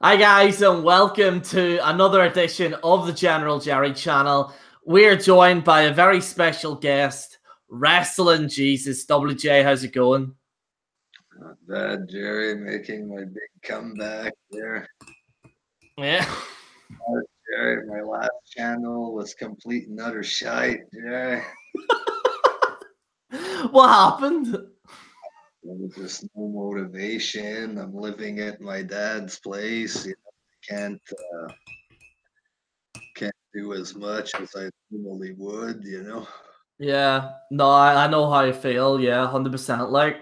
Hi guys, and welcome to another edition of the General Gerry channel. We're joined by a very special guest, Wrestling Jesus. WJ, how's it going? Not bad, Gerry, making my big comeback there. Yeah. Gerry, my last channel was complete and utter shite, Gerry. What happened? There was just no motivation. I'm living at my dad's place. Can't do as much as I normally would. Yeah, no, I know how you feel. Yeah, 100%. Like,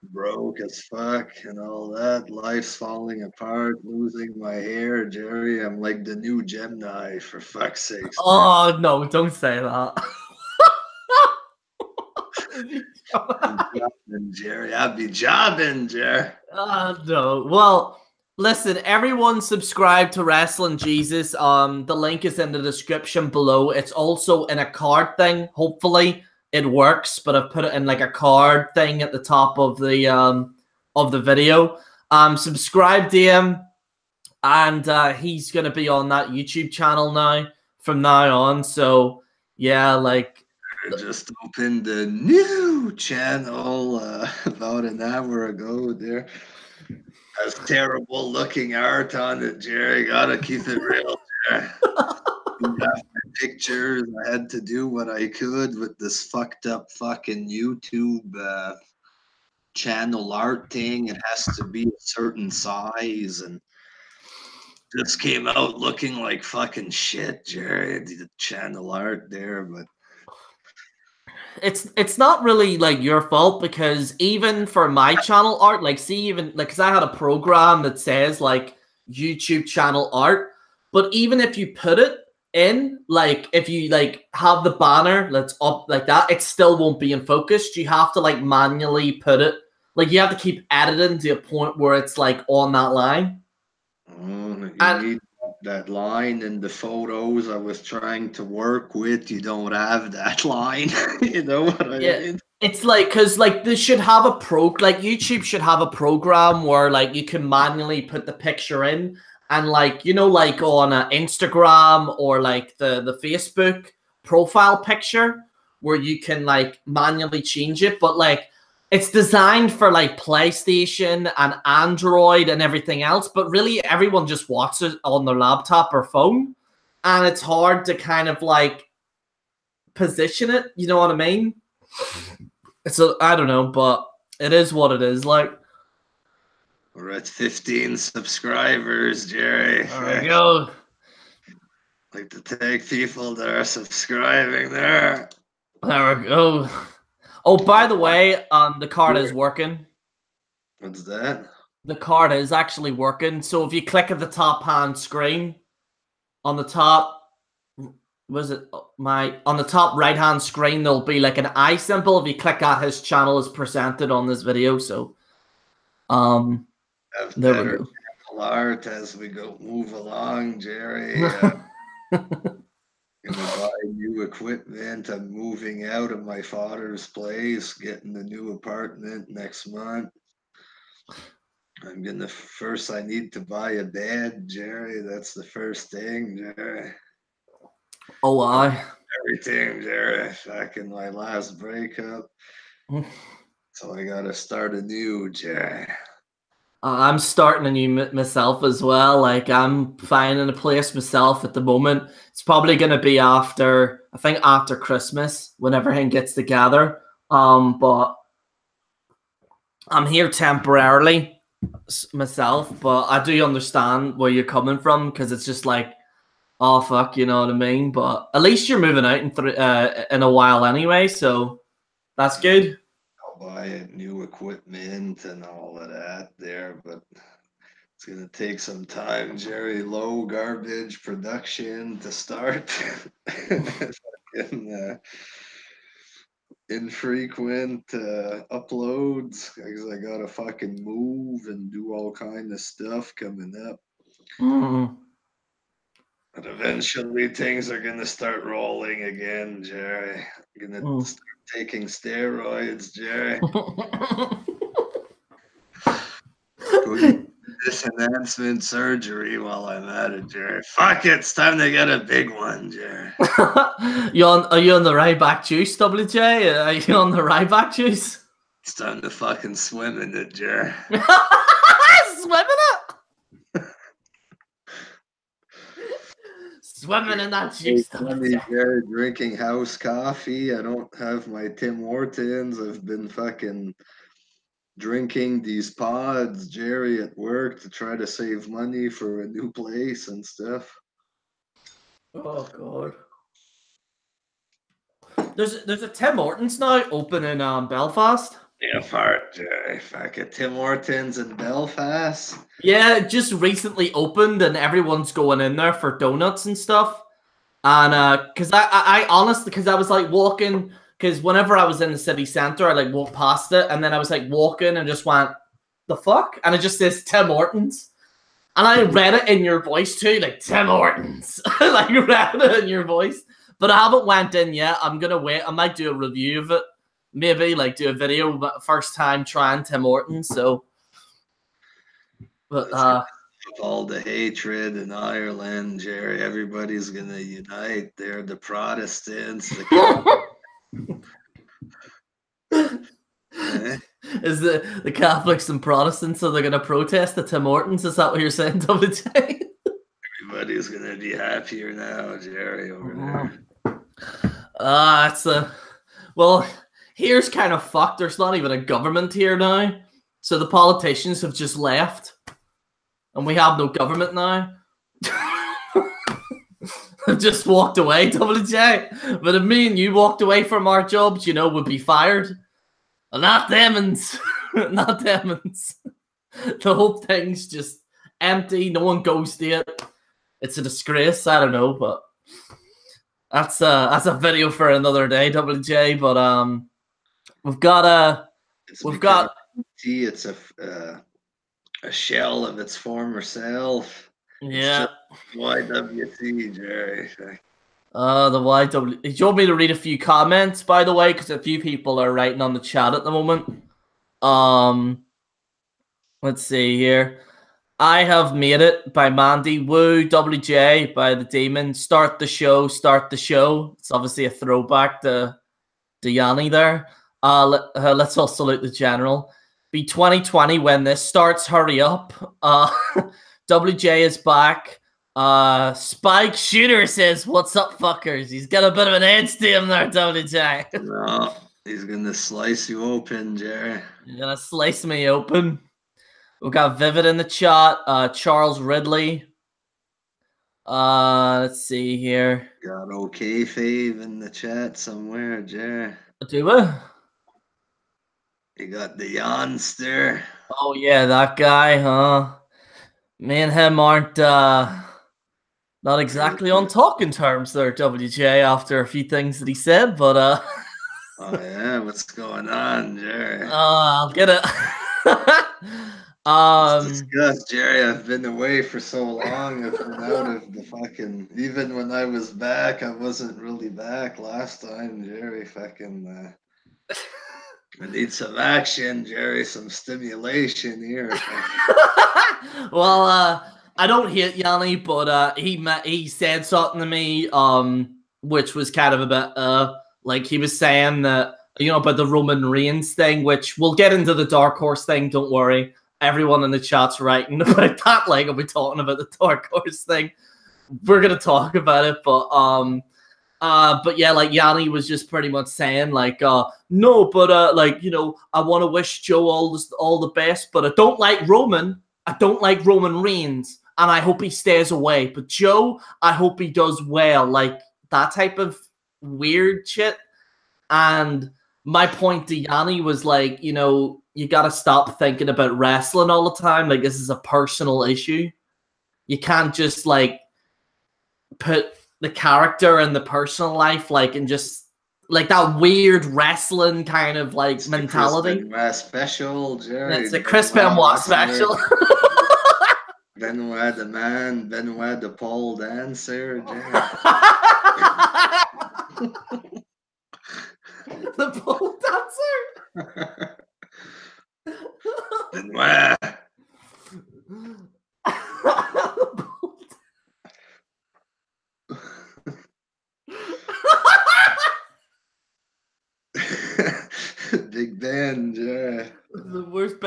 Broke as fuck and all that. Life's falling apart, losing my hair, Gerry. I'm like the new Gemini, for fuck's sakes. oh no, don't say that. Gerry. I'll be jobbing, Gerry. No. Well, listen, everyone subscribe to Wrestling Jesus. The link is in the description below. It's also in a card thing. Hopefully it works, but I've put it in like a card thing at the top of the video. Subscribe to him, and he's gonna be on that YouTube channel now from now on. So yeah, like Just opened a new channel about an hour ago there. Has terrible looking art on it, Gerry. Gotta keep it real, Gerry. Pictures. I had to do what I could with this fucked up fucking YouTube channel art thing. It has to be a certain size, and this came out looking like fucking shit, Gerry. The channel art there, but it's not really like your fault, because even for my channel art, like, see, even like, because I had a program that says like YouTube channel art, but even if you put it in, like, if you like have the banner that's up like that, it still won't be in focus. You have to like manually put it, like, you have to keep editing to a point where it's like on that line. you And need that line in the photos I was trying to work with. You don't have that line. You know what I yeah, mean? it's like, because like they should have a like YouTube should have a program where like you can manually put the picture in, and like, you know, like on Instagram or like the Facebook profile picture, where you can like manually change it, but like it's designed for like PlayStation and Android and everything else, but really everyone just watches it on their laptop or phone, and it's hard to kind of like position it, you know what I mean? So I don't know, but it is what it is. Like, We're at 15 subscribers, Gerry. there we go. Like to thank people that are subscribing there. There we go. Oh, by the way, the card is working. What's that? The card is actually working. So if you click at the top hand screen, on the top, was it on the top right hand screen, there'll be like an eye symbol. If you click that, his channel is presented on this video. So Have there we better go. channel art as we move along, Gerry. Gonna buy new equipment. I'm moving out of my father's place, getting a new apartment next month. I need to buy a bed, Gerry. That's the first thing, Gerry. Oh, I. Everything, Gerry. Back in my last breakup. So I gotta start anew, Gerry. I'm starting a new myself as well. Like, I'm finding a place myself at the moment. It's probably going to be after, I think after Christmas, when everything gets together. But I'm here temporarily myself. But I do understand where you're coming from, because it's just like, oh fuck, you know what I mean? But at least you're moving out in a while anyway, so that's good. I'll buy new equipment and all of that there, but it's gonna take some time, Gerry. Low garbage production to start. Fucking, infrequent uploads because I gotta fucking move and do all kind of stuff coming up. Mm. But eventually things are gonna start rolling again, Gerry. I'm gonna start taking steroids, Gerry. Couldn't this enhancement surgery while I'm at it, Gerry. Fuck it, it's time to get a big one, Gerry. Are you on the Ryback juice, WJ? Are you on the Ryback juice? It's time to fucking swim in it, Gerry. Swimming it? Swimming in that juice, WJ. Gerry, drinking house coffee. I don't have my Tim Hortons. I've been fucking drinking these pods, Gerry, at work to try to save money for a new place and stuff. Oh god. There's a Tim Hortons now open in Belfast. Yeah, part, Gerry. Fuck it. Tim Hortons in Belfast. Yeah, it just recently opened and everyone's going in there for donuts and stuff. And because I honestly, because I was like walking, because whenever I was in the city center, I like walked past it, and then I was like walking and just went, the fuck? And it just says Tim Hortons. And I read it in your voice too, like Tim Hortons. Like read it in your voice. But I haven't went in yet. I'm gonna wait. I might do a review of it. Maybe like do a video, but first time trying Tim Hortons. So, but all the hatred in Ireland, Gerry. Everybody's gonna unite. They're the Protestants. Is the Catholics and Protestants, so they're gonna protest the Tim Hortons? Is that what you're saying, WJ? Everybody's gonna be happier now, Gerry, over there. It's a well. Here's kind of fucked. There's not even a government here now, so the politicians have just left, and we have no government now. They've just walked away, WJ. But if me and you walked away from our jobs, you know, we'd be fired. Not Demons. Not Demons. The whole thing's just empty. No one goes to it. It's a disgrace. I don't know, but that's a video for another day, WJ. But it's a shell of its former self. Yeah. YWC, Gerry. The YW. Do you want me to read a few comments, by the way? Because a few people are writing on the chat at the moment. Let's see here. I Have Made It by Mandy. Woo, WJ by The Demon. Start the show, start the show. It's obviously a throwback to Yanni there. Let's all salute the general. Be 2020 when this starts. Hurry up. WJ is back. Spike Shooter says, "What's up, fuckers?" He's got a bit of an edge to him there, WJ. No, he's gonna slice you open, Gerry. He's gonna slice me open. We've got Vivid in the chat. Charles Ridley. Let's see here. Got OK Fave in the chat somewhere, Gerry. Do we? You got the Yonster. Oh yeah, that guy, huh? Me and him aren't not exactly on talking terms there, WJ, after a few things that he said, but oh yeah, what's going on, Gerry? I'll get it. Let's discuss, Gerry. I've been away for so long. I've been out of the fucking. Even when I was back, I wasn't really back last time, Gerry. Fucking. I need some action, Gerry. Some stimulation here. Well, I don't hate Yanni, but he said something to me, which was kind of a bit like he was saying that, you know, about the Roman Reigns thing, which we'll get into the Dark Horse thing. Don't worry, everyone in the chat's writing about that. Like, I'll be talking about the Dark Horse thing. We're gonna talk about it, but yeah, like Yanni was just pretty much saying like, no, but like, you know, I want to wish Joe all the best, but I don't like Roman. I don't like Roman Reigns, and I hope he stays away. But Joe, I hope he does well. Like that type of weird shit. And my point to Yanni was like, you know, you got to stop thinking about wrestling all the time. Like, this is a personal issue. You can't just like put the character and the personal life like and just like that weird wrestling kind of like it's mentality. Benoit special, Gerry. It's a Chris Benoit special. Benoit the man, Benoit the pole dancer, Gerry. The pole dancer. Benoit.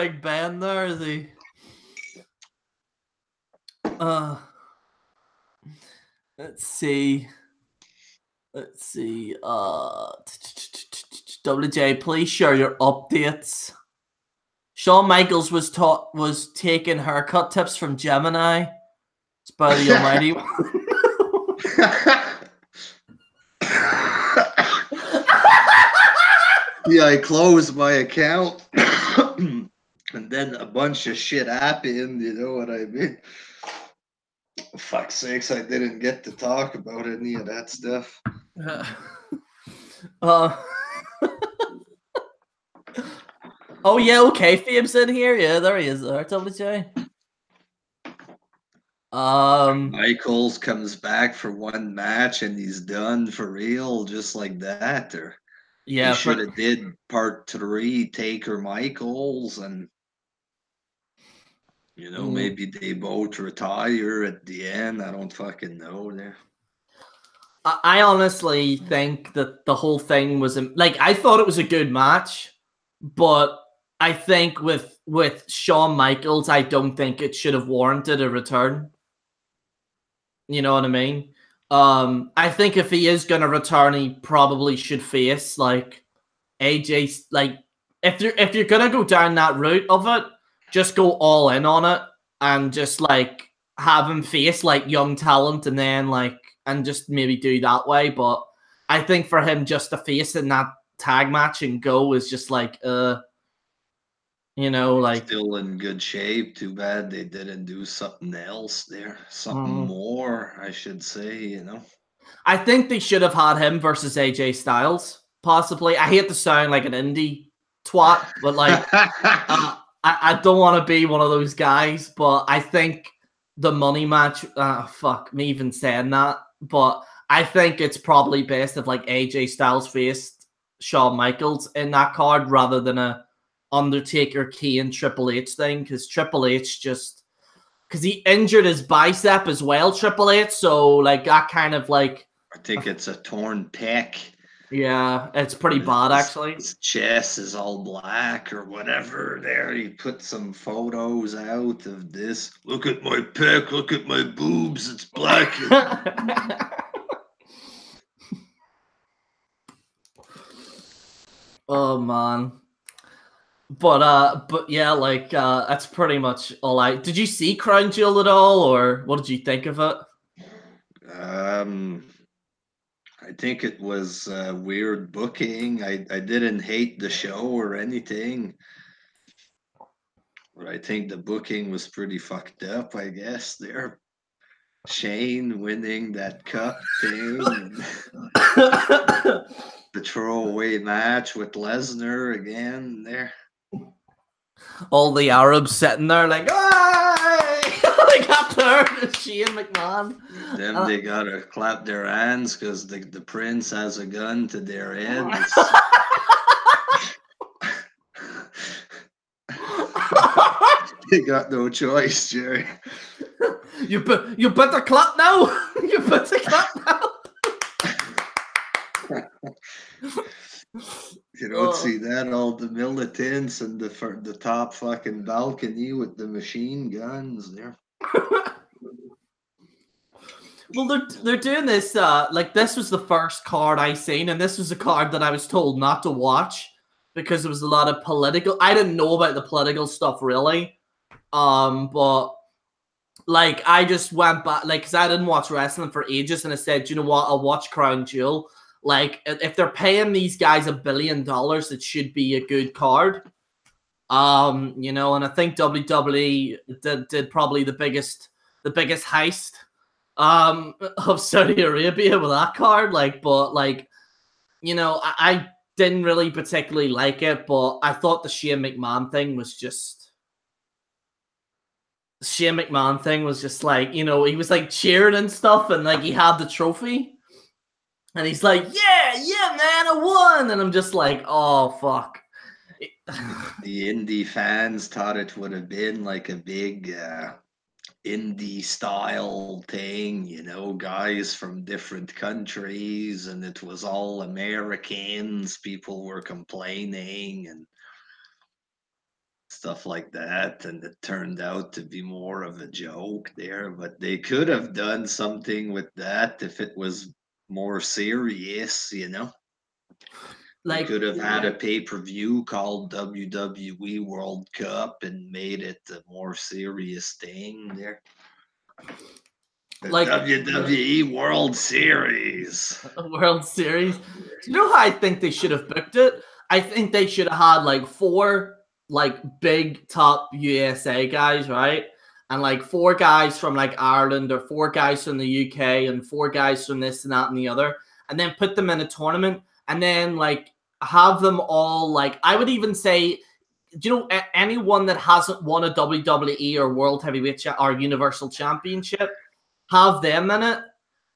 Big Ben there, is he? Let's see. Let's see. WJ, please share your updates. Shawn Michaels was taking haircut tips from Gemini. It's by the Almighty One. Yeah, I closed my account, and then a bunch of shit happened. You know what I mean? Fuck's sakes, I didn't get to talk about any of that stuff. Oh yeah, okay. Fabe's in here. Yeah, there he is. There, WJ. Michaels comes back for one match and he's done for real, just like that. Or yeah, they should have did part 3, Taker Michaels, and maybe they both retire at the end. I don't fucking know there. I honestly think that the whole thing was like, I thought it was a good match, but I think with Shawn Michaels, I don't think it should have warranted a return. You know what I mean? I think if he is gonna return, he probably should face like AJ. Like if you're gonna go down that route of it, just go all in on it and just like have him face like young talent and then like and just maybe do that way. But I think for him just to face in that tag match and go is just like like still in good shape. Too bad they didn't do something else there. Something more, I should say, I think they should have had him versus AJ Styles, possibly. I hate to sound like an indie twat, but like I don't want to be one of those guys, but I think the money match, fuck me even saying that, but I think it's probably best if like AJ Styles faced Shawn Michaels in that card rather than a Undertaker, Kane, Triple H thing, because Triple H just because he injured his bicep as well, Triple H, so like that kind of like I think it's a torn pec. Yeah, it's pretty bad actually. His chest is all black or whatever. There, he put some photos out of this. Look at my pec. Look at my boobs. It's black. Oh man. But yeah, like that's pretty much all did you see Crown Jewel at all, or what did you think of it? I think it was weird booking. I didn't hate the show or anything. But I think the booking was pretty fucked up, I guess. There. Shane winning that cup thing. The throwaway match with Lesnar again there. All the Arabs sitting there like, they got there, Shane McMahon. Then they gotta clap their hands because the prince has a gun to their head. They got no choice, Gerry. You better clap now. You better clap now. You don't see that, all the militants and the top fucking balcony with the machine guns there. Well, they're doing this. Like this was the first card I seen, and this was a card that I was told not to watch because there was a lot of political. I didn't know about the political stuff really, but like I just went back, like, because I didn't watch wrestling for ages, and I said, you know what, I'll watch Crown Jewel. Like, if they're paying these guys $1 billion, it should be a good card. And I think WWE did probably the biggest heist of Saudi Arabia with that card. Like, but like, I didn't really particularly like it, but I thought the Shane McMahon thing was just like, he was like cheering and stuff, and like he had the trophy. And he's like, yeah, man, I won. And I'm just like, oh, fuck. The indie fans thought it would have been like a big indie style thing, guys from different countries, and it was all Americans. People were complaining, and stuff like that, and it turned out to be more of a joke there. But they could have done something with that if it was more serious, you know. They Like, could have had a pay-per-view called WWE World Cup and made it a more serious thing there. The like WWE World Series. a World Series. Do you know how I think they should have booked it? I think they should have had like 4 like big top USA guys, right? And like 4 guys from like Ireland or 4 guys from the UK and 4 guys from this and that and the other, and then put them in a tournament and then like have them all like, I would even say, do you know anyone that hasn't won a WWE or World Heavyweight or Universal Championship, have them in it,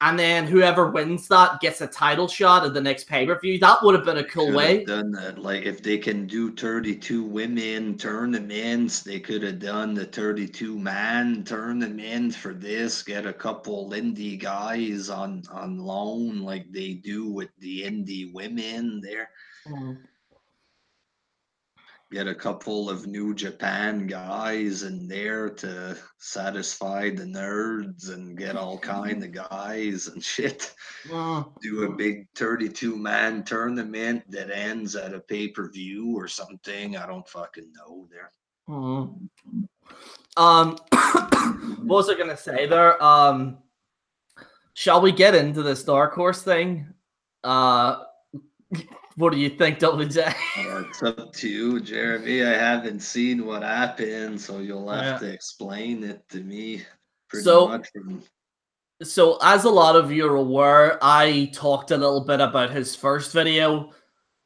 and then whoever wins that gets a title shot at the next pay-per-view. That would have been a cool Could have way. done that. Like if they can do 32 women tournaments, they could have done the 32-man tournament for this. Get a couple indie guys on loan, like they do with the indie women there. Mm. Get a couple of New Japan guys in there to satisfy the nerds and get all kind of guys and shit. Mm. Do a big 32-man tournament that ends at a pay-per-view or something. I don't fucking know there. Mm. What was I gonna say there? Shall we get into this Dark Horse thing? What do you think, WJ? It's up to you, Jeremy. I haven't seen what happened, so you'll have Yeah. to explain it to me pretty So, much. From so as a lot of you are aware, I talked a little bit about his first video,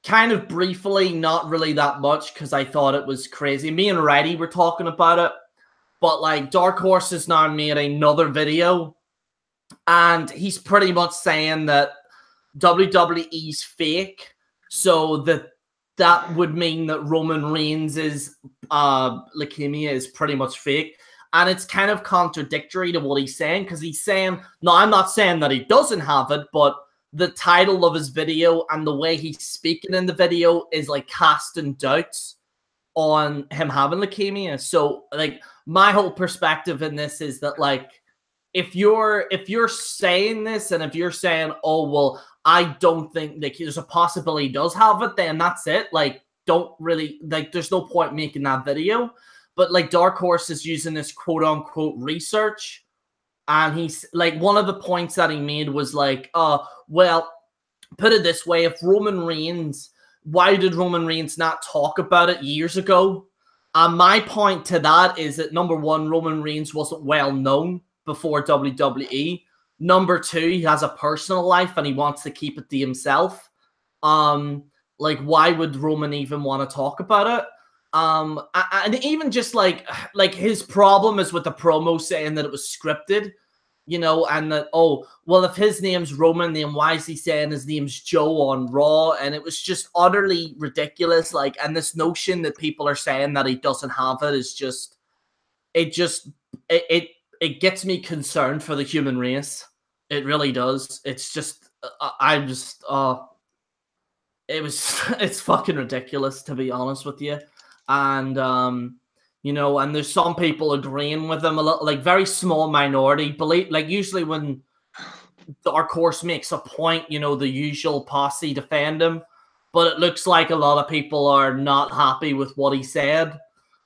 kind of briefly, not really that much, because I thought it was crazy. Me and Reddy were talking about it, but like Dark Horse has now made another video, and he's pretty much saying that WWE's fake, so that would mean that Roman Reigns' leukemia is pretty much fake. And it's kind of contradictory to what he's saying, because he's saying, no, I'm not saying that he doesn't have it, but the title of his video and the way he's speaking in the video is like casting doubts on him having leukemia. So like my whole perspective in this is that like if you're saying this and if you're saying, oh well, I don't think like there's a possibility he does have it, then that's it. Like don't really like there's no point making that video. But like Dark Horse is using this quote unquote research, and he's like one of the points that he made was like, well, put it this way, if Roman Reigns, why did Roman Reigns not talk about it years ago? And my point to that is that number one, Roman Reigns wasn't well known before WWE. Number two, he has a personal life and he wants to keep it to himself. Like why would Roman even want to talk about it? And even just like his problem is with the promo saying that it was scripted, you know, and that, oh, well, if his name's Roman, then why is he saying his name's Joe on Raw? And it was just utterly ridiculous. Like, and this notion that people are saying that he doesn't have it is just, it gets me concerned for the human race. It really does. It's just, it's fucking ridiculous, to be honest with you. And, you know, and there's some people agreeing with him a little, like very small minority. Believe, like usually when Dark Horse makes a point, you know, the usual posse defend him. But it looks like a lot of people are not happy with what he said.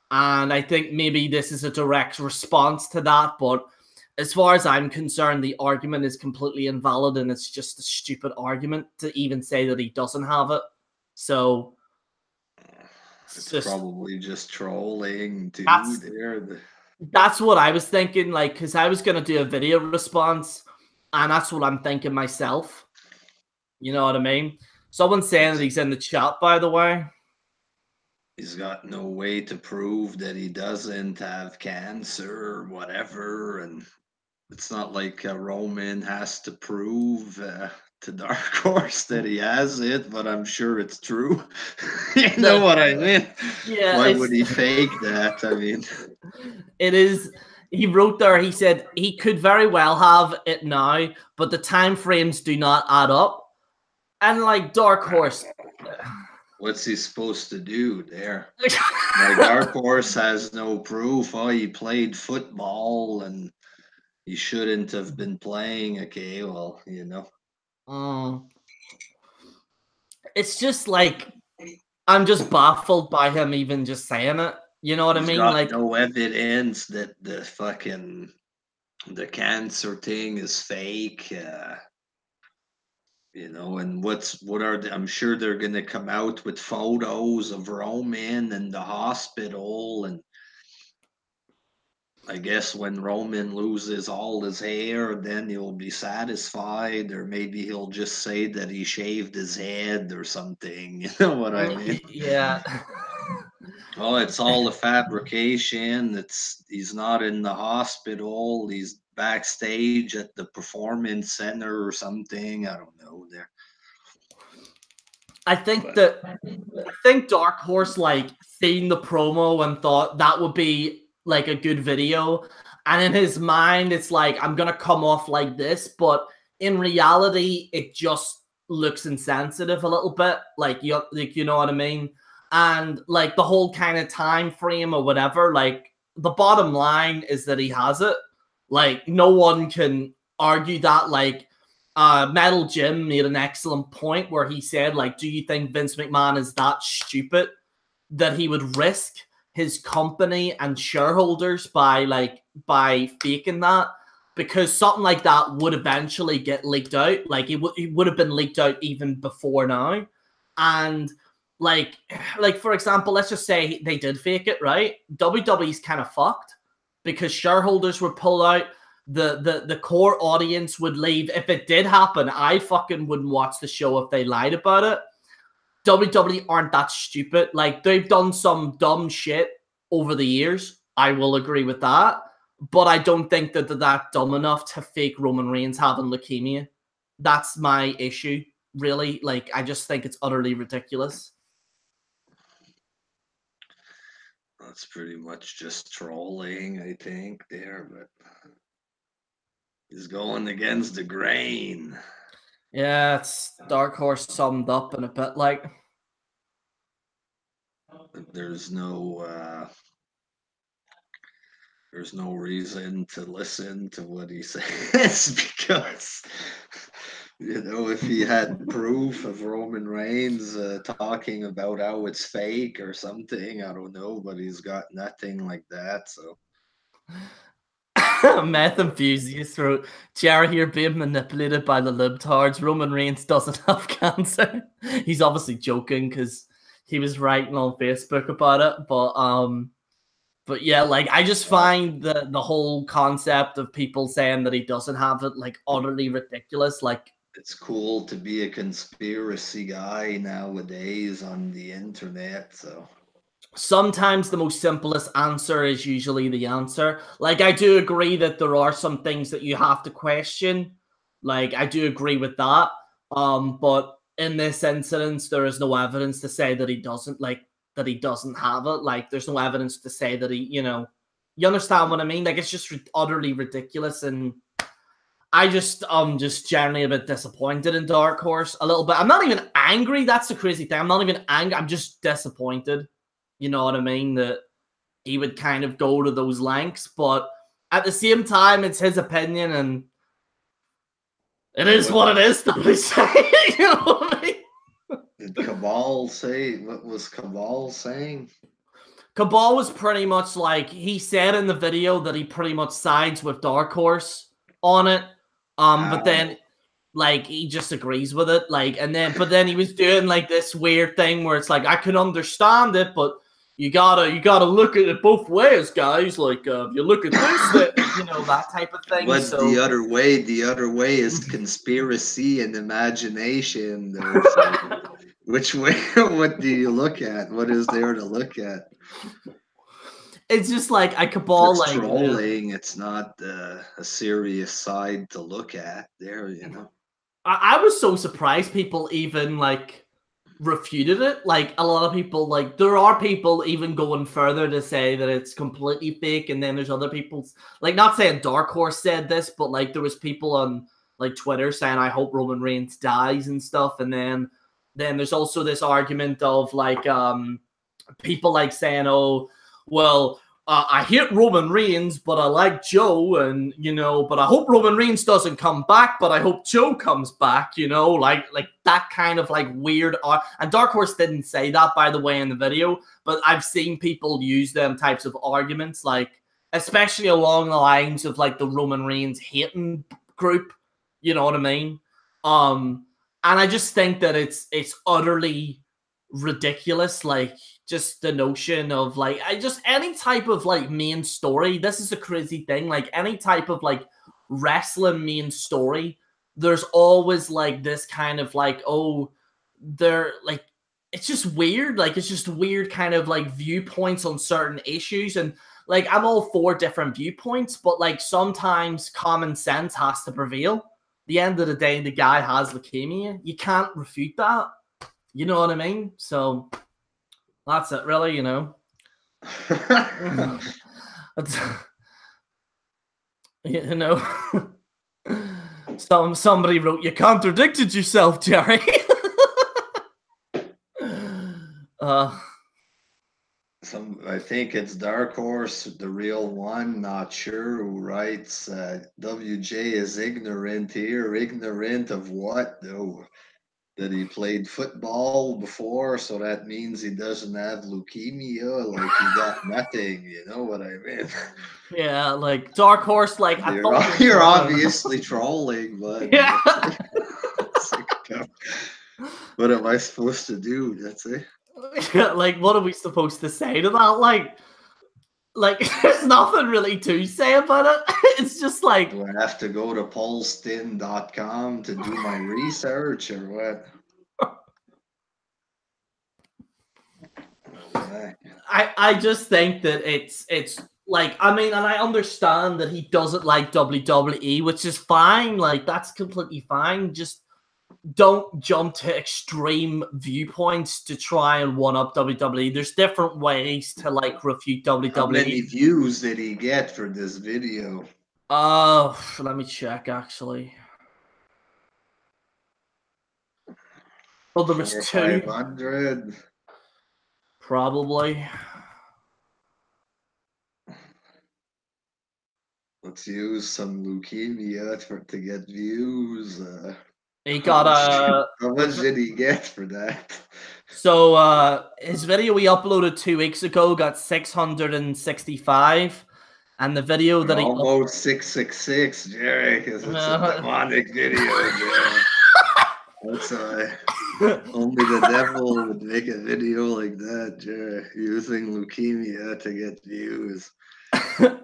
And I think maybe this is a direct response to that. But as far as I'm concerned, the argument is completely invalid, and it's just a stupid argument to even say that he doesn't have it. So it's just, probably just trolling, dude. That's what I was thinking, like, because I was going to do a video response, and that's what I'm thinking myself. You know what I mean? Someone's saying that he's in the chat, by the way. He's got no way to prove that he doesn't have cancer or whatever, and it's not like Roman has to prove to Dark Horse that he has it, but I'm sure it's true. You know what I mean? Yeah. Why would he fake that? I mean, it is. He wrote there, he said he could very well have it now, but the time frames do not add up. And like Dark Horse. What's he supposed to do there? My dark horse has no proof. Oh, he played football and he shouldn't have been playing. Okay, well, you know. It's just like I'm just baffled by him even just saying it. You know what I He's mean? got Like, no evidence that the cancer thing is fake. You know, and I'm sure they're gonna come out with photos of Roman in the hospital, and I guess when Roman loses all his hair, then he'll be satisfied, or maybe he'll just say that he shaved his head or something. You know what I mean? yeah. Oh, it's all a fabrication. He's not in the hospital. He's backstage at the performance center or something. I don't know there. I think But that I think Dark Horse like seen the promo and thought that would be like a good video. And in his mind, it's like, I'm gonna come off like this, but in reality, it just looks insensitive a little bit. You know what I mean? And like the whole kind of time frame or whatever, like the bottom line is that he has it. Like no one can argue that. Like Metal Jim made an excellent point where he said, like, do you think Vince McMahon is that stupid that he would risk his company and shareholders by faking that? Because something like that would eventually get leaked out. Like it would have been leaked out even before now. And like for example, let's just say they did fake it, right? WWE's kind of fucked because shareholders were pulled out. The core audience would leave. If it did happen, I fucking wouldn't watch the show if they lied about it. WWE aren't that stupid. Like, they've done some dumb shit over the years. I will agree with that. But I don't think that they're that dumb enough to fake Roman Reigns having leukemia. That's my issue, really. Like, I just think it's utterly ridiculous. that's pretty much just trolling, I think, there, but he's going against the grain. Yeah, it's Dark Horse summed up in a bit like. There's no reason to listen to what he says because if he had proof of Roman Reigns talking about how it's fake or something, I don't know, but he's got nothing like that. So Meth enthusiast wrote, Gerry here being manipulated by the libtards. Roman Reigns doesn't have cancer. He's obviously joking because he was writing on Facebook about it. But yeah, like I just find the whole concept of people saying that he doesn't have it like utterly ridiculous. Like, it's cool to be a conspiracy guy nowadays on the internet. So sometimes the most simplest answer is usually the answer. Like, I do agree that there are some things that you have to question. Like, I do agree with that. But in this incident, there is no evidence to say that he doesn't have it. Like, there's no evidence to say that you understand what I mean? Like, it's just utterly ridiculous. And I just generally a bit disappointed in Dark Horse a little bit. I'm not even angry. That's the crazy thing. I'm not even angry. I'm just disappointed. You know what I mean? That he would kind of go to those lengths, but at the same time, it's his opinion, and it is what it is. Nobody say, you know what I mean? did Cabal say? What was Cabal saying? Cabal was pretty much like, he said in the video that he pretty much sides with Dark Horse on it. But then like he just agrees with it. But then he was doing like this weird thing where it's like, I can understand it, but you gotta look at it both ways, guys. Like if you look at this, that type of thing. What's So the other way? The other way is conspiracy and imagination. Which way? What do you look at? What is there to look at? it's just like I Cabal It's like trolling. It's not a serious side to look at. There, I was so surprised people even like refuted it. Like a lot of people, like there are people even going further to say that it's completely fake, and then there's other people like not saying Dark Horse said this, but like there was people on like Twitter saying I hope Roman Reigns dies and stuff, and then then there's also this argument of like people like saying, oh, well, I hate Roman Reigns, but I like Joe, and but I hope Roman Reigns doesn't come back, but I hope Joe comes back, like that kind of like weird. And Dark Horse didn't say that, by the way, in the video, but I've seen people use them types of arguments, like especially along the lines of like the Roman Reigns hating group, you know what I mean? And I just think that it's utterly ridiculous, like just the notion of like any type of like main story. This is a crazy thing, like any type of like wrestling main story, there's always like this kind of like, oh, they're like, it's just weird, like it's just weird kind of like viewpoints on certain issues. And like I'm all for different viewpoints, but like sometimes common sense has to prevail. At the end of the day, the guy has leukemia, you can't refute that. You know what I mean? So that's it, really, Somebody wrote, you contradicted yourself, Gerry. I think it's Dark Horse, the real one, not sure, who writes, WJ is ignorant here. Ignorant of what, though? That he played football before, so that means he doesn't have leukemia, like he got nothing, you know what I mean? Yeah, like Dark Horse, like you're obviously trolling, but yeah. What am I supposed to do? That's it. Like, what are we supposed to say to that? Like there's nothing really to say about it. It's just like, do I have to go to paulstin.com to do my research or what? I just think that it's like, I mean, and I understand that he doesn't like WWE, which is fine. Like that's completely fine. Just don't jump to extreme viewpoints to try and one up WWE. There's different ways to like refute WWE. How many views did he get for this video? Let me check actually. Well, there was 500. Probably. Let's use some leukemia to get views. He got how much did he get for that? So his video he uploaded 2 weeks ago got 665, and the video that he almost 666, Gerry, because it's a demonic video, Gerry. That's only the devil would make a video like that, Gerry, using leukemia to get views.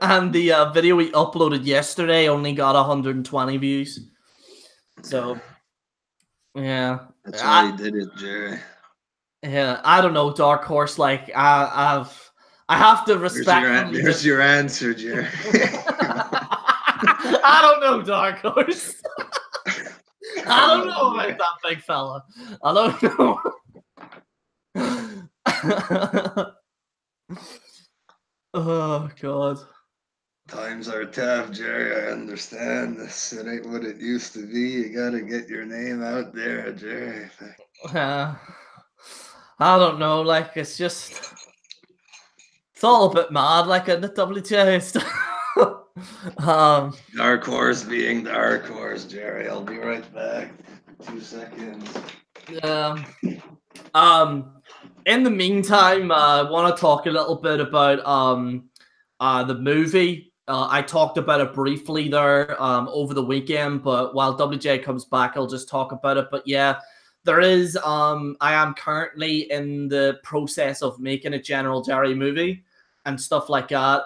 And the video we uploaded yesterday only got 120 views. So, yeah. That's why he did it, Gerry. Yeah, I don't know, Dark Horse. Like, I have to respect. There's your answer, Gerry. I don't know, Dark Horse. I don't know about that big fella. I don't know. Oh, God. Times are tough, Gerry. I understand. This it ain't what it used to be. You gotta get your name out there, Gerry. I don't know. Like, it's all a bit mad, like in the WTA. Dark Horse being Dark Horse, Gerry. I'll be right back. 2 seconds. In the meantime, I want to talk a little bit about the movie. I talked about it briefly there over the weekend, but while WJ comes back, I'll just talk about it. But yeah, there is. I am currently in the process of making a General Gerry movie and stuff like that.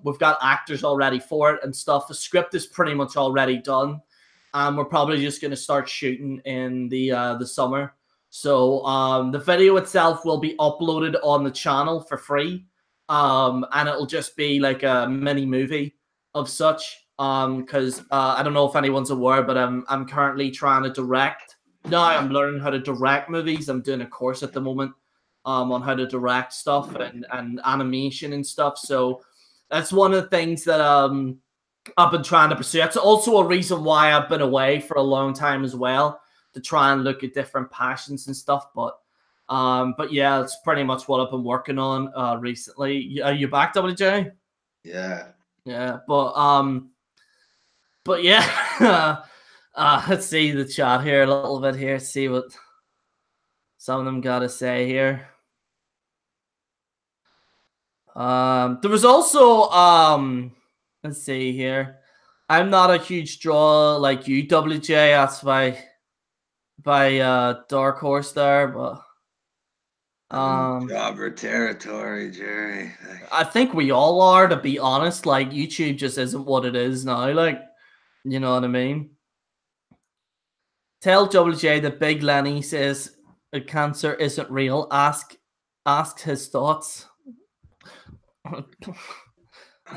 We've got actors already for it and stuff. The script is pretty much already done. We're probably just going to start shooting in the summer. So the video itself will be uploaded on the channel for free. And it'll just be like a mini movie of such. Because I don't know if anyone's aware, but I'm currently trying to direct. Now I'm learning how to direct movies. I'm doing a course at the moment on how to direct stuff and animation and stuff. So that's one of the things that I've been trying to pursue. It's also a reason why I've been away for a long time as well. to try and look at different passions and stuff. But yeah, it's pretty much what I've been working on recently. Are you back, WJ? Yeah. Yeah, but yeah, let's see the chat here a little bit here, see what some of them got to say here. There was also let's see here. I'm not a huge draw like you, WJ. That's by Dark Horse there, but Jobber territory, Gerry. I think we all are, to be honest. Like YouTube just isn't what it is now. Like, you know what I mean? Tell WJ that Big Lenny says cancer isn't real. Ask his thoughts. I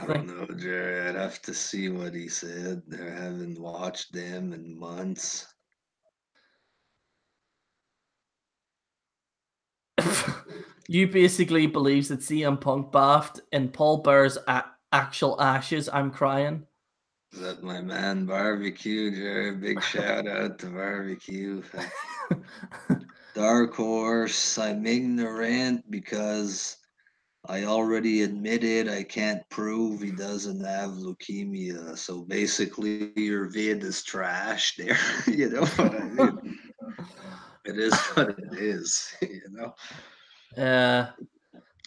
don't know, Gerry. I'd have to see what he said. I haven't watched them in months. You basically believes that CM Punk bathed in Paul Bear's actual ashes. I'm crying. Is that my man Barbecue, Gerry? Big shout out to Barbecue. Dark Horse, I'm ignorant because I already admitted I can't prove he doesn't have leukemia. So basically, your vid is trash there. You know what I mean? It is what it is, you know?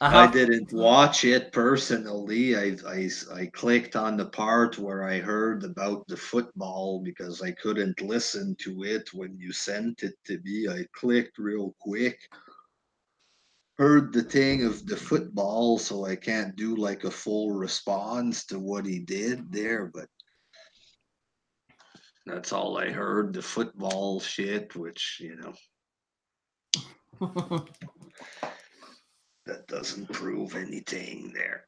I didn't watch it personally. I clicked on the part where I heard about the football because I couldn't listen to it when you sent it to me. I clicked real quick, heard the thing of the football, so I can't do like a full response to what he did there, but that's all I heard, the football shit, which, you know, that doesn't prove anything there.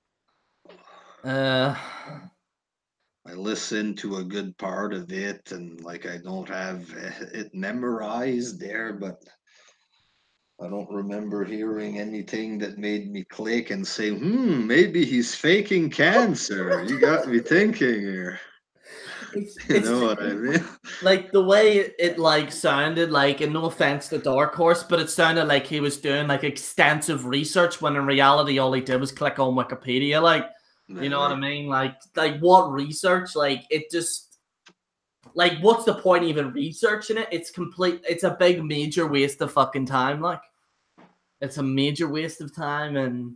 I listened to a good part of it, and like I don't have it memorized there, but I don't remember hearing anything that made me click and say, maybe he's faking cancer. You got me thinking here. You know what I mean? Like the way it like sounded like, and no offense to Dark Horse, but it sounded like he was doing like extensive research when in reality all he did was click on Wikipedia. Like, you know what I mean? Like what research? Like it just, like, what's the point even researching it? It's a big major waste of fucking time. Like, it's a major waste of time. And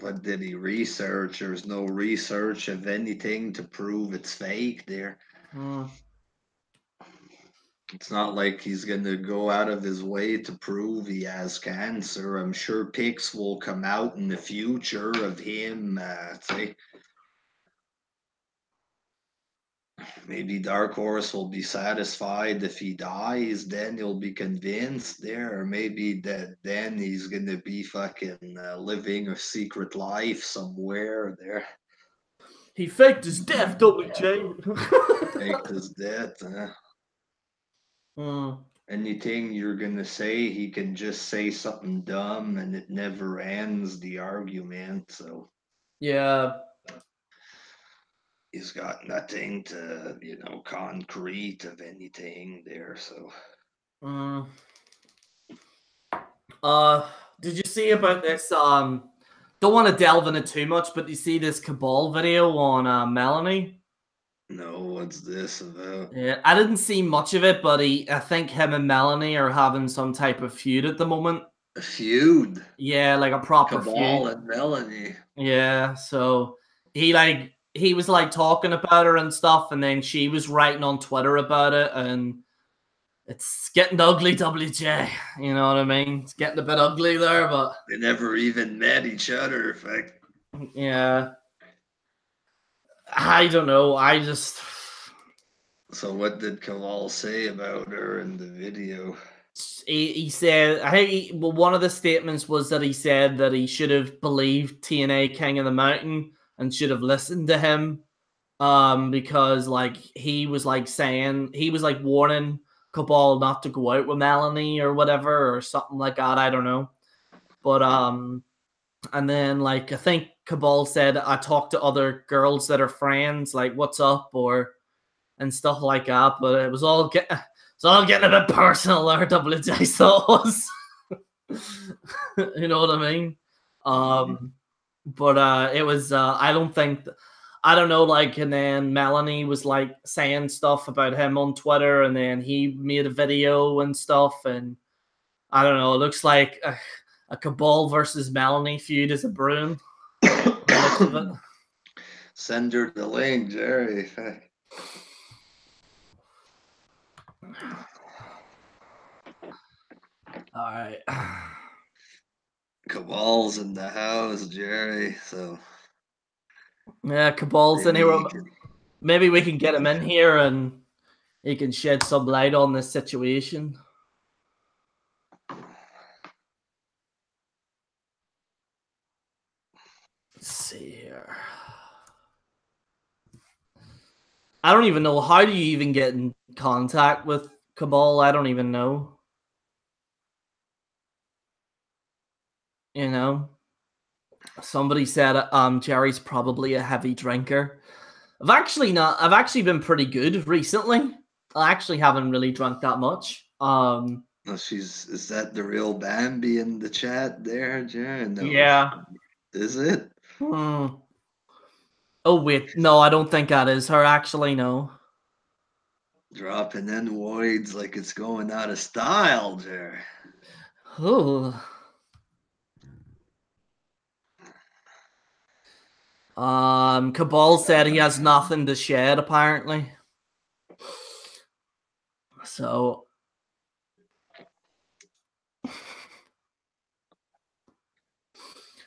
what did he research? There's no research of anything to prove it's fake there. It's not like he's going to go out of his way to prove he has cancer. I'm sure pics will come out in the future of him. Say, maybe Dark Horse will be satisfied if he dies, then he'll be convinced there. Or maybe that then he's going to be fucking living a secret life somewhere there. He faked his death, WJ. Faked his death, Anything you're gonna say, he can just say something dumb and it never ends the argument. So yeah, he's got nothing to, concrete of anything there. So did you see about this? Don't want to delve into too much, but you see this Cabal video on Melanie? No, what's this about? Yeah, I didn't see much of it, but I think him and Melanie are having some type of feud at the moment. A feud? Yeah, like a proper Cabal feud. and Melanie. Yeah, so he was like talking about her and stuff, and then she was writing on Twitter about it, and it's getting ugly, WJ. You know what I mean? It's getting a bit ugly there, but they never even met each other. In fact, yeah. I don't know. I just. So what did Kaval say about her in the video? He said, I think one of the statements was that he said that he should have believed TNA King of the Mountain and should have listened to him, because like he was like warning Cabal not to go out with Melanie or whatever or something like that. I don't know, but and then like I think Cabal said I talked to other girls that are friends, like what's up and stuff like that, but it was all So I'm getting a bit personal there, WJ. So it was, you know what I mean? But it was. I don't think. I don't know. Like, and then Melanie was like saying stuff about him on Twitter, and then he made a video and stuff, and I don't know. It looks like a Cabal versus Melanie feud is a brewing. The looks of it. Send her the link, Gerry. All right. Cabal's in the house, Gerry. So Yeah, Cabal's in here. Maybe we can get him in here and he can shed some light on this situation. Let's see here. I don't even know. How do you even get in contact with Cabal? I don't even know. You know? Somebody said Gerry's probably a heavy drinker. I've actually been pretty good recently. I actually haven't really drunk that much. Is that the real Bambi in the chat there, Gerry? No. Yeah. Is it? Oh wait, no, I don't think that is her actually, no. Dropping in voids like it's going out of style, Gerry. Oh. Cabal said he has nothing to shed, apparently. So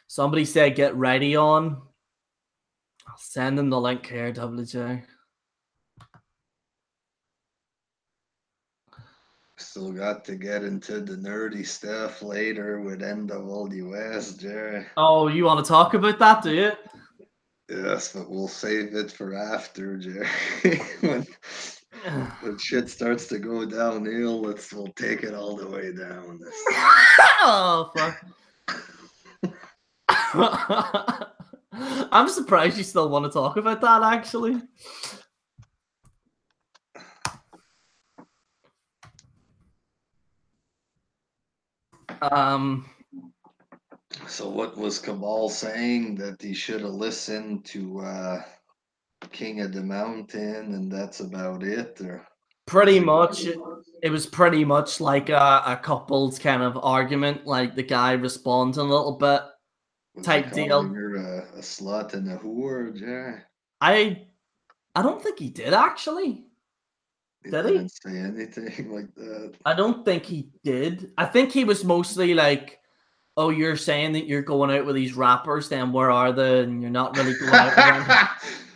somebody said get ready on. I'll send him the link here, WJ. Still got to get into the nerdy stuff later with NWS, Gerry. Oh, you want to talk about that, do you? Yes, but we'll save it for after, Gerry. when shit starts to go downhill, we'll take it all the way down. Oh fuck. I'm surprised you still want to talk about that, actually. So what was Cabal saying, that he should have listened to King of the Mountain and that's about it? Or pretty much, it was pretty much like a couple's kind of argument, like the guy responding a little bit type deal. You're a slut and a whore, Gerry? I don't think he did, actually. Did he? Didn't say anything like that. I don't think he did. I think he was mostly like, oh, you're saying that you're going out with these rappers, then where are they? And you're not really going out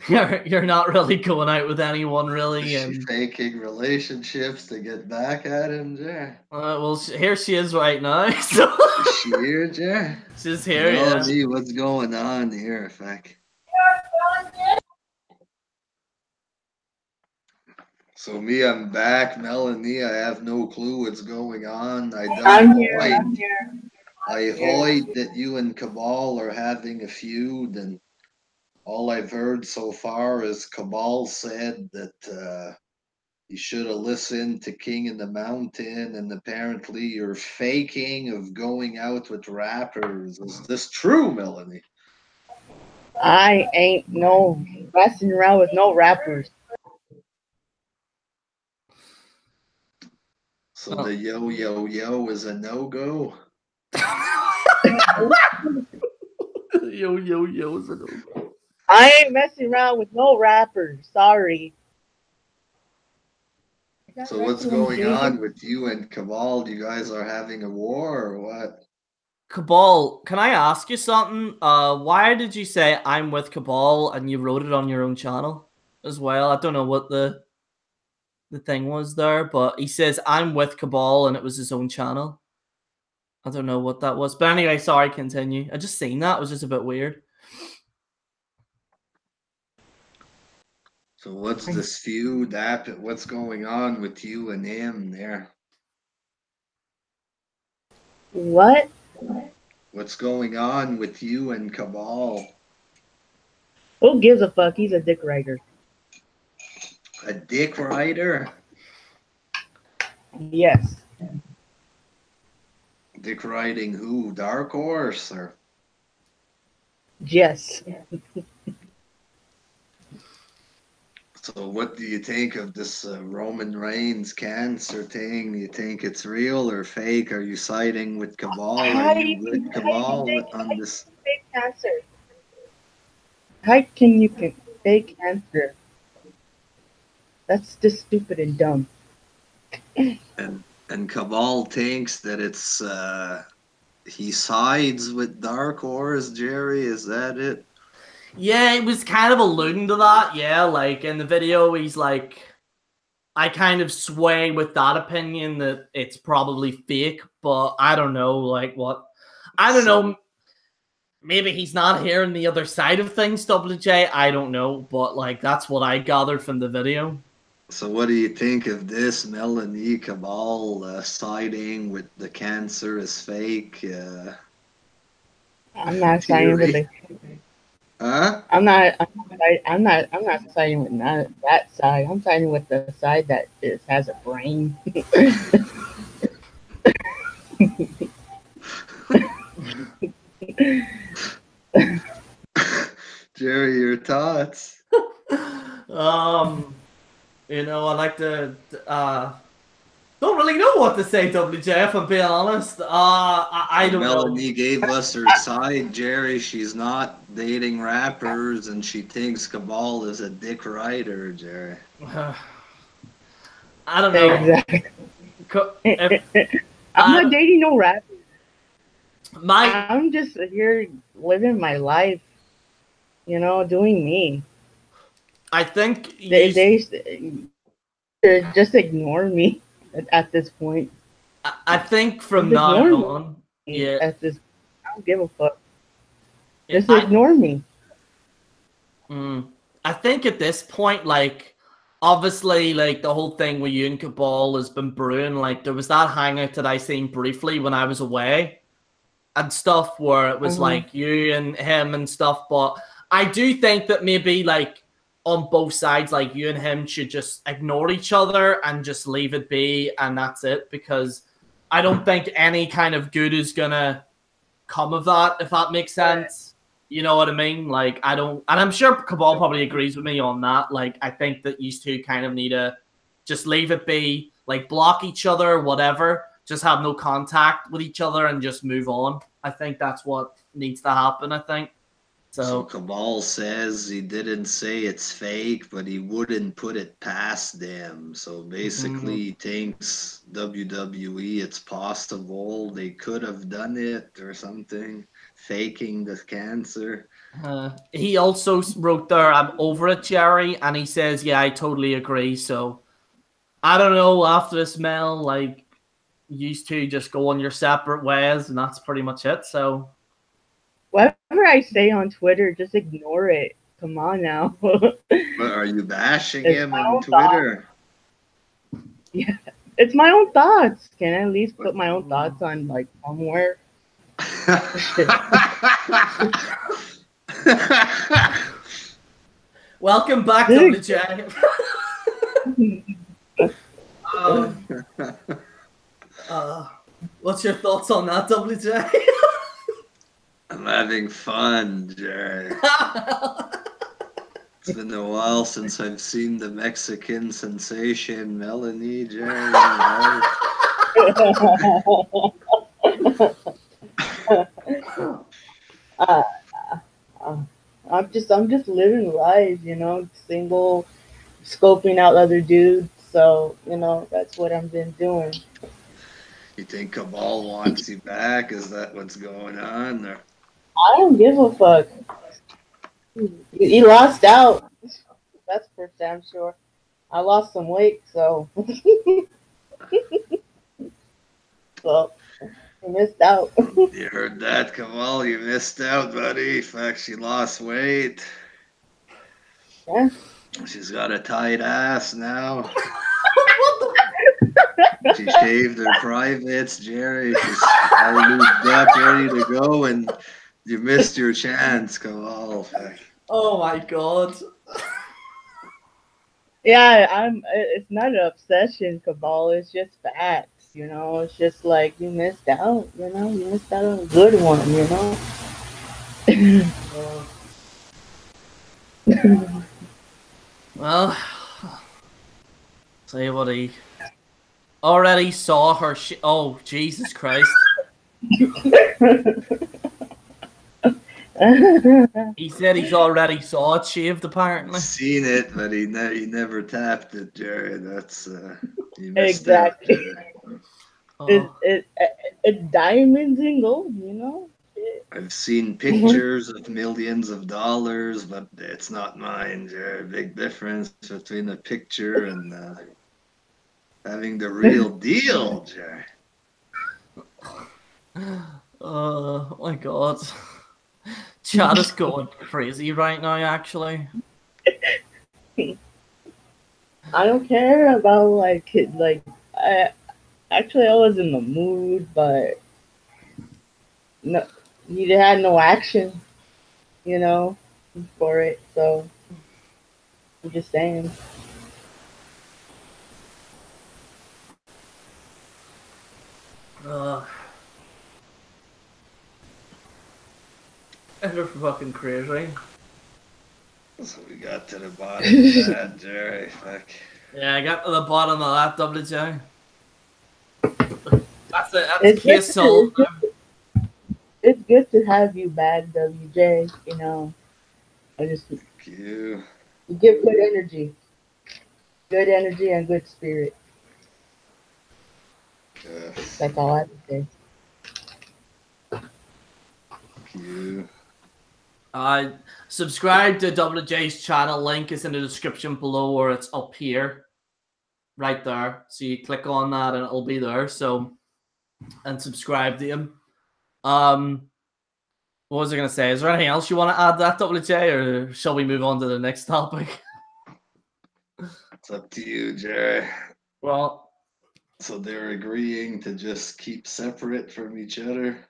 with you're not really going out with anyone, really. Is and she faking relationships to get back at him, Gerry? Well, here she is right now. So Is she here, Gerry? She's here, Melanie, what's going on here, Feck? So me, I'm back. Melanie, I have no clue what's going on. I'm here. I heard that you and Cabal are having a feud, and all I've heard so far is Cabal said that you should have listened to King in the Mountain, and apparently you're faking of going out with rappers. Is this true, Melanie? I ain't messing around with no rappers. So the yo is a no-go? Yo is a no-go. I ain't messing around with no rappers. Sorry. So what's going on with you and Cabal? You guys are having a war or what? Cabal, can I ask you something? Why did you say I'm with Cabal and you wrote it on your own channel as well? I don't know what the thing was there, but he says I'm with Cabal and it was his own channel. I don't know what that was. But anyway, sorry, continue. I just seen that. It was just a bit weird. So what's this feud? What's going on with you and him there? What? What's going on with you and Cabal? Who gives a fuck? He's a dick rider. A dick rider? Yes. Dick riding who? Dark Horse or? Yes. So what do you think of this Roman Reigns cancer thing? Do you think it's real or fake? Are you siding with Cabal? Are you with Cabal on this? Fake cancer? How can you fake cancer? That's just stupid and dumb. And Cabal thinks that it's he sides with Dark Horse, Gerry. Is that it? Yeah, it was kind of alluding to that. Yeah, like in the video, he's like, I kind of sway with that opinion that it's probably fake, but I don't know, like what. I don't know. Maybe he's not hearing the other side of things, WJ. I don't know, but like that's what I gathered from the video. So what do you think of this Melanie Cabal siding with the cancer is fake I'm not siding with theory? the. Huh? I'm not siding with that side. I'm siding with the side that has a brain. Gerry, your thoughts? I like to don't really know what to say, WJ, if I'm being honest. I don't know. Melanie gave us her side, Gerry. She's not dating rappers and she thinks Cabal is a dick rider, Gerry. I don't know. Exactly. If, I'm not dating no rapper. my I'm just here living my life, doing me. I think They just ignore me at this point. I think from Just now ignore on, me yeah, at this. I don't give a fuck. yeah, Just ignore me. I think at this point, like, obviously, like the whole thing with you and Cabal has been brewing. Like, there was that hangout that I seen briefly when I was away and stuff, where it was like you and him and stuff. But I do think that maybe like on both sides, like you and him should just ignore each other and just leave it be, and that's it. Because I don't think any kind of good is gonna come of that, if that makes sense. You know what I mean? Like, I don't, and I'm sure Cabal probably agrees with me on that. Like, I think that these two kind of need to just leave it be, like, block each other, whatever, just have no contact with each other and just move on. I think that's what needs to happen, I think. So So, Cabal says he didn't say it's fake, but he wouldn't put it past them. So basically, he thinks WWE, it's possible they could have done it or something, faking the cancer. he also wrote there, I'm over it, Gerry, and he says, yeah, I totally agree. So, I don't know, after this, Mel, like, used to just go on your separate ways, and that's pretty much it. So, Whatever I say on Twitter, just ignore it. Come on now. But are you bashing It's him my on own Twitter? Yeah, it's my own thoughts. Can I at least put my own thoughts on like somewhere? welcome back, WJ. What's your thoughts on that, WJ? I'm having fun, Gerry. It's been a while since I've seen the Mexican sensation Melanie, Gerry. uh, I'm just living life, single, scoping out other dudes. So that's what I've been doing. You think Cabal wants you back? Is that what's going on? Or? I don't give a fuck. He lost out. That's for damn sure. I lost some weight, so so I missed out. You heard that, Cabal? You missed out, buddy. In fact, she lost weight. Yeah. She's got a tight ass now. She shaved her privates, Gerry. She's all lubed up, ready to go, and you missed your chance, Cabal. Oh my god. Yeah, it's not an obsession, Cabal. It's just facts. It's just like you missed out. You missed out on a good one. Uh, well, say what he already saw her. Oh, Jesus Christ! He said he's already saw it shaved. Apparently, Seen it, but he never tapped it, Jerry. That's you missed out, Exactly. Jerry. It, oh, it, it's diamonds and gold. Shit. I've seen pictures of millions of dollars, but it's not mine, Jerry. Big difference between a picture and having the real deal, Jerry. oh my God! Chat is going crazy right now. Actually, I don't care about I actually I was in the mood, but no, you had no action, you know, for it. So I'm just saying. uh, they're fucking crazy. So we got to the bottom of that, Jerry. Fuck. Yeah, I got to the bottom of that WJ. That's it. That's It's good case to solved. it's good to have you back, WJ. I just Thank you. you give good energy and good spirit. Yes. That's all I have to say. Thank you. Subscribe to WJ's channel. Link is in the description below, or it's up here, right there. So you click on that, and it'll be there. So, and subscribe to him. What was I gonna say? Is there anything else you want to add to that, WJ, or shall we move on to the next topic? It's up to you, Jerry. Well, So they're agreeing to just keep separate from each other.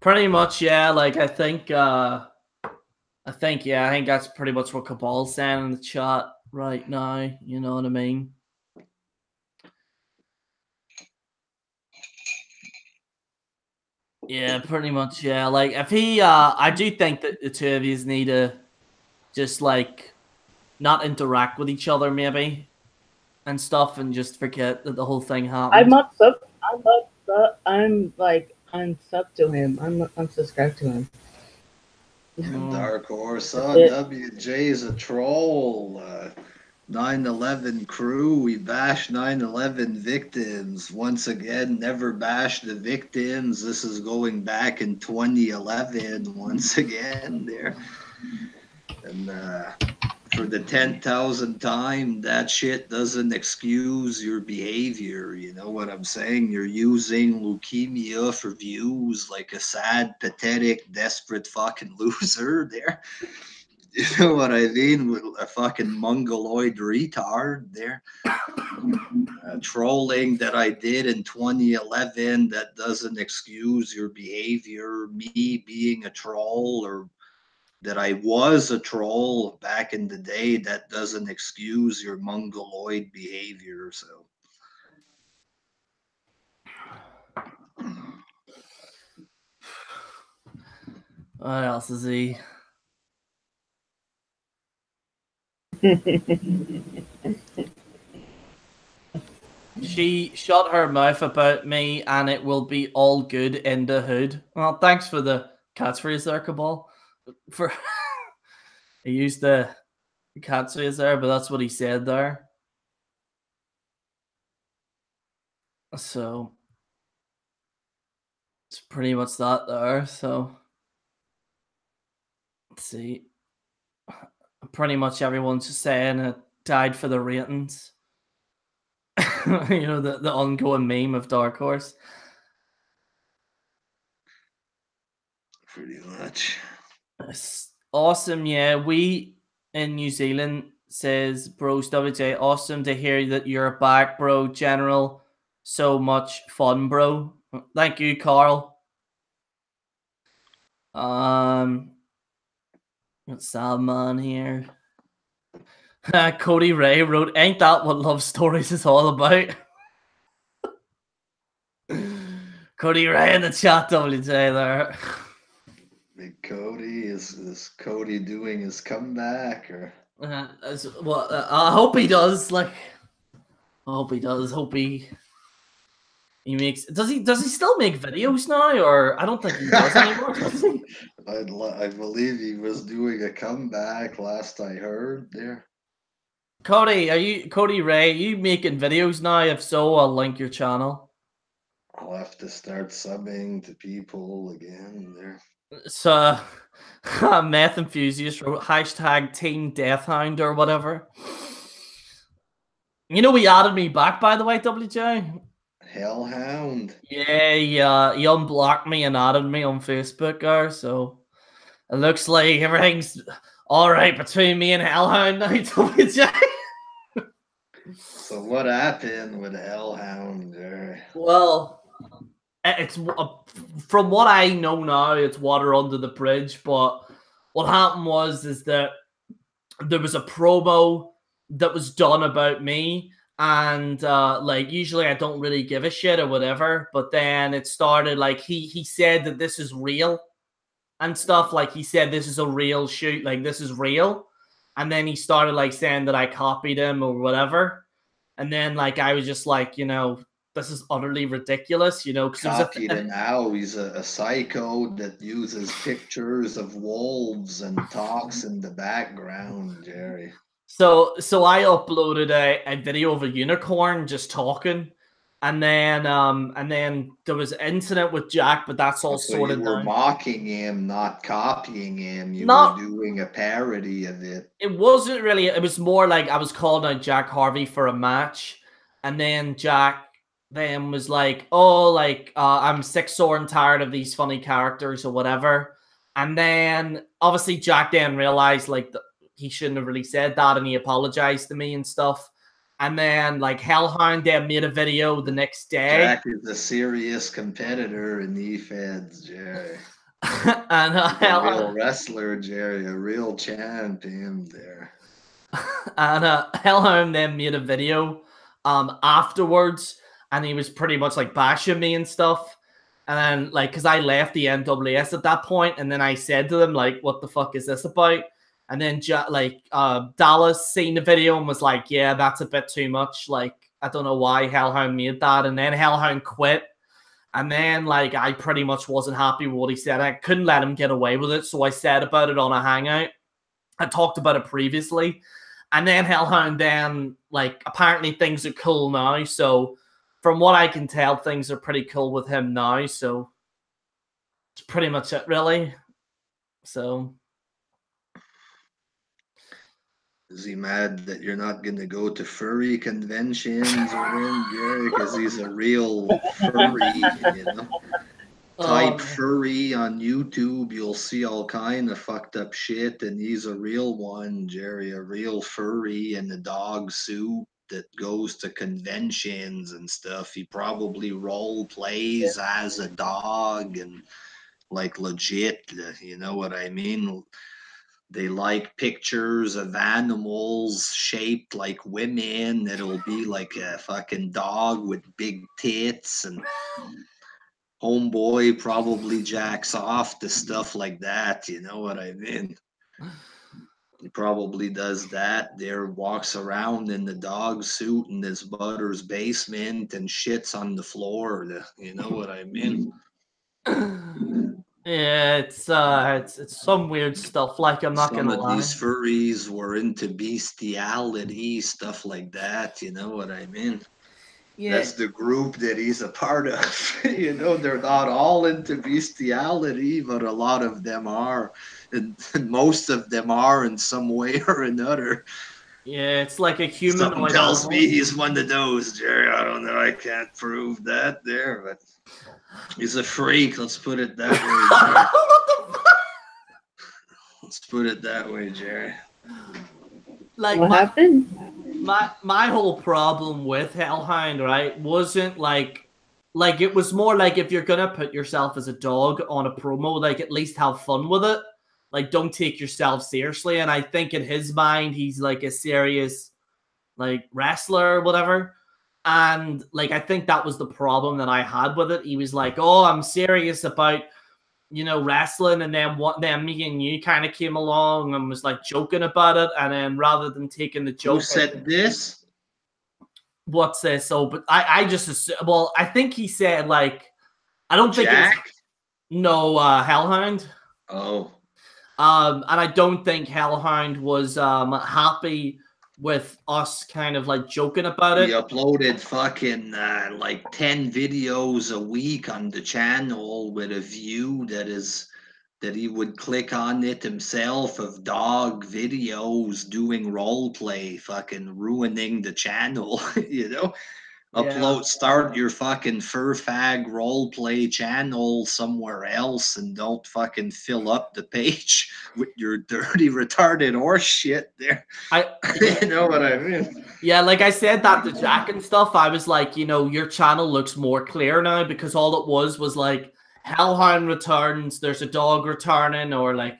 pretty much, yeah. Like I think yeah, I think that's pretty much what Cabal's saying in the chat right now. You know what I mean? Yeah, pretty much, yeah. Like if he I do think that the two of you need to just like not interact with each other maybe and stuff and just forget that the whole thing I'm happened. not sub. I'm not sub. I'm like I'm sub to him. I'm subscribed to him. And Mm. Dark Horse, That's oh, it. WJ is a troll. 9/11 crew, we bash 9/11 victims. Once again, never bash the victims. This is going back in 2011 once again there. And for the 10,000th time, that shit doesn't excuse your behavior. You know what I'm saying? You're using leukemia for views like a sad, pathetic, desperate fucking loser there. You know what I mean? With a fucking mongoloid retard there. Trolling that I did in 2011, that doesn't excuse your behavior. Me being a troll, or that I was a troll back in the day, that doesn't excuse your mongoloid behavior. So What else is he? She shut her mouth about me and it will be all good in the hood. Well, thanks for the catchphrase there, Cabal. For he used the catchphrase there, but that's what he said there. So it's pretty much that there. So let's see. Pretty much everyone's just saying it died for the ratings. You know, the ongoing meme of Dark Horse. pretty much. It's awesome, yeah. We in New Zealand says bros WJ, awesome to hear that you're back, bro. General, so much fun, bro. Thank you, Carl. Got Salman here. Cody Ray wrote, "Ain't that what love stories is all about?" Cody Ray in the chat, WJ there. Big Cody, is Cody doing his comeback or? Well, I hope he does. Like, I hope he does. Hope he makes. Does he still make videos now, or I don't think he does anymore. Does he? I believe he was doing a comeback last I heard there. Cody Ray? Are you making videos now? If so, I'll link your channel. I'll have to start subbing to people again there. So, Meth Enthusiast wrote hashtag Team Deathhound or whatever. You know, he added me back, by the way, WJ. Hellhound. Yeah, he unblocked me and added me on Facebook, so it looks like everything's all right between me and Hellhound now, WJ. So what happened with Hellhound there? Well, it's from what I know now, it's water under the bridge. But what happened is that there was a promo that was done about me, and like usually I don't really give a shit or whatever. But then it started like he said that this is real and stuff. Like he said this is a real shoot, like this is real. And then he started like saying that I copied him or whatever. And then like I was just like, you know, this is utterly ridiculous, you know. Copied him now. He's a psycho that uses pictures of wolves and talks in the background, Gerry. So I uploaded a video of a unicorn just talking. And then there was an incident with Jack, but that's all So sorted you were now. mocking him, not copying him. You were doing a parody of it. It wasn't really. It was more like I was calling out Jack Harvey for a match, and then Jack then was like, "Oh, like I'm sick, sore, and tired of these funny characters or whatever." And then obviously Jack then realized like he shouldn't have really said that, and he apologized to me and stuff. And then, like, Hellhound then made a video the next day. Jack is a serious competitor in the feds, Gerry. And a real wrestler, Gerry, a real champion there. And Hellhound then made a video afterwards, and he was pretty much like bashing me and stuff. And then, like, because I left the NWS at that point, and then I said to them, like, what the fuck is this about? And then, Dallas seen the video and was like, yeah, that's a bit too much. Like, I don't know why Hellhound made that. And then Hellhound quit. And then, like, I pretty much wasn't happy with what he said. I couldn't let him get away with it. So I said about it on a hangout. I talked about it previously. And then Hellhound then, like, apparently things are cool now. So from what I can tell, things are pretty cool with him now. So it's pretty much it, really. So... Is he mad that you're not going to go to furry conventions with him, Gerry? Because he's a real furry, you know? Type furry on YouTube, you'll see all kind of fucked up shit, and he's a real one, Gerry, a real furry in a dog suit that goes to conventions and stuff. He probably role plays as a dog and like legit, you know what I mean? They like pictures of animals shaped like women. It'll be like a fucking dog with big tits, and homeboy probably jacks off to stuff like that. You know what I mean? He probably does that. There, walks around in the dog suit in his butter's basement and shits on the floor. You know what I mean? Yeah, it's some weird stuff. Like, I'm not gonna lie. Some of these furries were into bestiality, stuff like that. You know what I mean? Yeah. That's the group that he's a part of. You know, they're not all into bestiality, but a lot of them are, and most of them are in some way or another. Yeah, it's like a humanoid. Something tells me he's one of those, Gerry. I don't know. I can't prove that there, but he's a freak. Let's put it that way, Gerry. Let's put it that way, Gerry. Like, what happened? My whole problem with Hellhound, right, wasn't like it was more like if you're gonna put yourself as a dog on a promo, like at least have fun with it. like, don't take yourself seriously. And I think in his mind, he's like a serious like wrestler or whatever. And like, I think that was the problem that I had with it. He was like, oh, I'm serious about, you know, wrestling. And then me and you kind of came along and was like joking about it. And then rather than taking the joke, who said this? What's this? So, but I just assume, well, I think he said like, I don't think Jack? it was, no, Hellhound. Oh. And I don't think Hellhound was happy with us kind of like joking about it. He uploaded fucking like 10 videos a week on the channel with a view that he would click on it himself of dog videos doing role play, fucking ruining the channel, you know? Start your fucking fur fag role play channel somewhere else and don't fucking fill up the page with your dirty retarded horse shit there. You know what I mean? Yeah, like I said that to Jack and stuff. I was like, you know, your channel looks more clear now, because all it was like Hellhound returns, there's a dog returning, or like,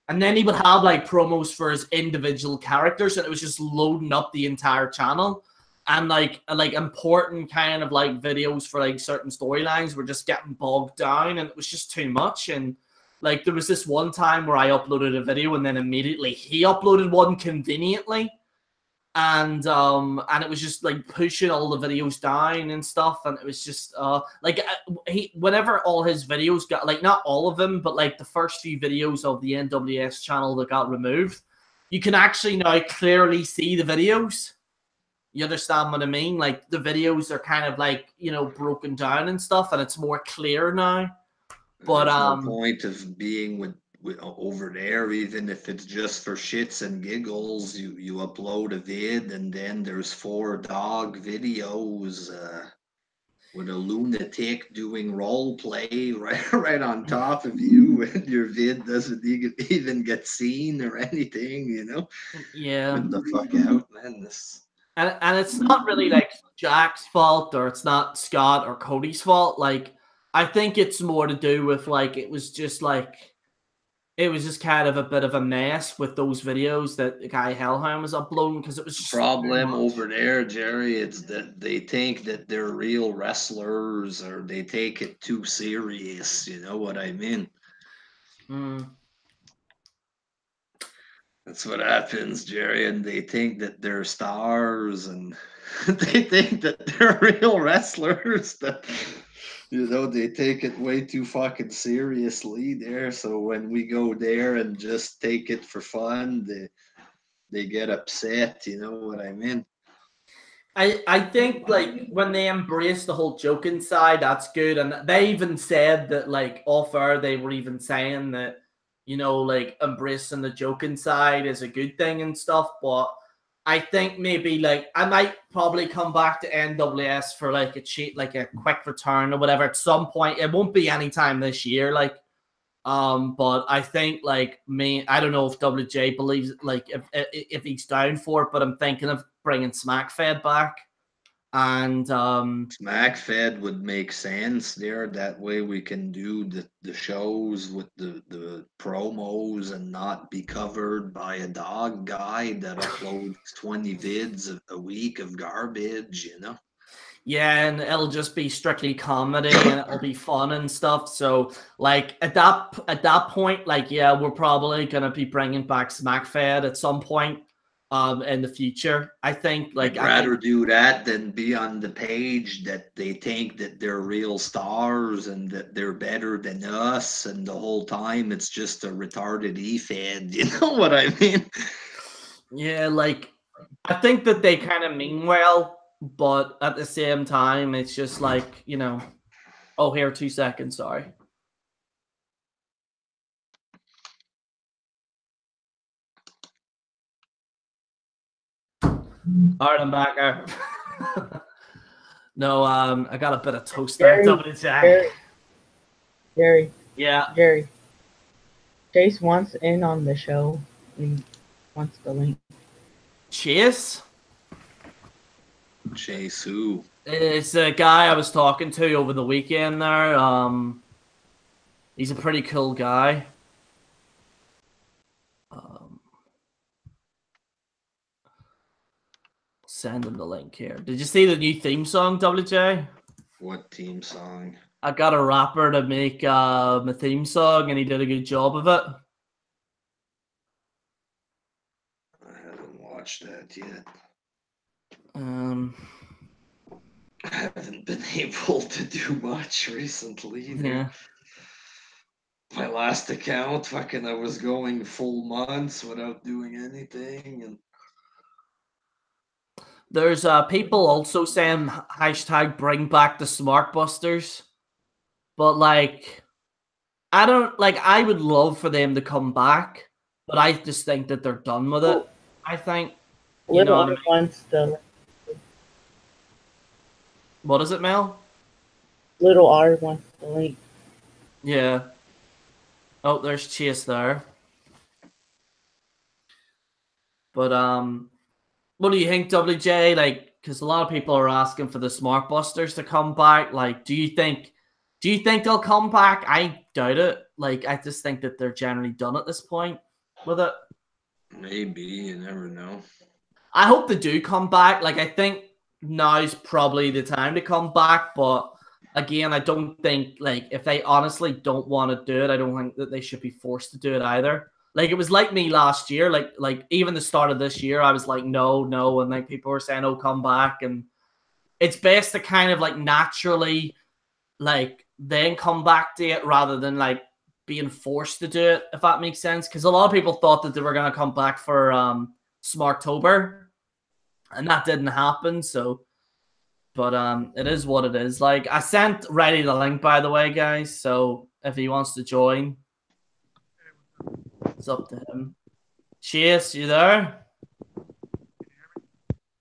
and then he would have like promos for his individual characters, and it was just loading up the entire channel. And like important kind of like videos for like certain storylines were just getting bogged down, and it was just too much. And like there was this one time where I uploaded a video and then immediately he uploaded one conveniently, and it was just like pushing all the videos down and stuff. And it was just whenever all his videos got, like, not all of them, but like the first few videos of the NWS channel that got removed, you can actually now clearly see the videos. You understand what I mean? Like the videos are kind of like, you know, broken down and stuff, and it's more clear now. But there's no point of being with over there, even if it's just for shits and giggles. You upload a vid, and then there's 4 dog videos with a lunatic doing role play right on top of you, and your vid doesn't even get seen or anything. You know? Yeah. Get the fuck out, man. And it's not really like Jack's fault, or it's not Scott or Cody's fault. Like, I think it's more to do with like, it was just kind of a bit of a mess with those videos that the guy Hellhound was uploading, because it was just problem over there, Jerry. It's that they think that they're real wrestlers, or they take it too serious. You know what I mean? That's what happens, Jerry. And they think that they're stars, and they think that they're real wrestlers. That, you know, they take it way too fucking seriously there. So when we go there and just take it for fun, they get upset. You know what I mean? I think like when they embrace the whole joking side, that's good. And they even said that, like, off air, they were even saying that, you know, like, embracing the joking side is a good thing and stuff. But I think maybe like I might probably come back to NWS for like a quick return or whatever at some point. It won't be anytime this year, like. But I think like I don't know if WJ believes, like, if he's down for it, but I'm thinking of bringing SmackFed back. And SmackFed would make sense there. That way we can do the shows with the promos and not be covered by a dog guy that uploads 20 vids a week of garbage, you know? Yeah, and it'll just be strictly comedy and it'll be fun and stuff. So like at that point, like, yeah, we're probably gonna be bringing back SmackFed at some point in the future. I think like I'd rather do that than be on the page that they think that they're real stars and that they're better than us, and the whole time it's just a retarded e-fed. You know what I mean? Yeah, like I think that they kind of mean well, but at the same time, it's just like, you know. Oh, here, 2 seconds. Sorry. All right, I'm back. No, I got a bit of toast there. Gerry. Yeah. Gerry. Chase wants in on the show. He wants the link. Chase? Chase who? It's a guy I was talking to over the weekend there. He's a pretty cool guy. send him the link here. Did you see the new theme song, WJ? What theme song? I got a rapper to make a theme song, and he did a good job of it. I haven't watched that yet. I haven't been able to do much recently either. Yeah. My last account, fucking, I was going full months without doing anything, and There's people also saying hashtag bring back the smart busters, but like I don't like. I would love for them to come back, but I just think that they're done with it. I think you know Little what I mean? wants the What is it, Mel? little R wants the link. Yeah. Oh, there's Chase there. But what do you think, WJ? Like, because a lot of people are asking for the Smart Busters to come back. Like, do you think they'll come back? I doubt it. Like, I just think that they're generally done at this point with it. maybe, you never know. I hope they do come back. Like, I think now's probably the time to come back. But again, I don't think, like, if they honestly don't want to do it, I don't think that they should be forced to do it either. Like, it was like me last year. Like even the start of this year, I was like, no, no. And like people were saying, oh, come back. And it's best to kind of like naturally, like, then come back to it rather than like being forced to do it, if that makes sense. Because a lot of people thought that they were going to come back for Smarttober, and that didn't happen. So, but it is what it is. Like, I sent Reddy the link, by the way, guys. So if he wants to join, it's up to him. Chase, you there?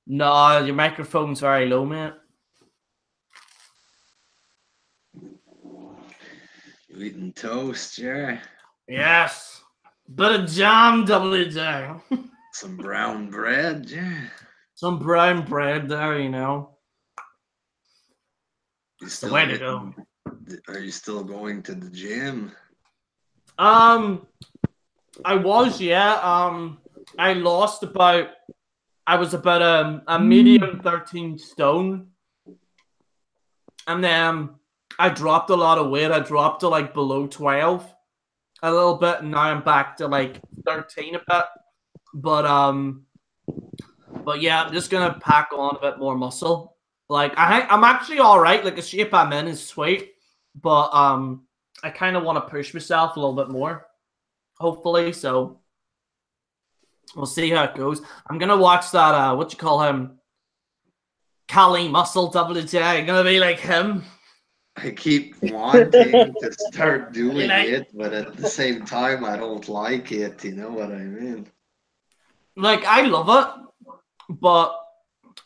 No, your microphone's very low, mate. You eating toast, Gerry? Yes. Bit of jam, WJ. Some brown bread, Gerry? Some brown bread there, you know. You It's the still way to go. Are you still going to the gym? I was, yeah. I lost about. I was about a medium 13 stone, and then I dropped a lot of weight. I dropped to like below 12 a little bit, and now I'm back to like 13 a bit. But yeah, I'm just gonna pack on a bit more muscle. Like I'm actually all right. Like the shape I'm in is sweet, but I kind of want to push myself a little bit more. Hopefully, so we'll see how it goes. I'm gonna watch that. What you call him? Cali Muscle WJ. I'm gonna be like him. I keep wanting to start doing it, but at the same time, I don't like it. You know what I mean? Like I love it, but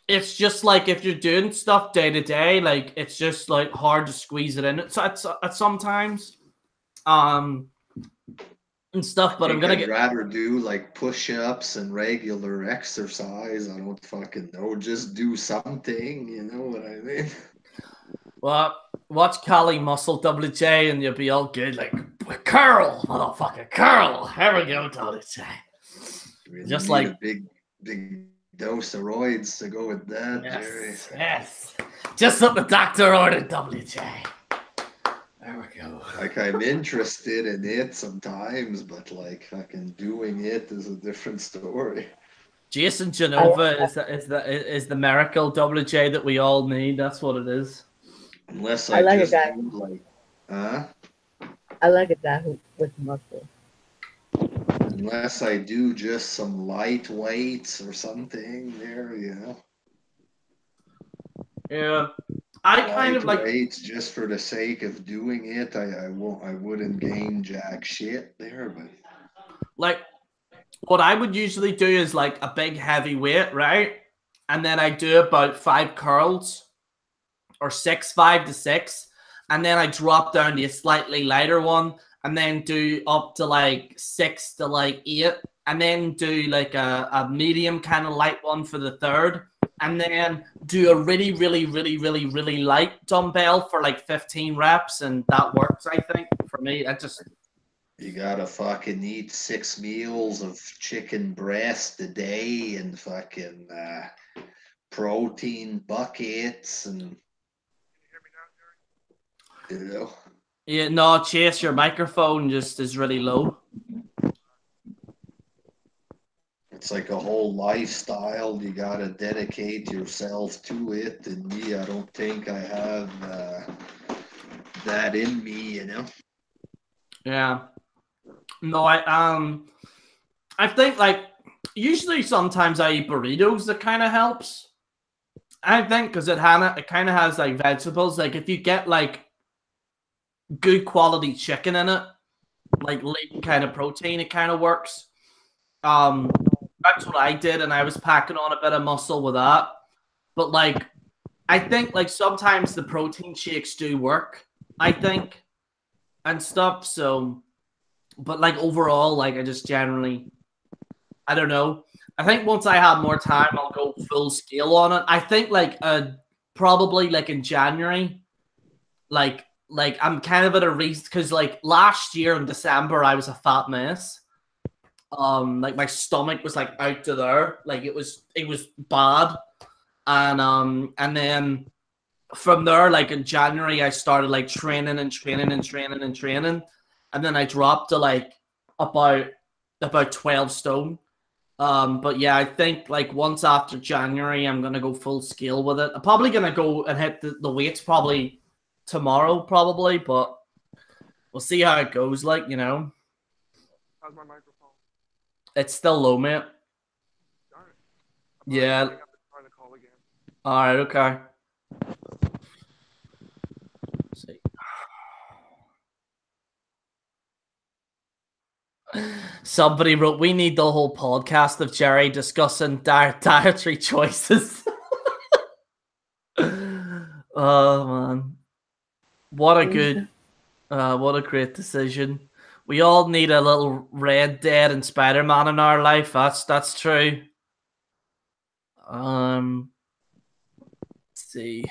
it's just like if you're doing stuff day to day, like it's just like hard to squeeze it in at sometimes, and stuff. But I'm gonna I'd rather do like push-ups and regular exercise. I don't fucking know. Just do something. You know what I mean? Well, watch Cali Muscle WJ, and you'll be all good. Like curl, motherfucker, curl. Here we go, WJ. Really Just need like a big dose of roids to go with that, Gerry. Yes. Just what the doctor ordered, WJ. There we go. Like I'm interested in it sometimes, but like fucking doing it is a different story. Jason Genova is the miracle WJ that we all need. That's what it is. Unless I like just a guy. do like, huh? I like a guy with muscle. Unless I do just some light weights or something there, you know. Yeah. I kind of like weights just for the sake of doing it. I wouldn't gain jack shit there, but like what I would usually do is like a big heavy weight, right? And then I do about 5 curls or 5 to 6. And then I drop down to a slightly lighter one and then do up to like 6 to like 8. And then do like a medium kind of light one for the third. And then do a really, really, really, really, really light dumbbell for like 15 reps. And that works, I think, for me. you gotta fucking eat 6 meals of chicken breast a day and fucking protein buckets and you know. Yeah, no, Chase, your microphone just is really low. It's like a whole lifestyle. You gotta dedicate yourself to it. And me, I don't think I have that in me, you know. Yeah. No, I think like usually sometimes I eat burritos. That kind of helps. I think because it kind of has like vegetables. Like if you get like good quality chicken in it, like lean kind of protein, it kind of works. That's what I did, and I was packing on a bit of muscle with that. But like, I think like sometimes the protein shakes do work. I think and stuff. So, but like overall, like I just generally, I don't know. I think once I have more time, I'll go full scale on it. I think like probably like in January, like I'm kind of at a reason because like last year in December I was a fat mess. Like my stomach was like out to there, like it was bad, and then from there, like in January, I started like training and training and training and training, and then I dropped to like about 12 stone. But yeah, I think like once after January, I'm gonna go full scale with it. I'm probably gonna go and hit the weights probably tomorrow, probably, but we'll see how it goes. Like How's my microphone? it's still low, mate. Darn it. Yeah. I'm trying to call again. All right. Okay. Let's see. Somebody wrote, "We need the whole podcast of Gerry discussing dietary choices." Oh man, what a great decision. We all need a little Red Dead and Spider-Man in our life. That's true. Let's see.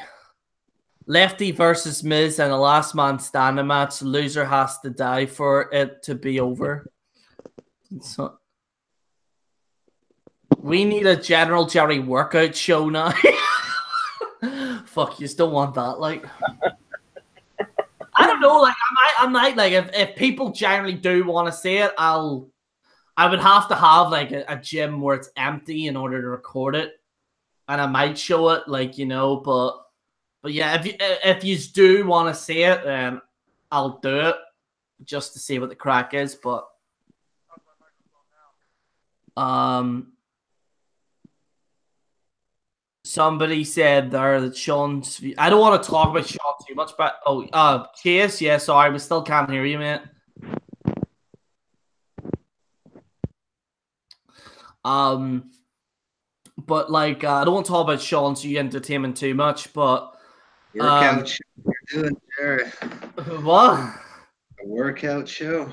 Lefty versus Miz and a last man standing match. Loser has to die for it to be over. So we need a General Gerry workout show now. Fuck, you still want that? Like, I don't know. Like, I might like if people generally do want to see it, I would have to have like a gym where it's empty in order to record it, and I might show it, like but yeah, if you do want to see it, then I'll do it just to see what the crack is. But somebody said there that Sean's. I don't want to talk about Sean too much, but Chase, yeah, sorry, we still can't hear you, mate. But like, I don't want to talk about Sean's entertainment too much, but Workout show you're doing, Gerry. What? A workout show.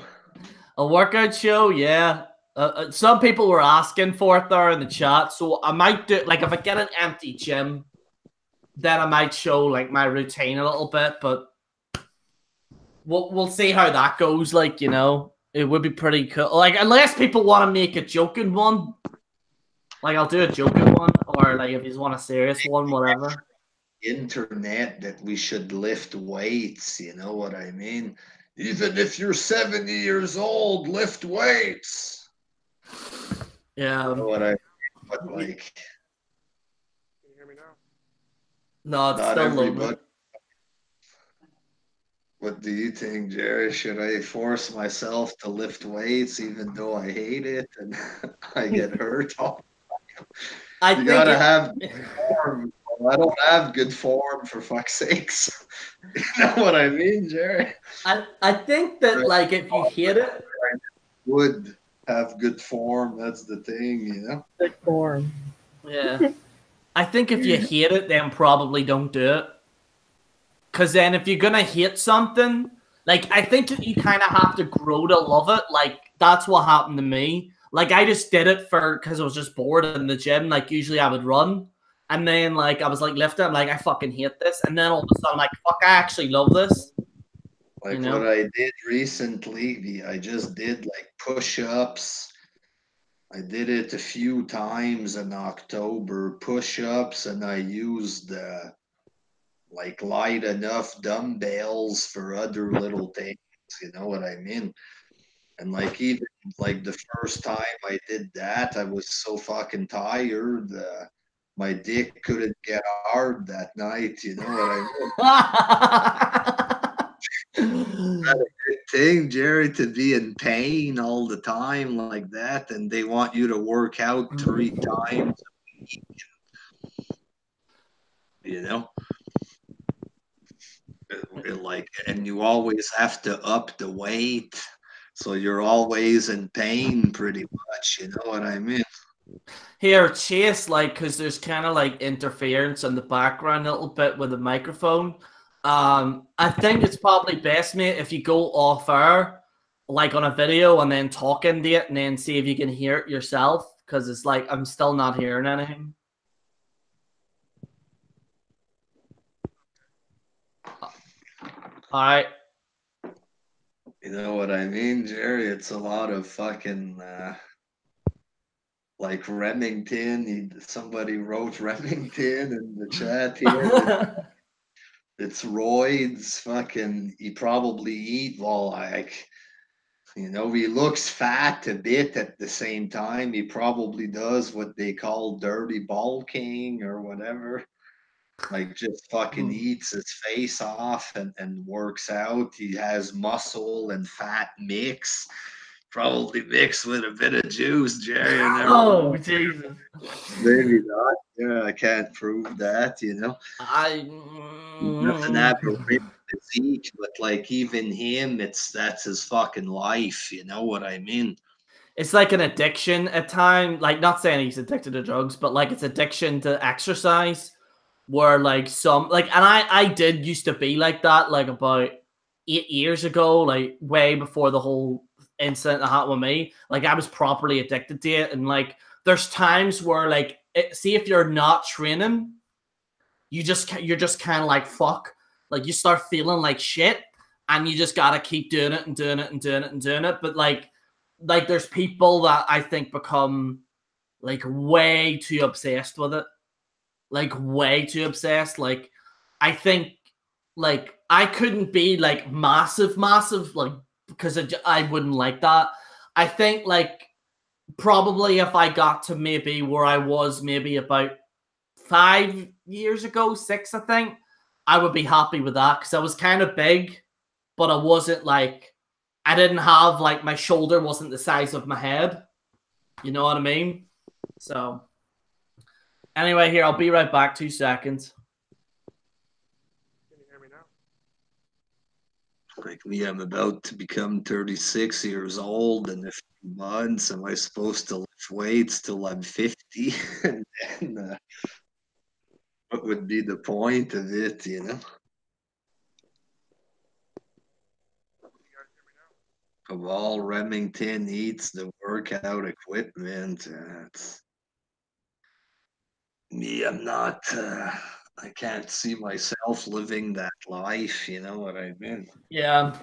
A workout show, yeah. Some people were asking for it there in the chat, so I might do like if I get an empty gym, then I might show like my routine a little bit. But we'll see how that goes. Like it would be pretty cool. Like unless people want to make a joking one, like I'll do a joking one, or like if you want a serious one, whatever. Internet that we should lift weights. You know what I mean? Even if you're 70 years old, lift weights. Yeah. You know what I mean? But like, Can you hear me now? No, it's not still everybody. low. What do you think, Gerry? Should I force myself to lift weights even though I hate it and I get hurt? You gotta have good form. I don't have good form, for fuck's sakes. You know what I mean, Gerry? I think that like if you hate it, would have good form. That's the thing, you know. Good form. Yeah. I think if you hate it, then probably don't do it. Because then if you're going to hate something, like I think you kind of have to grow to love it. Like that's what happened to me. Like I just did it because I was just bored in the gym. Like usually I would run. And then like I was like lifting, I'm like, I fucking hate this. And then all of a sudden I'm like, fuck, I actually love this. Like what I did recently, I just did like push-ups. I did it a few times in October, push-ups, and I used like light enough dumbbells for other little things. You know what I mean? And like even like the first time I did that, I was so fucking tired. My dick couldn't get hard that night. You know what I mean? Not a good thing, Jerry, to be in pain all the time like that, and they want you to work out 3 times, you know? Like, and you always have to up the weight, so you're always in pain pretty much, you know what I mean? Here, Chase, like, because there's kind of like interference in the background a little bit with the microphone. I think it's probably best, mate, if you go off air, like on a video, and then talk into it, and then see if you can hear it yourself. Because it's like I'm still not hearing anything. All right. You know what I mean, Jerry? It's a lot of fucking like Remington. Somebody wrote Remington in the chat here. It's roids. Fucking, he probably eat well, like, you know, he looks fat a bit at the same time. He probably does what they call dirty bulking or whatever. Like just fucking eats his face off and works out. He has muscle and fat mix, probably mixed with a bit of juice, Jerry. I never Oh, Jesus. Maybe not. Yeah, I can't prove that, you know. He doesn't have a ripped physique, but like even him, that's his fucking life, you know what I mean? It's like an addiction at times. Like, not saying he's addicted to drugs, but like it's addiction to exercise. Where like some like, and I did used to be like that, like about 8 years ago, like way before the whole incident that happened with me. Like I was properly addicted to it, and like there's times where like see if you're not training, you're just kind of like fuck, like you start feeling like shit, and you just gotta keep doing it and doing it and doing it and doing it. But like there's people that I think become like way too obsessed with it, like way too obsessed. Like I think like I couldn't be like massive, like because I wouldn't like that. I think like probably if I got to maybe where I was maybe about 5 years ago, 6, I think, I would be happy with that because I was kind of big, but I wasn't like, I didn't have like my shoulder wasn't the size of my head. You know what I mean? So anyway, here, I'll be right back. 2 seconds. Can you hear me now? Like me, I'm about to become 36 years old in a few months. Am I supposed to lift weights till I'm 50? And then what would be the point of it, you know? Can you guys hear me now? Of all Remington eats the workout equipment, it's me. I'm not. I can't see myself living that life. You know what I mean? Yeah.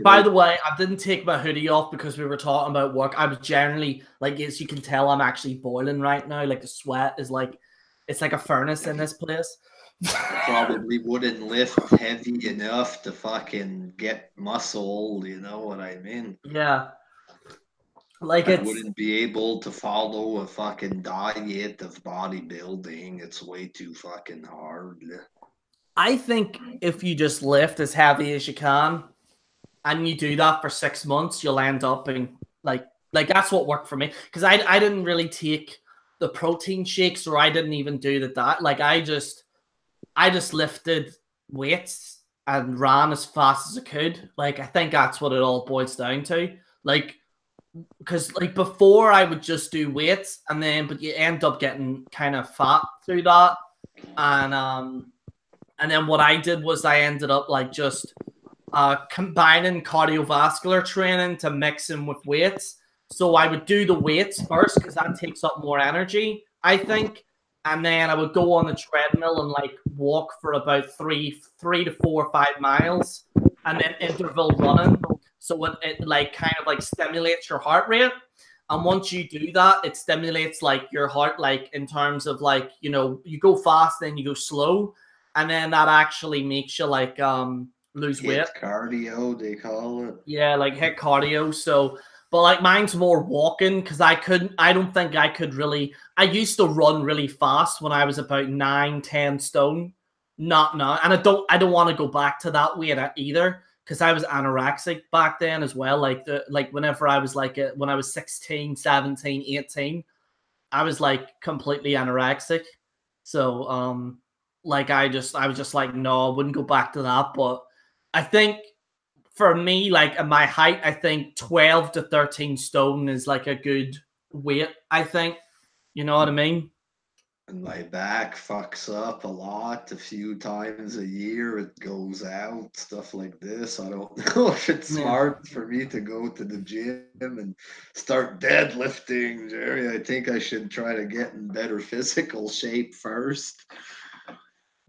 By the way, I didn't take my hoodie off because we were talking about work. I was generally like, as you can tell, I'm actually boiling right now. Like the sweat is like, it's like a furnace in this place. Probably wouldn't lift heavy enough to fucking get muscle. You know what I mean? Yeah. Like I it's, wouldn't be able to follow a fucking diet of bodybuilding. It's way too fucking hard. I think if you just lift as heavy as you can and you do that for 6 months, you'll end up being like that's what worked for me. Because I didn't really take the protein shakes, or I didn't even do the diet. Like I just lifted weights and ran as fast as I could. Like I think that's what it all boils down to. Like because like before I would just do weights and then but you end up getting kind of fat through that. And then what I did was I ended up like just combining cardiovascular training to mix in with weights. So I would do the weights first because that takes up more energy, I think. And then I would go on the treadmill and like walk for about 3 to 4 or 5 miles, and then interval running. So it like kind of like stimulates your heart rate. And once you do that, it stimulates like your heart, like in terms of like, you know, you go fast, then you go slow, and then that actually makes you like lose weight. Hit cardio, they call it. Yeah, like hit cardio. So, but like mine's more walking because I don't think I could really. I used to run really fast when I was about 9, 10 stone. Not now, and I don't want to go back to that weight either because I was anorexic back then as well. Like whenever I was like when I was 16, 17, 18, I was like completely anorexic. So like I was just like no, I wouldn't go back to that. But I think for me, like at my height, I think 12 to 13 stone is like a good weight, I think. You know what I mean? And my back fucks up a lot. A few times a year it goes out, stuff like this. I don't know if it's Yeah. smart for me to go to the gym and start deadlifting, Jerry. I think I should try to get in better physical shape first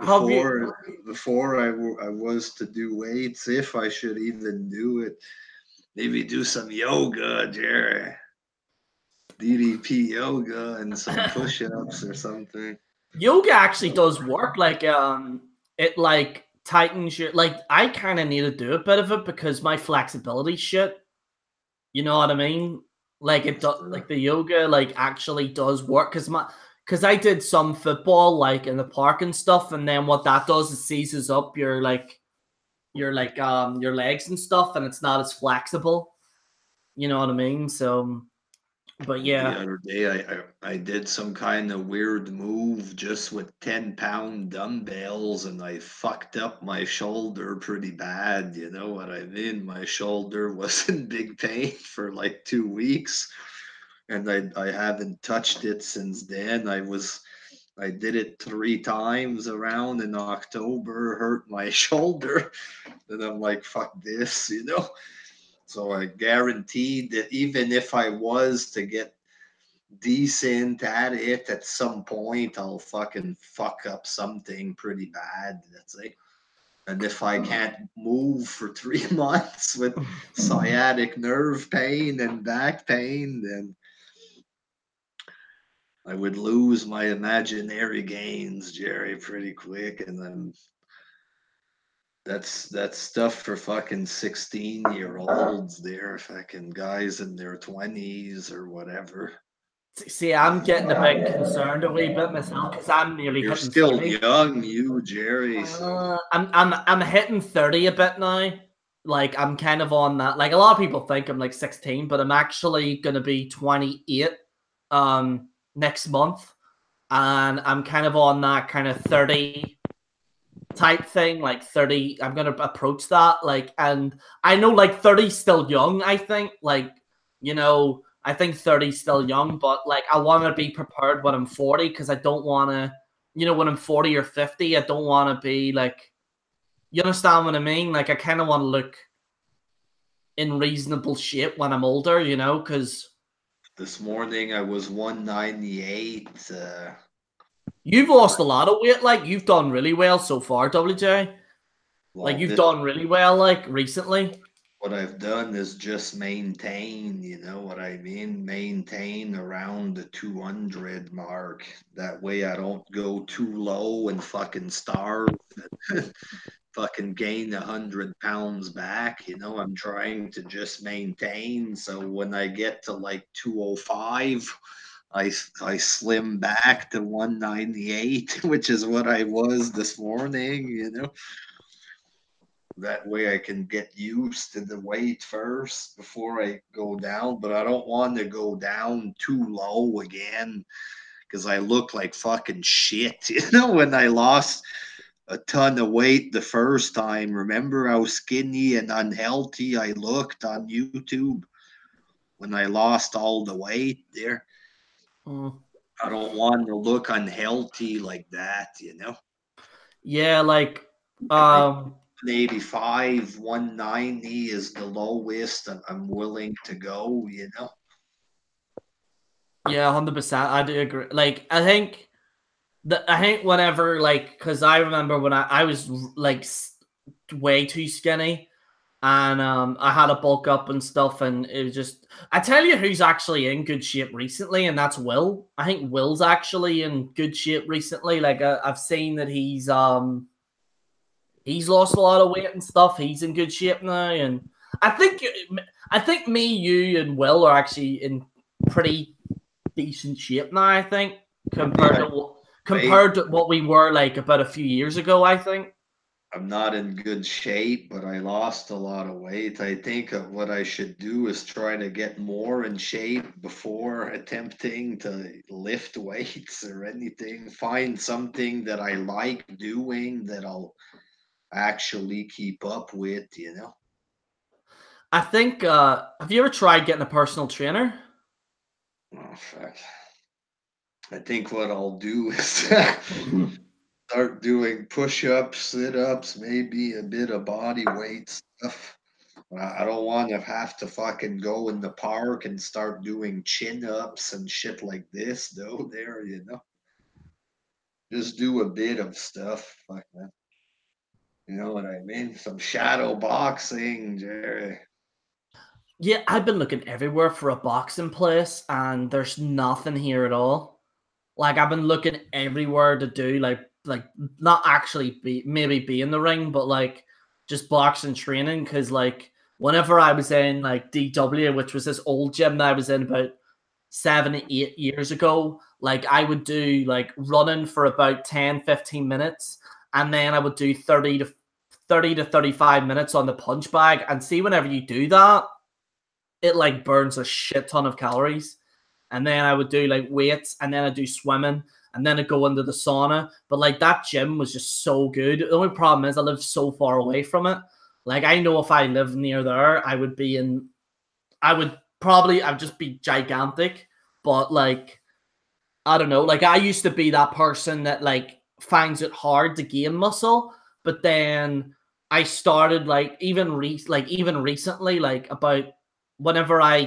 Have you before I was to do weights, if I should even do it. Maybe do some yoga, Jerry. DDP yoga and some push-ups or something. yoga actually does work. Like it like tightens your like I kind of need to do a bit of it because my flexibility shit. You know what I mean? Like it does, like the yoga like actually does work because I did some football like in the park and stuff, and then what that does is seizes up your your legs and stuff, and it's not as flexible. You know what I mean? So, but The yeah, other day, I did some kind of weird move just with 10-pound dumbbells, and I fucked up my shoulder pretty bad. You know what I mean? My shoulder was in big pain for like 2 weeks, and I haven't touched it since then. I did it 3 times around in October, hurt my shoulder, and I'm like, fuck this, you know? So I guaranteed that even if I was to get decent at it at some point, I'll fucking fuck up something pretty bad. That's it. And if I can't move for 3 months with sciatic nerve pain and back pain, then I would lose my imaginary gains, Jerry, pretty quick. And then that's stuff for fucking 16-year-olds there, fucking guys in their 20s or whatever. see, I'm getting a bit concerned a wee bit myself because I'm nearly You're hitting still 30. young, you, Jerry. So I'm hitting 30 a bit now. Like I'm kind of on that. Like a lot of people think I'm like 16, but I'm actually gonna be 28 next month. And I'm kind of on that kind of 30 type thing, like 30. I'm gonna approach that. Like, and I know like 30 is still young, I think. Like, you know, I think 30 is still young, but like I wanna be prepared when I'm 40 because I don't wanna, you know, when I'm 40 or 50, I don't wanna be like you understand what I mean? Like I kinda wanna look in reasonable shape when I'm older, you know, because this morning I was 198. you've lost a lot of weight. Like you've done really well so far, WJ. Like Well, you've done really well, like recently. what I've done is just maintain, you know what I mean? Maintain around the 200 mark. That way I don't go too low and fucking starve and fucking gain 100 pounds back. You know, I'm trying to just maintain. So when I get to like 205, I slim back to 198, which is what I was this morning, you know. That way I can get used to the weight first before I go down, but I don't want to go down too low again because I look like fucking shit. You know, when I lost a ton of weight the first time, remember how skinny and unhealthy I looked on YouTube when I lost all the weight there? Mm. I don't want to look unhealthy like that, you know? Yeah, like I um 185, 190 is the lowest I'm willing to go, you know? yeah, 100%. I do agree. Like I think whenever like because I remember when I was like way too skinny. and I had a bulk up and stuff, and it was just. I tell you who's actually in good shape recently, and that's Will. I think Will's actually in good shape recently. Like I've seen that he's lost a lot of weight and stuff. He's in good shape now, and I think I think me, you, and Will are actually in pretty decent shape now. I think compared to what we were like about a few years ago. I think. I'm not in good shape, but I lost a lot of weight. I think what I should do is try to get more in shape before attempting to lift weights or anything. Find something that I like doing that I'll actually keep up with, you know? I think. Have you ever tried getting a personal trainer? Oh, fuck. I think what I'll do is start doing push ups, sit ups, maybe a bit of body weight stuff. I don't want to have to fucking go in the park and start doing chin ups and shit like this, though. There, you know, just do a bit of stuff. Fuck man, you know what I mean? Some shadow boxing, Jerry. Yeah, I've been looking everywhere for a boxing place, and there's nothing here at all. Like I've been looking everywhere to do like not actually be in the ring, but like just boxing training. Because like whenever I was in like DW, which was this old gym that I was in about 7 8 years ago, like I would do like running for about 10 15 minutes, and then I would do 30 to 35 minutes on the punch bag. And see, whenever you do that, it like burns a shit ton of calories. And then I would do like weights, and then I do swimming, and then I go into the sauna. But like that gym was just so good. The only problem is I live so far away from it. Like I know if I lived near there, I'd just be gigantic. But like I don't know, like I used to be that person that like finds it hard to gain muscle, but then I started like even recently, like about whenever I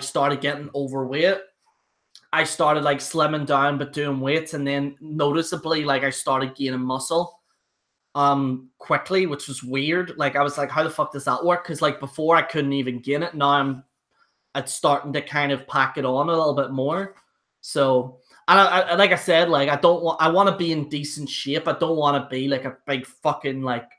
started getting overweight, I started like slimming down but doing weights, and then noticeably like I started gaining muscle quickly, which was weird. Like I was like, how the fuck does that work? Because like before I couldn't even gain it. Now it's starting to kind of pack it on a little bit more. So, and I like I said, like I want to be in decent shape. I don't want to be like a big fucking like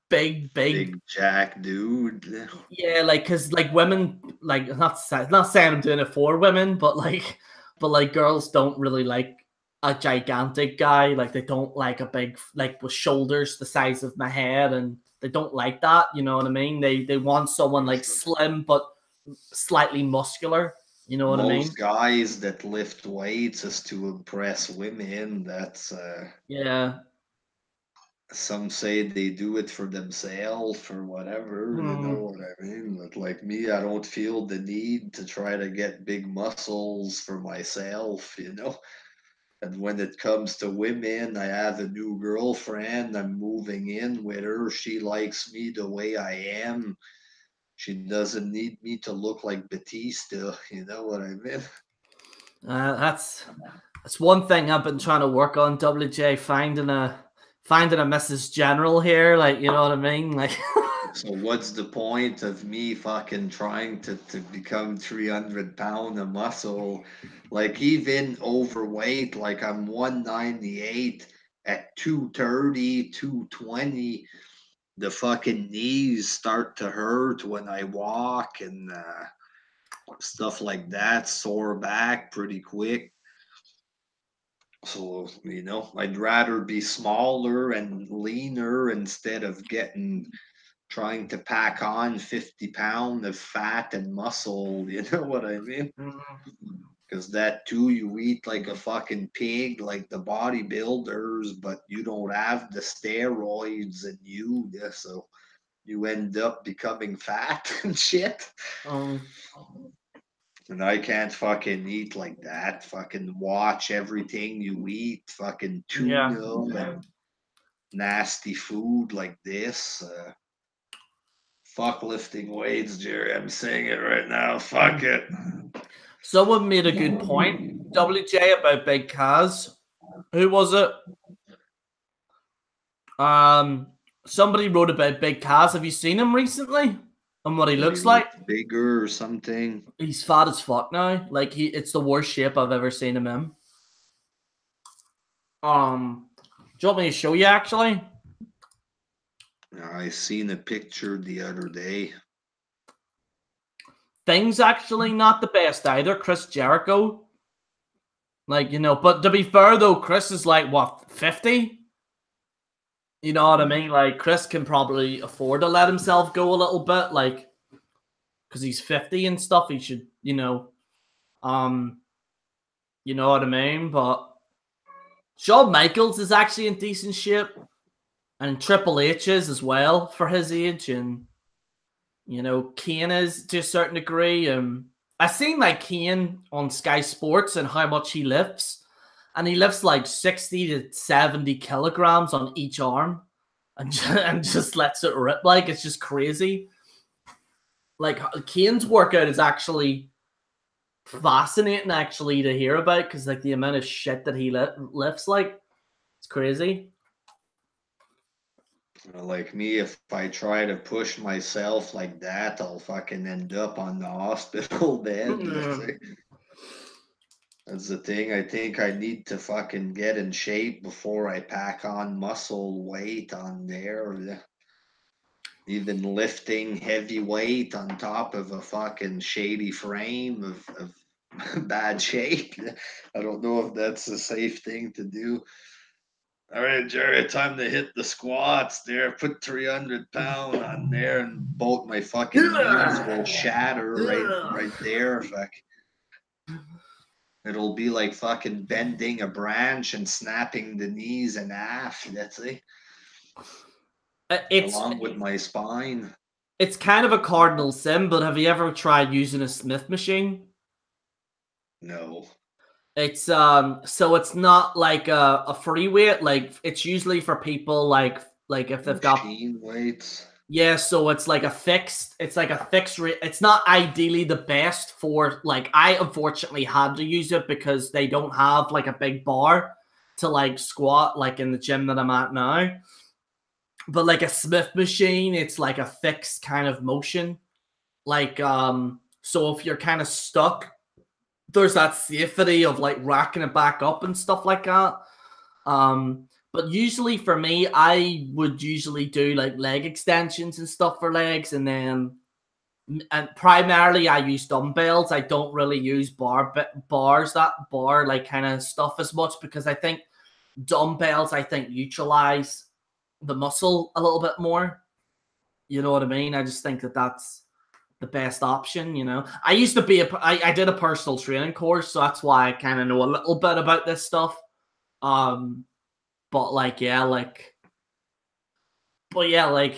big. Big Jack dude. Yeah, like because like women, like not saying I'm doing it for women, but like girls don't really like a gigantic guy. Like they don't like a big like with shoulders the size of my head, and they don't like that. You know what I mean? They want someone like slim but slightly muscular. You know what I mean? Most guys that lift weights is to impress women. That's Yeah. some say they do it for themselves or whatever, you know what I mean? But like me, I don't feel the need to try to get big muscles for myself, you know? And when it comes to women, I have a new girlfriend. I'm moving in with her. She likes me the way I am. She doesn't need me to look like Batista, you know what I mean? That's one thing I've been trying to work on. WJ finding a Mrs. General here, like you know what I mean, like. So what's the point of me fucking trying to become 300 pound of muscle? Like even overweight, like I'm 198 at 230, 220. The fucking knees start to hurt when I walk and stuff like that, sore back pretty quick. So, you know, I'd rather be smaller and leaner instead of getting trying to pack on 50 pounds of fat and muscle, you know what I mean? Because that too, you eat like a fucking pig, like the bodybuilders, but you don't have the steroids in you, yeah, so you end up becoming fat and shit. Um, And I can't fucking eat like that. Fucking watch everything you eat, fucking yeah. tuna and nasty food like this. Fuck lifting weights, Jerry. I'm saying it right now. Fuck it. Someone made a good point, WJ, about Big Kaz. Who was it? Um, Somebody wrote about Big Kaz. Have you seen him recently? And what he looks Maybe like? bigger or something. He's fat as fuck now. Like it's the worst shape I've ever seen him in. Do you want me to show you actually? I seen a picture the other day. Things actually not the best either. Chris Jericho. Like, you know, but to be fair though, Chris is like what, 50? You know what I mean? Like Chris can probably afford to let himself go a little bit, like because he's 50 and stuff. He should, you know what I mean? But Shawn Michaels is actually in decent shape. And Triple H is as well for his age. And, you know, Kane is to a certain degree. I seen like Kane on Sky Sports and how much he lifts. And he lifts like 60 to 70 kilograms on each arm. And just lets it rip. Like, it's just crazy. Like, Kane's workout is actually fascinating actually to hear about because like the amount of shit that he lifts, like, it's crazy. Like me, if I try to push myself like that, I'll fucking end up on the hospital bed. That's the thing. I think I need to fucking get in shape before I pack on muscle weight on there. Even lifting heavy weight on top of a fucking shady frame of bad shape. I don't know if that's a safe thing to do. All right, Gerry, time to hit the squats there. Put 300 pound on there, and both my fucking knees will shatter right there. Fuck. It'll be like fucking bending a branch and snapping the knees in half. That's it. Along with my spine. It's kind of a cardinal sin, but have you ever tried using a Smith machine? No. It's so it's not like a free weight. Like it's usually for people like if they've got machine weights. Yeah, so it's like a fixed rate. It's not ideally the best for, like, I unfortunately had to use it because they don't have like a big bar to like squat like in the gym that I'm at now. But like a Smith machine, it's like a fixed kind of motion. Like so if you're kind of stuck, there's that safety of like racking it back up and stuff like that. But usually for me, I would usually do like leg extensions and stuff for legs, and primarily I use dumbbells. I don't really use bars, that bar like kind of stuff as much because I think dumbbells neutralize the muscle a little bit more. You know what I mean? I just think that that's the best option. You know, I used to be I did a personal training course, so that's why I kind of know a little bit about this stuff. But like, yeah, like, but yeah, like,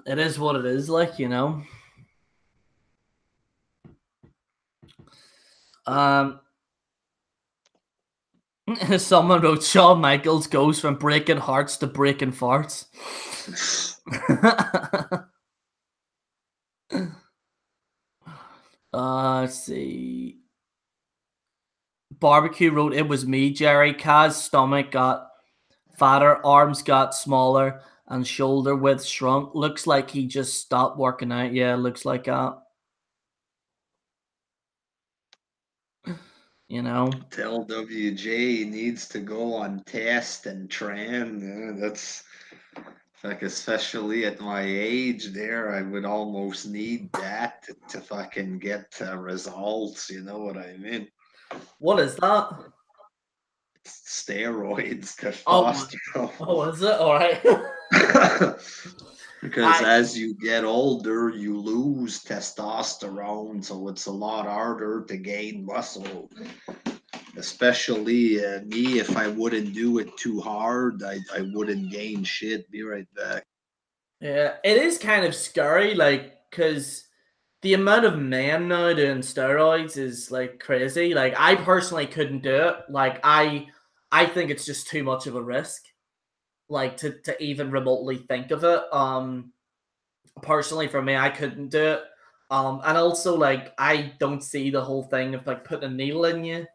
it is what it is, like, you know. Someone wrote Shawn Michaels goes from breaking hearts to breaking farts. Let's see. Barbecue wrote, it was me, Gerry. Kaz's stomach got fatter, arms got smaller, and shoulder width shrunk. Looks like he just stopped working out. Yeah, looks like that. You know, Tell WJ needs to go on test and train. That's like, especially at my age there, I would almost need that to fucking get results. You know what I mean? What is that? Steroids, testosterone. Oh, is it? All right. Because as you get older, you lose testosterone, so it's a lot harder to gain muscle. Especially me, if I wouldn't do it too hard, I wouldn't gain shit. Be right back. Yeah, it is kind of scary, like, because the amount of men now doing steroids is like crazy. Like, I personally couldn't do it. Like, I think it's just too much of a risk, like, to even remotely think of it. Personally, for me, I couldn't do it. And also, like, I don't see the whole thing of like putting a needle in you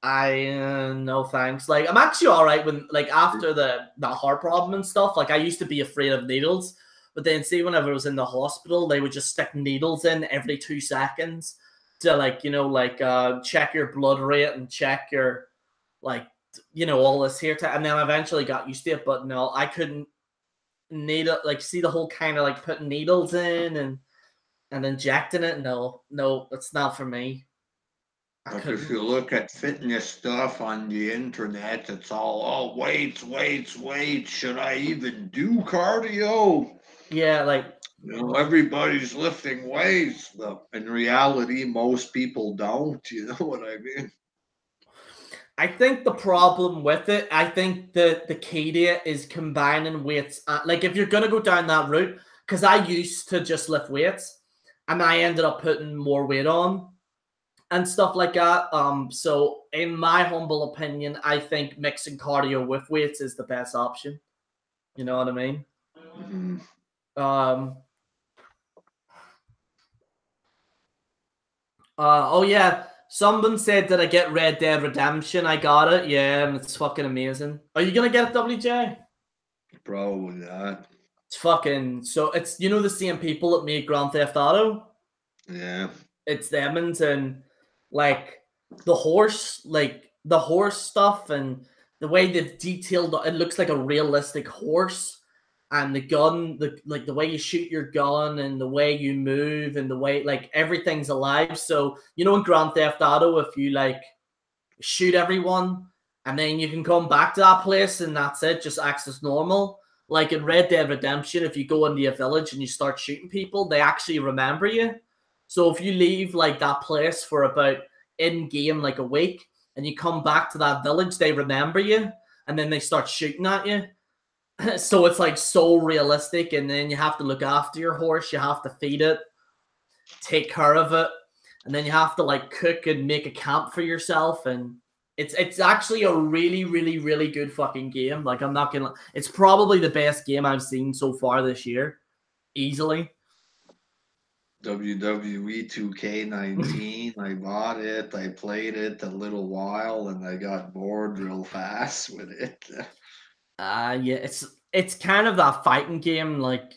No thanks. Like I'm actually all right when like after the heart problem and stuff. Like I used to be afraid of needles, but then see whenever I was in the hospital, they would just stick needles in every 2 seconds to like check your blood rate and check your like all this here. And then I eventually got used to it, but no, I couldn't needle like see the whole kind of like putting needles in and injecting it. No, it's not for me. But if you look at fitness stuff on the internet, it's all, oh, weights. Should I even do cardio? Yeah, like everybody's lifting weights, but in reality, most people don't. You know what I mean? I think the problem with it, I think the key to it is combining weights. Like if you're gonna go down that route, because I used to just lift weights, and I ended up putting more weight on and stuff like that. So in my humble opinion, I think mixing cardio with weights is the best option. You know what I mean? Mm-hmm. Oh yeah. Someone said that I get Red Dead Redemption. I got it. Yeah, and it's fucking amazing. Are you gonna get it, WJ? Probably not. It's fucking so. It's the same people that made Grand Theft Auto. Yeah. It's them and like the horse stuff and the way they've detailed it looks like a realistic horse, and the gun, the way you shoot your gun and the way you move and the way like everything's alive. So in Grand Theft Auto, if you like shoot everyone and then you can come back to that place and that's it, just acts as normal. Like in Red Dead Redemption, if you go into a village and you start shooting people, they actually remember you. So if you leave like that place for about in game like a week and you come back to that village, they remember you and then they start shooting at you. So it's like so realistic, and then you have to look after your horse, you have to feed it, take care of it, and then you have to like cook and make a camp for yourself, and it's actually a really, really, really good fucking game. Like I'm not gonna, it's probably the best game I've seen so far this year, easily. WWE 2K19. I bought it. I played it a little while, and I got bored real fast with it. Yeah, it's kind of that fighting game like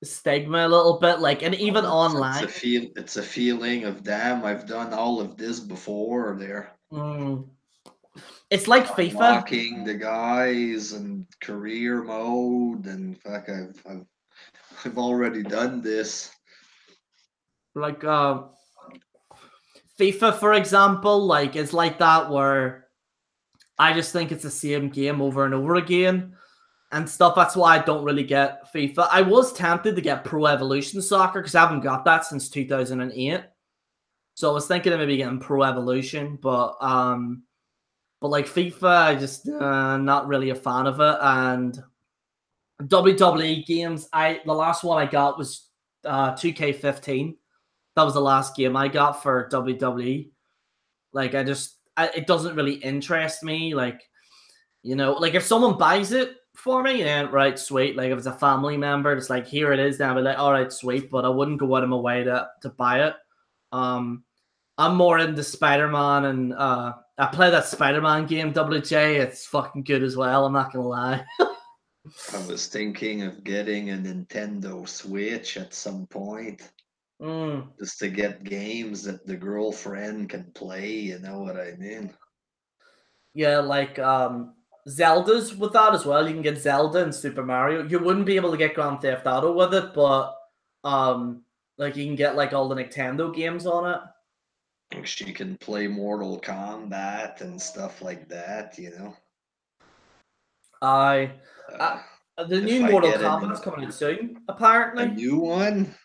stigma a little bit, like, and even online. It's a feeling of damn, I've done all of this before. There. It's like FIFA. Unlocking the guys and career mode, and fuck, I've already done this. Like FIFA, for example, like it's like that where I just think it's the same game over and over again and stuff. That's why I don't really get FIFA. I was tempted to get Pro Evolution Soccer because I haven't got that since 2008. So I was thinking of maybe getting Pro Evolution, but like FIFA, I just not really a fan of it. And WWE games, the last one I got was 2K15. That was the last game I got for WWE. Like it doesn't really interest me. Like, like if someone buys it for me, then right, sweet. Like if it's a family member, it's like, here it is. Then I'll be like, all right, sweet. But I wouldn't go out of my way to buy it. I'm more into Spider-Man, and I play that Spider-Man game, WJ. It's fucking good as well. I'm not gonna lie. I was thinking of getting a Nintendo Switch at some point. Just to get games that the girlfriend can play, you know what I mean? Yeah, like Zelda's with that as well. You can get Zelda and Super Mario. You wouldn't be able to get Grand Theft Auto with it, but like you can get like all the Nintendo games on it. She can play Mortal Kombat and stuff like that, you know. The new Mortal Kombat's coming out soon, apparently. A new one?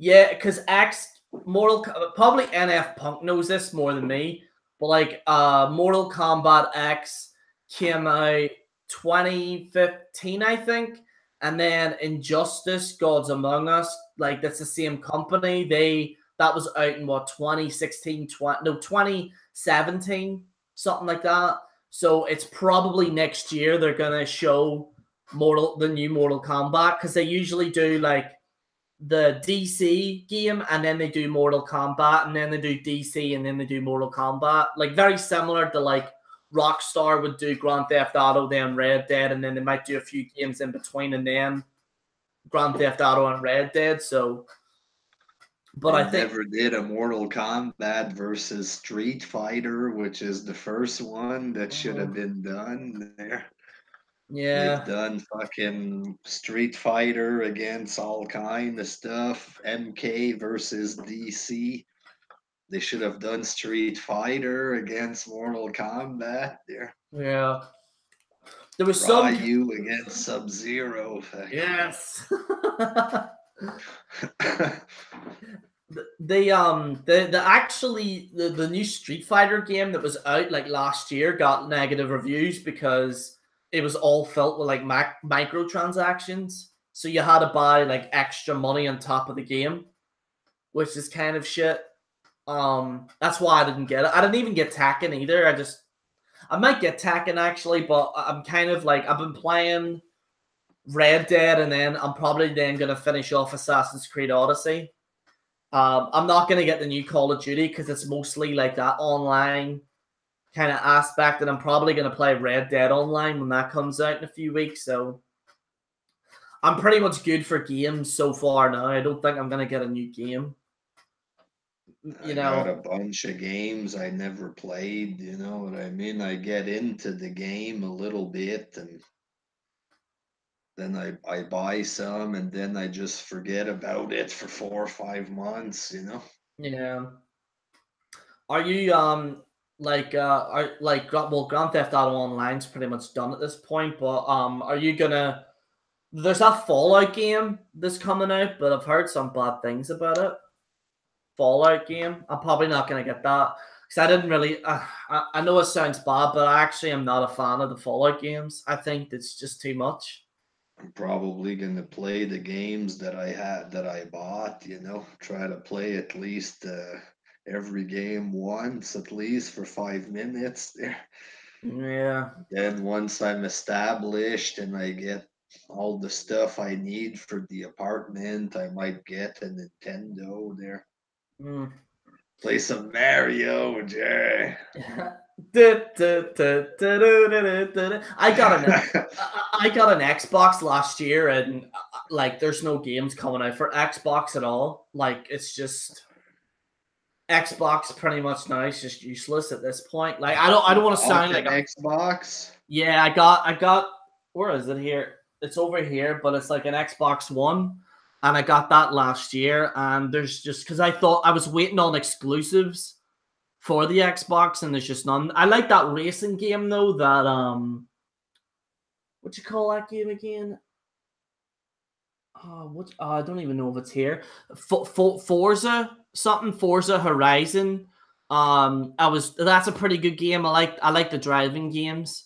Yeah, because probably NF Punk knows this more than me, but like Mortal Kombat X came out 2015, I think, and then Injustice: Gods Among Us, like that's the same company. That was out in what 2016, 2017, something like that. So it's probably next year they're gonna show the new Mortal Kombat, because they usually do like the DC game, and then they do Mortal Kombat, and then they do DC, and then they do Mortal Kombat. Like very similar to like Rockstar would do Grand Theft Auto, then Red Dead, and then they might do a few games in between, and then Grand Theft Auto and Red Dead. So, but They I think never did a Mortal Kombat versus Street Fighter, which is the first one that should have been done there. They've yeah, done fucking Street Fighter against all kind of stuff. MK versus DC. They should have done Street Fighter against Mortal Kombat there. yeah. There was some. Ryu against Sub Zero. Yes. The actually the new Street Fighter game that was out like last year got negative reviews because it was all filled with like microtransactions. So you had to buy like extra money on top of the game, which is kind of shit. That's why I didn't get it. I didn't even get Tekken either. I might get Tekken actually, but I'm kind of like I've been playing Red Dead, and then I'm probably then gonna finish off Assassin's Creed Odyssey. I'm not gonna get the new Call of Duty because it's mostly like that online kind of aspect, and I'm probably gonna play Red Dead Online when that comes out in a few weeks. So I'm pretty much good for games so far now. I don't think I'm gonna get a new game. I got a bunch of games I never played, you know what I mean? I get into the game a little bit and then I buy some and then I just forget about it for 4 or 5 months, you know? Yeah. Are you well, Grand Theft Auto Online's pretty much done at this point, but are you gonna there's that Fallout game that's coming out, but I've heard some bad things about it. Fallout game. I'm probably not gonna get that because I didn't really. I know it sounds bad, but I actually am not a fan of the Fallout games. I think it's just too much. I'm probably gonna play the games that I bought, you know, try to play at least every game once at least for 5 minutes there. Yeah. Then once I'm established and I get all the stuff I need for the apartment, I might get a Nintendo there. Mm. Play some Mario, Jerry. I got an Xbox last year, and like, there's no games coming out for Xbox at all. Like, it's just Xbox pretty much now is just useless at this point. Like, I don't want to sound like an Xbox. Yeah, I got. Where is it here? It's over here, but it's like an Xbox One, and I got that last year. And there's just because I thought I was waiting on exclusives for the Xbox, and there's just none. I like that racing game though. That what you call that game again? I don't even know if it's here. Forza something. Forza Horizon. That's a pretty good game. I like the driving games,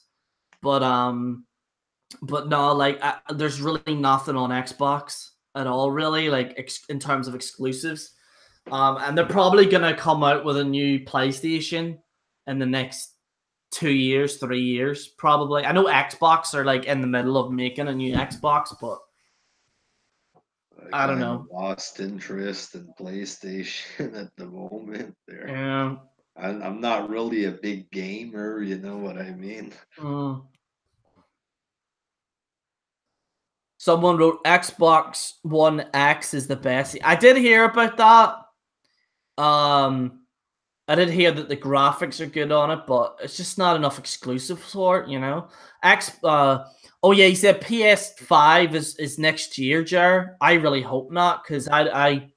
but no, like there's really nothing on Xbox at all, really. Like in terms of exclusives. And they're probably gonna come out with a new PlayStation in the next 2 years, 3 years, probably. I know Xbox are like in the middle of making a new Xbox, but I don't know. Lost interest in PlayStation at the moment. There, Yeah. I'm not really a big gamer. You know what I mean? Someone wrote Xbox One X is the best. I did hear about that. I did hear that the graphics are good on it, but it's just not enough exclusive for it, you know. Oh yeah, he said PS5 is next year, Jar. I really hope not, because I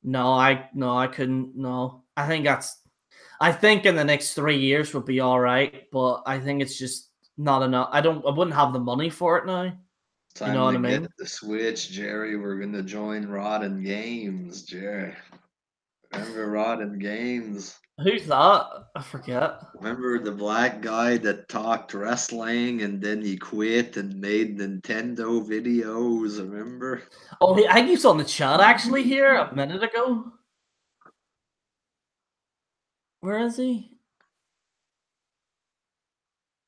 couldn't. No, I think in the next 3 years will be all right, but I think it's just not enough. I wouldn't have the money for it now. Time you know what I to mean? get the Switch, Jerry. We're gonna join Rotten Games, Jerry. Remember Rotten Games? Who's that? I forget. Remember the black guy that talked wrestling and then he quit and made Nintendo videos? Remember? Oh, I think he was on the chat actually here a minute ago. Where is he?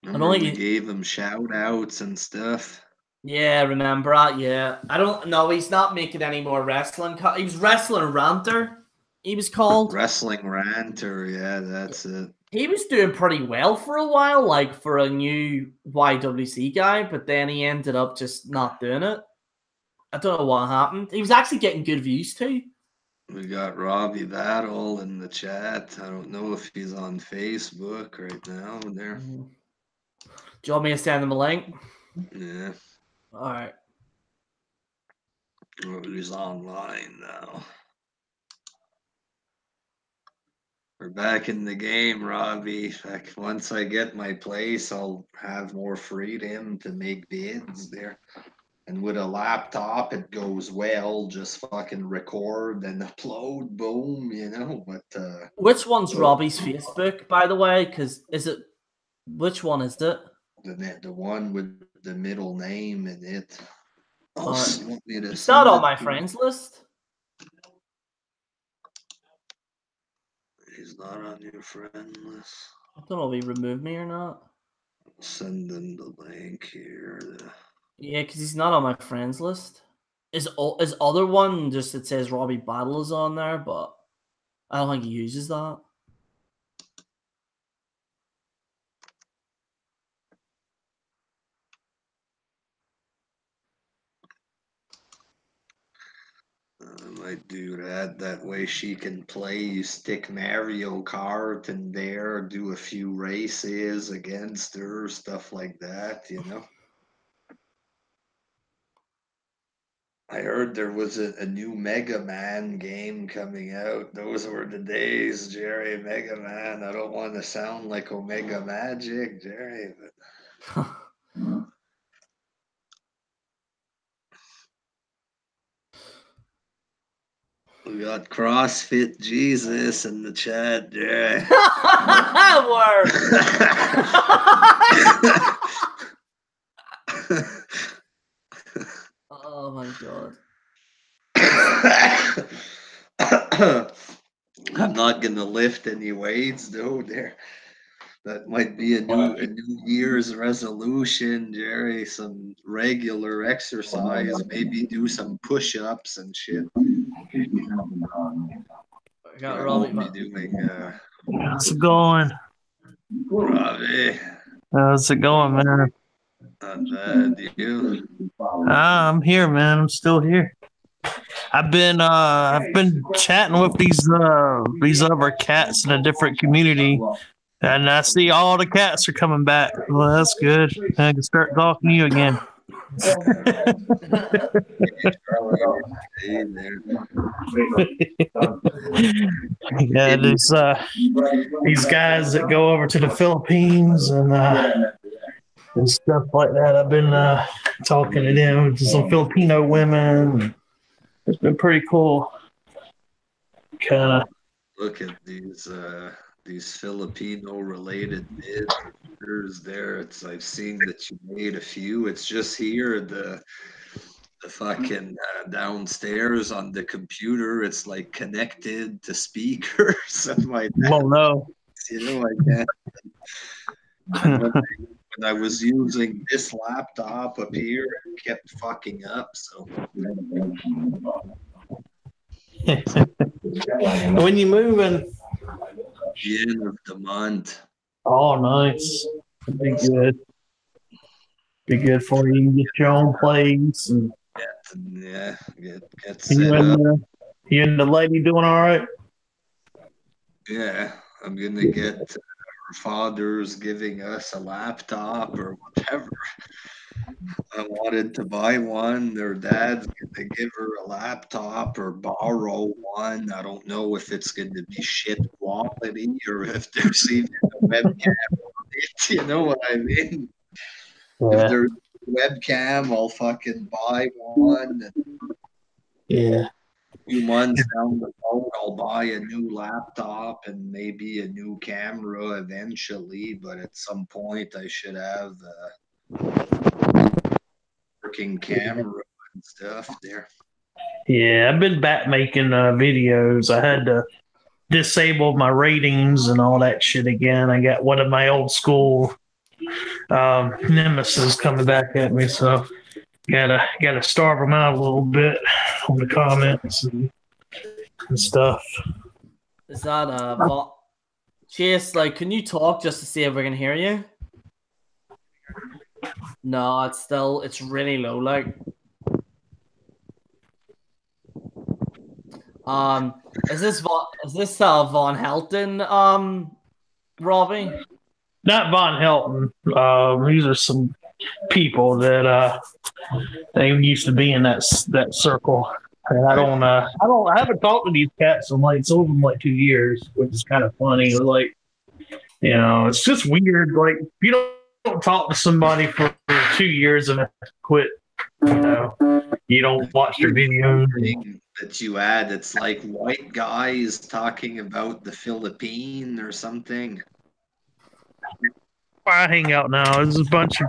Remember we gave him shout outs and stuff. Yeah, remember that? Yeah. I don't know. He's not making any more wrestling. He was Wrestling Ranter, he was called. Wrestling Ranter, yeah, that's it. He was doing pretty well for a while, like for a new YWC guy, but then he ended up just not doing it. I don't know what happened. He was actually getting good views too. We got Robbie Battle in the chat. I don't know if he's on Facebook right now. There. Do you want me to send him a link? Yeah. All right. Oh, he's online now. We're back in the game, Robbie. Like, once I get my place, I'll have more freedom to make bids there. And with a laptop, it goes well. Just fucking record and upload, boom, you know. But which one's Robbie's Facebook, by the way? Because which one is it? The one with the middle name in it. Oh, it's not on my friends list. He's not on your friend list. I don't know if he removed me or not. Send him the link here. Yeah, because he's not on my friends list. His other one just it says Robbie Battle is on there, but I don't think he uses that. I might do that. That way she can play. You stick Mario Kart in there, do a few races against her, stuff like that, you know. I heard there was a new Mega Man game coming out. Those were the days, Gerry. Mega Man. I don't want to sound like Omega Magic, Gerry, but we got CrossFit Jesus in the chat, Gerry. Oh my god. I'm not gonna lift any weights though there. That might be a new year's resolution, Gerry. Some regular exercise, maybe do some push-ups and shit. I got Robbie. How's it going? Robbie. How's it going, man? Not bad, you? I'm here, man. I'm still here. I've been chatting with these other cats in a different community, and I see all the cats are coming back. Well, that's good. I can start talking to you again. Yeah, these guys that go over to the Philippines and stuff like that. I've been talking to them, to some Filipino women. It's been pretty cool. Kind of look at these Filipino related bids there. I've seen that you made a few. It's just here the fucking downstairs on the computer. It's like connected to speakers and my. Oh no! You know, I can't. When I was using this laptop up here, it kept fucking up. So when you moving? The end of the month. Oh, nice. Be good. Be good for you. You can get your own place. And get set up. You and the lady doing all right? Yeah, I'm gonna get her father's giving us a laptop or whatever. I wanted to buy one. Their dad's gonna give her a laptop or borrow one. I don't know if it's gonna be shit quality or if there's even a webcam on it. You know what I mean? Yeah. If there's a webcam, I'll fucking buy one. And yeah. A few months down the road, I'll buy a new laptop and maybe a new camera eventually. But at some point, I should have working camera and stuff there. Yeah, I've been back making videos. I had to disable my ratings and all that shit again. I got one of my old school nemesis coming back at me, so gotta starve them out a little bit on the comments and stuff. Is that Chase? Like, can you talk just to see if we can hear you? No, it's really low. Like, is this Von Helton? Robbie? Not Von Helton. These are some people that they used to be in that circle. And I haven't talked to these cats in like 2 years, which is kind of funny. Like, it's just weird. Like, you don't talk to somebody for 2 years and quit. You don't watch their videos. That you add, it's like white guys talking about the Philippines or something. I hang out now. There's a bunch of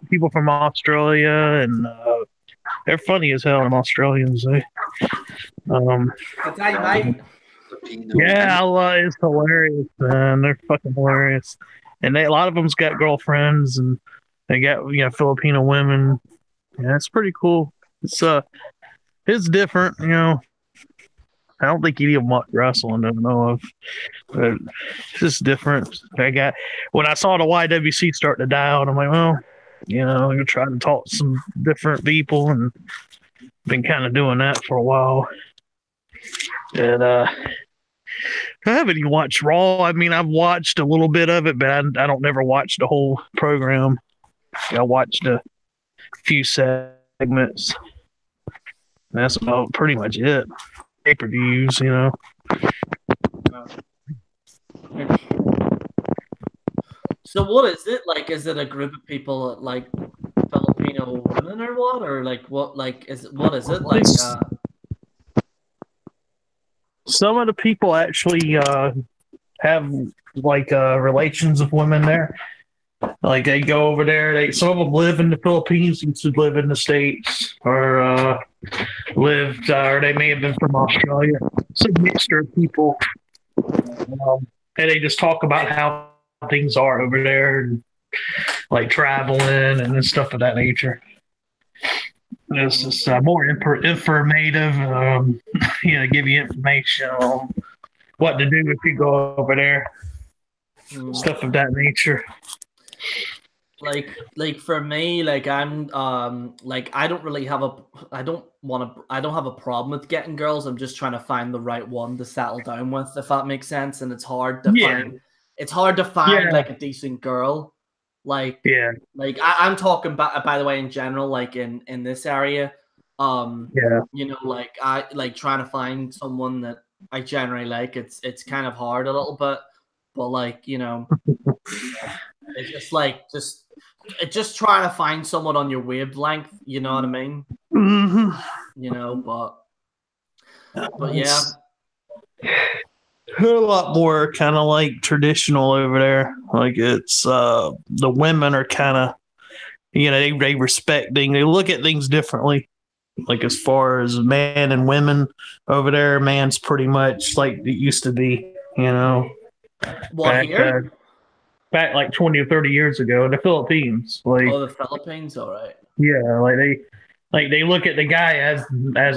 people from Australia, and they're funny as hell. And Australians, Good day, mate. Yeah, it's hilarious, man. They're fucking hilarious, and a lot of them's got girlfriends, and they got Filipino women. Yeah, it's pretty cool. It's different, I don't think any of them watch wrestling, don't know of. But it's just different. When I saw the YWC start to die out, I'm like, well, I'm gonna try to talk to some different people, and been kind of doing that for a while. And I haven't even watched Raw. I mean, I've watched a little bit of it, but I don't never watch the whole program. I watched a few segments. That's about pretty much it. Pay-per-views, So what is it like? Is it a group of people like Filipino women or what? Or like what? Like what is it like? Some of the people actually have like relations of women there. Like they go over there. Some of them live in the Philippines, used to live in the States, or or they may have been from Australia. It's a mixture of people, and they just talk about how things are over there, and like traveling and stuff of that nature. It's just more informative, give you information on what to do if you go over there, stuff of that nature. Like for me, like I'm like I don't have a problem with getting girls. I'm just trying to find the right one to settle down with, if that makes sense. And it's hard to find like a decent girl. Like I'm talking by the way in general, like in this area. Like I like trying to find someone that I generally like. It's kind of hard a little bit, but like, it's just trying to find someone on your wavelength, you know what I mean? Mm-hmm. But yeah. They're a lot more kind of like traditional over there. Like it's the women are kind of, they respect things. They look at things differently. Like as far as man and women over there, man's pretty much like it used to be, Here? Back like 20 or 30 years ago in the Philippines. Like, the Philippines, all right. Yeah, they look at the guy as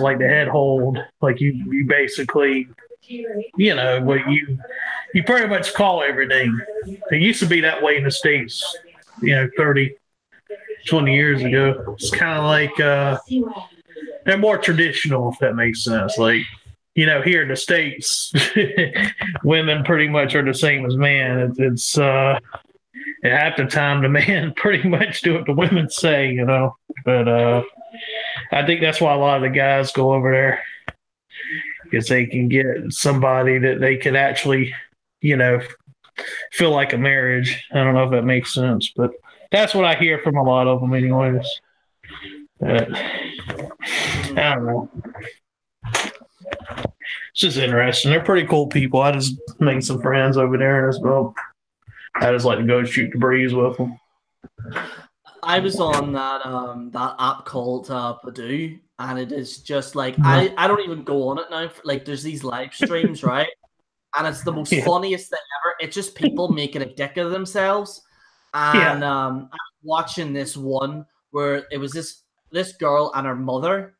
like the head hold. Like you basically, what you pretty much call everything. It used to be that way in the States, 30, 20 years ago. It's kind of like they're more traditional, if that makes sense. Like, here in the States, women pretty much are the same as man. It's half the time the man pretty much do what the women say, But I think that's why a lot of the guys go over there, because they can get somebody that they can actually, feel like a marriage. I don't know if that makes sense, but that's what I hear from a lot of them anyways. But I don't know. It's just interesting. They're pretty cool people. I just made some friends over there as well. I just like to go shoot the breeze with them. I was on that app called Badoo, and it is just like I don't even go on it now. Like there's these live streams, right? And it's the most funniest thing ever. It's just people making a dick of themselves. And I'm watching this one where it was this this girl and her mother,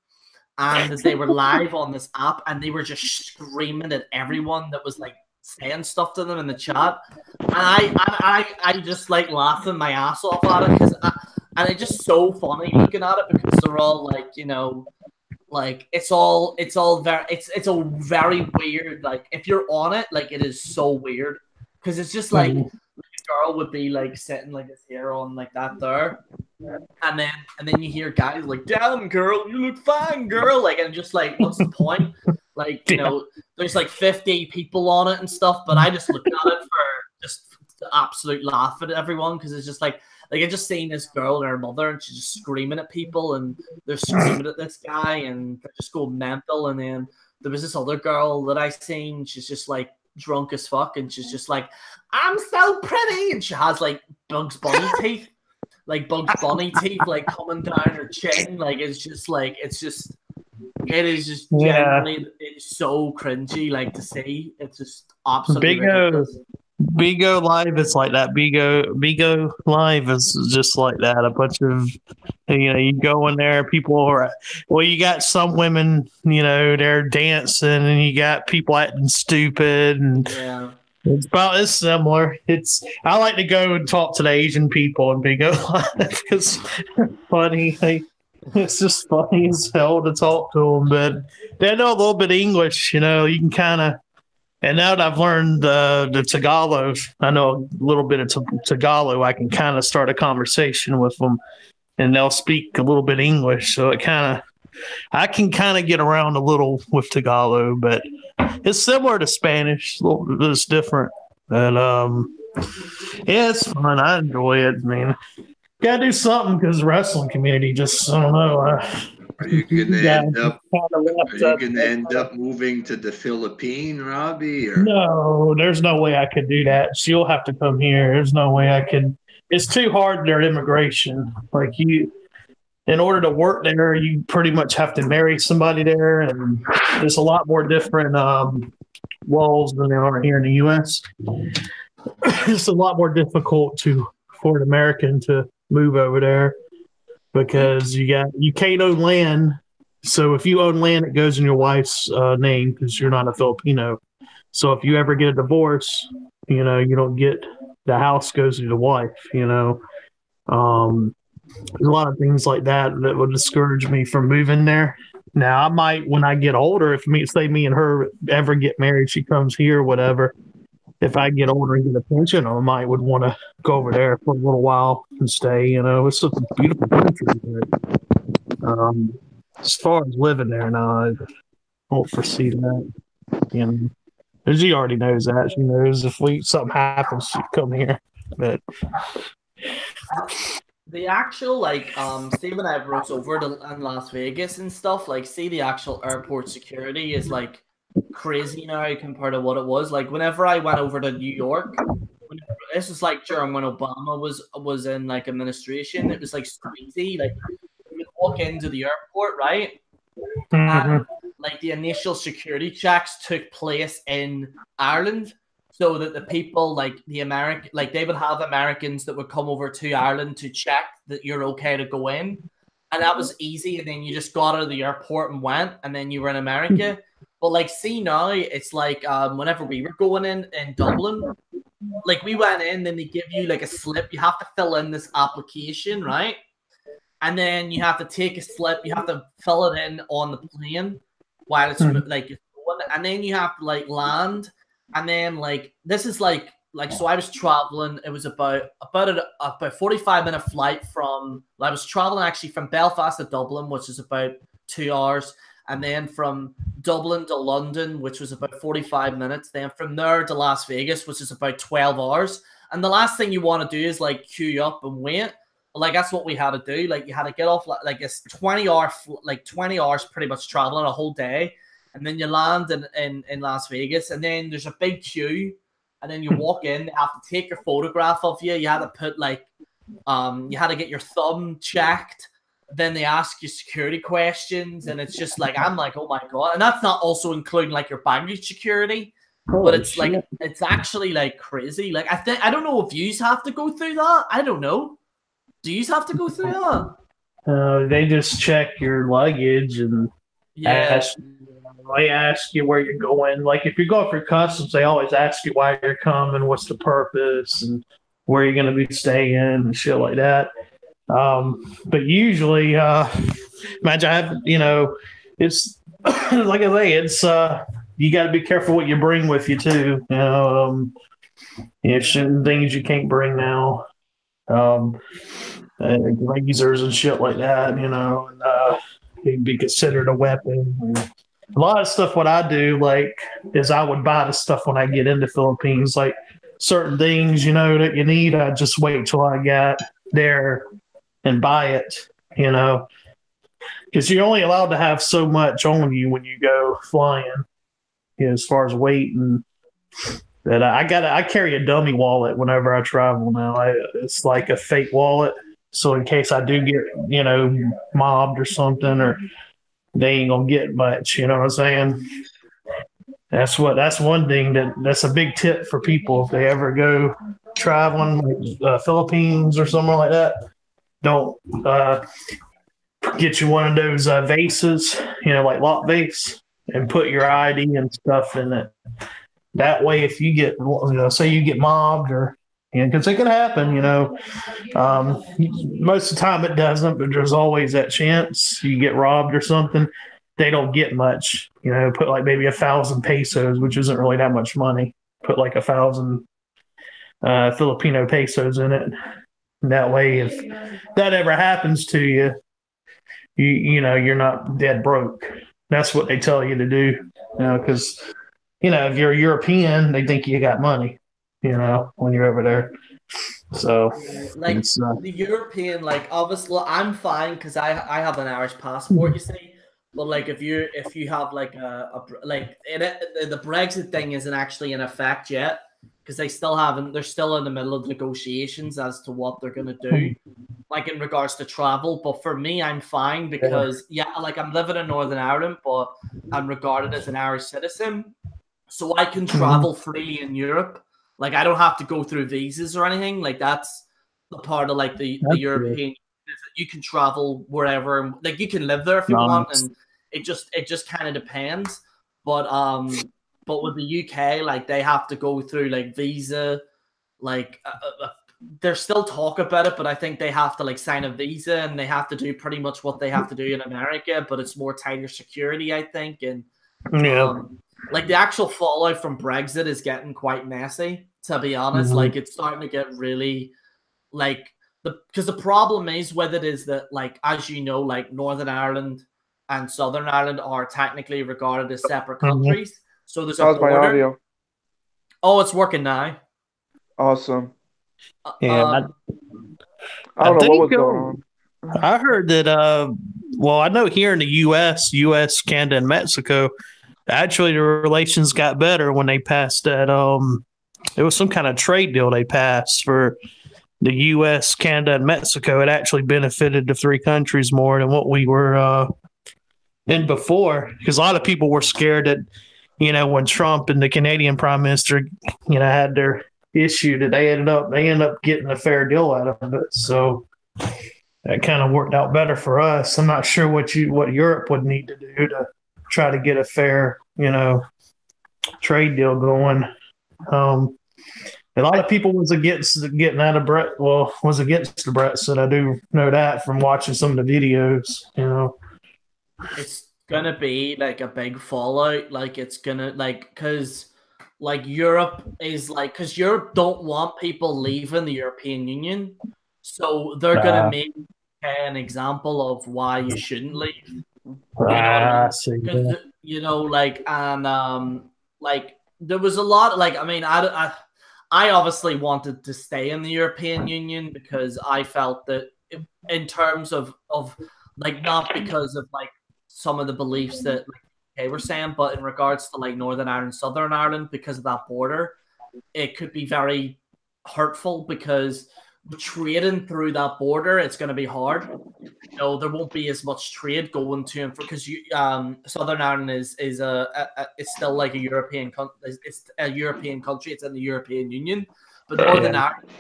and they were live on this app, and they were just screaming at everyone that was like saying stuff to them in the chat, and I just like laughing my ass off at it and it's just so funny looking at it because they're all like, you know, like it's all very it's a very weird, like if you're on it, like it is so weird because it's just like a girl would be like sitting like his hair on like that there, and then you hear guys like, "Damn girl, you look fine, girl," like, and just like, what's the point? Like, you know, there's like 50 people on it and stuff, but I just look at it for just the absolute laugh at everyone because it's just like I just seen this girl and her mother, and she's just screaming at people, and they're screaming at this guy, and they just go mental. And then there was this other girl that I seen, she's just like drunk as fuck, and she's just like, "I'm so pretty," and she has like Bugs Bunny teeth, like Bugs Bunny teeth, like coming down her chin, like it is just genuinely, it's so cringy, like to see. It's just absolutely ridiculous. Bigo Live is like that. Bigo Live is just like that. A bunch of, you know, you go in there, people are, well, you got some women, you know, they're dancing, and you got people acting stupid, and it's about as similar. I like to go and talk to the Asian people in Bigo Live because funny. It's just funny as hell to talk to them, but they know a little bit of English, you know, you can kind of. And now that I've learned the Tagalog, I know a little bit of Tagalog, I can kind of start a conversation with them, and they'll speak a little bit of English. So I can kind of get around a little with Tagalog, but it's similar to Spanish, but it's different. And yeah, it's fun. I enjoy it. I mean, gotta do something because the wrestling community just, I don't know. Are you gonna end up moving to the Philippines, Robbie? Or? No, there's no way I could do that. She'll have to come here. There's no way I could. It's too hard, their immigration. Like in order to work there, you pretty much have to marry somebody there, and there's a lot more different laws than there are here in the U.S. It's a lot more difficult for an American to move over there. Because you can't own land, so if you own land, it goes in your wife's name because you're not a Filipino. So if you ever get a divorce, you know you don't get the house goes to the wife. You know, there's a lot of things like that would discourage me from moving there. Now I might when I get older, if me and her ever get married, she comes here, whatever. If I get older and get a pension, I might would want to go over there for a little while and stay. You know, it's such a beautiful country. But, as far as living there now, I don't foresee that. You know, she already knows that. She knows if something happens, she'd come here. But the actual see when I was over in Las Vegas and stuff, like see the actual airport security is like crazy now compared to what it was like whenever I went over to New York. This is like during when Obama was in like administration. It was like so easy. Like you would walk into the airport, right? And like the initial security checks took place in Ireland, so that the people like the American, like they would have Americans that would come over to Ireland to check that you're okay to go in, and that was easy. And then you just got out of the airport and went, and then you were in America. But like, see now, it's like whenever we were going in Dublin, like we went in, then they give you like a slip. You have to fill in this application, right? And then you have to take a slip. You have to fill it in on the plane while it's like it's going, and then you have to like land. And then like this is like so I was traveling. It was about a 45-minute flight from. I was traveling actually from Belfast to Dublin, which is about 2 hours. And then from Dublin to London, which was about 45 minutes. Then from there to Las Vegas, which is about 12 hours. And the last thing you want to do is like queue up and wait. Like that's what we had to do. Like you had to get off like it's 20 hours pretty much traveling a whole day. And then you land in Las Vegas. And then there's a big queue. And then you walk in, they have to take your photograph of you. You had to put like you had to get your thumb checked. Then they ask you security questions, and it's just like I'm like, oh my god, and that's not also including like your baggage security, but it's shit. Like it's actually like crazy. Like I don't know if yous have to go through that. I don't know. Do yous have to go through that? They just check your luggage and Yeah, they ask you where you're going. Like if you're going for customs, they always ask you why you're coming, what's the purpose, and where you're going to be staying and shit like that. But usually, imagine I have, it's like I say, it's you got to be careful what you bring with you too. Certain things you can't bring now. Um, Lasers and shit like that, and it'd be considered a weapon. And a lot of stuff, what I do, like, is I would buy the stuff when I get into Philippines, like certain things, that you need. I just wait till I got there and buy it, because you're only allowed to have so much on you when you go flying, as far as weight and that I carry a dummy wallet whenever I travel now. It's like a fake wallet. So in case I do get, mobbed or something, or they ain't gonna get much, you know what I'm saying? That's one thing that's a big tip for people if they ever go traveling, Philippines or somewhere like that. Don't get you one of those vases, like lock vase, and put your ID and stuff in it. That way, if you get, say you get mobbed or, because it can happen, most of the time it doesn't, but there's always that chance you get robbed or something. They don't get much, put like maybe 1,000 pesos, which isn't really that much money. Put like 1,000 Filipino pesos in it. And that way, if that ever happens to you, you're not dead broke. That's what they tell you to do, because if you're a European, they think you got money, when you're over there. So, like the European, like obviously I'm fine because I have an Irish passport, you see. But like if you have like the Brexit thing isn't actually in effect yet because they're still in the middle of negotiations as to what they're gonna do, like in regards to travel. But for me, I'm fine because like I'm living in Northern Ireland, but I'm regarded as an Irish citizen. So I can travel freely in Europe. Like I don't have to go through visas or anything. Like that's the part of like the European. You can travel wherever. Like you can live there if you want, and it just kind of depends. But with the UK, like they have to go through like visa. Like there's still talk about it, but I think they have to like sign a visa and they have to do pretty much what they have to do in America, but it's more tighter security, I think, and like the actual fallout from Brexit is getting quite messy, to be honest. Like it's starting to get really like because the problem is with it is that like as you know, like Northern Ireland and Southern Ireland are technically regarded as separate countries. So there's a border. My audio? Oh, it's working now. Awesome. Yeah, I don't know what was going on. I heard that. I know here in the U.S., Canada, and Mexico. Actually, the relations got better when they passed that. It was some kind of trade deal they passed for the U.S., Canada, and Mexico. It actually benefited the three countries more than what we were in before, because a lot of people were scared that, when Trump and the Canadian Prime Minister, had their issue, that they ended up getting a fair deal out of it. So that kind of worked out better for us. I'm not sure what Europe would need to do to try to get a fair, trade deal going. A lot of people was against getting out of was against the Brexit. I do know that from watching some of the videos. It's gonna be like a big fallout. Like it's gonna because Europe is because Europe don't want people leaving the European Union, so they're gonna make an example of why you shouldn't leave. There was a lot I obviously wanted to stay in the European Union because I felt that in terms of not because of some of the beliefs that they were saying, but in regards to Northern Ireland, Southern Ireland, because of that border, it could be very hurtful because trading through that border, it's going to be hard. There won't be as much trade going to and because Southern Ireland is still like a European country. It's a European country. It's in the European Union, but Northern Ireland,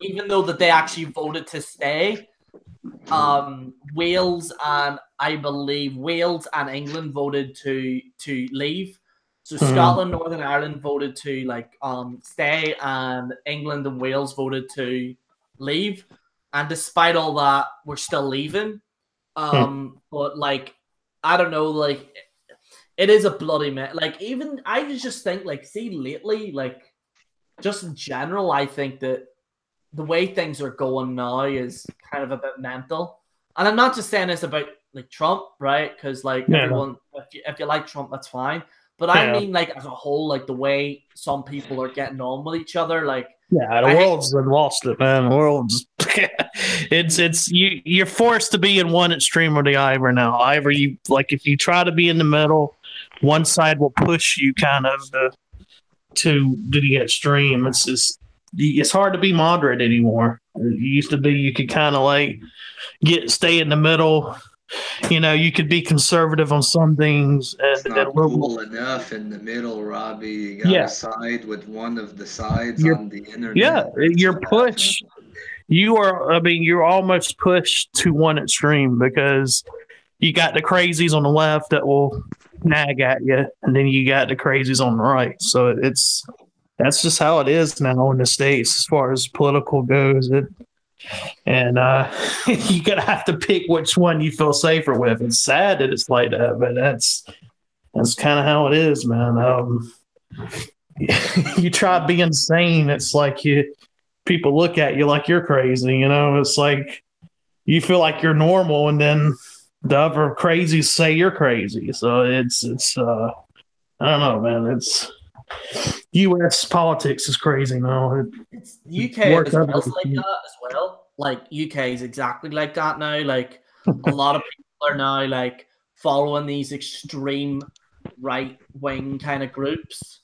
even though that they actually voted to stay, Wales and I believe Wales and England voted to leave. So Scotland, Northern Ireland voted to like stay, and England and Wales voted to leave. And despite all that, we're still leaving. But like, I don't know, like it is a bloody mess. Like even I just think like, see lately, like just in general, I think that the way things are going now is kind of a bit mental. And I'm not just saying this about like Trump, right? Because like everyone, if you like Trump, that's fine. But I mean, like as a whole, like the way some people are getting on with each other, like the world's lost it, man. The world's it's you're forced to be in one extreme or the other now. Either you like if you try to be in the middle, one side will push you kind of to the extreme. It's hard to be moderate anymore. It used to be you could kind of like stay in the middle. You know, you could be conservative on some things. And it's not cool enough in the middle, Robbie. You got to side with one of the sides on the internet. Yeah, you're pushed. You're almost pushed to one extreme because you got the crazies on the left that will nag at you, and then you got the crazies on the right. So that's just how it is now in the States as far as political goes. And you're going to have to pick which one you feel safer with. It's sad that it's like that, but that's kind of how it is, man. You try being sane, it's like people look at you like you're crazy, you know? It's like you feel like you're normal, and then the other crazies say you're crazy. So it's I don't know, man. It's U.S. politics is crazy now. It's UK is like that as well. Like UK is exactly like that now. Like a lot of people are now like following these extreme right wing kind of groups.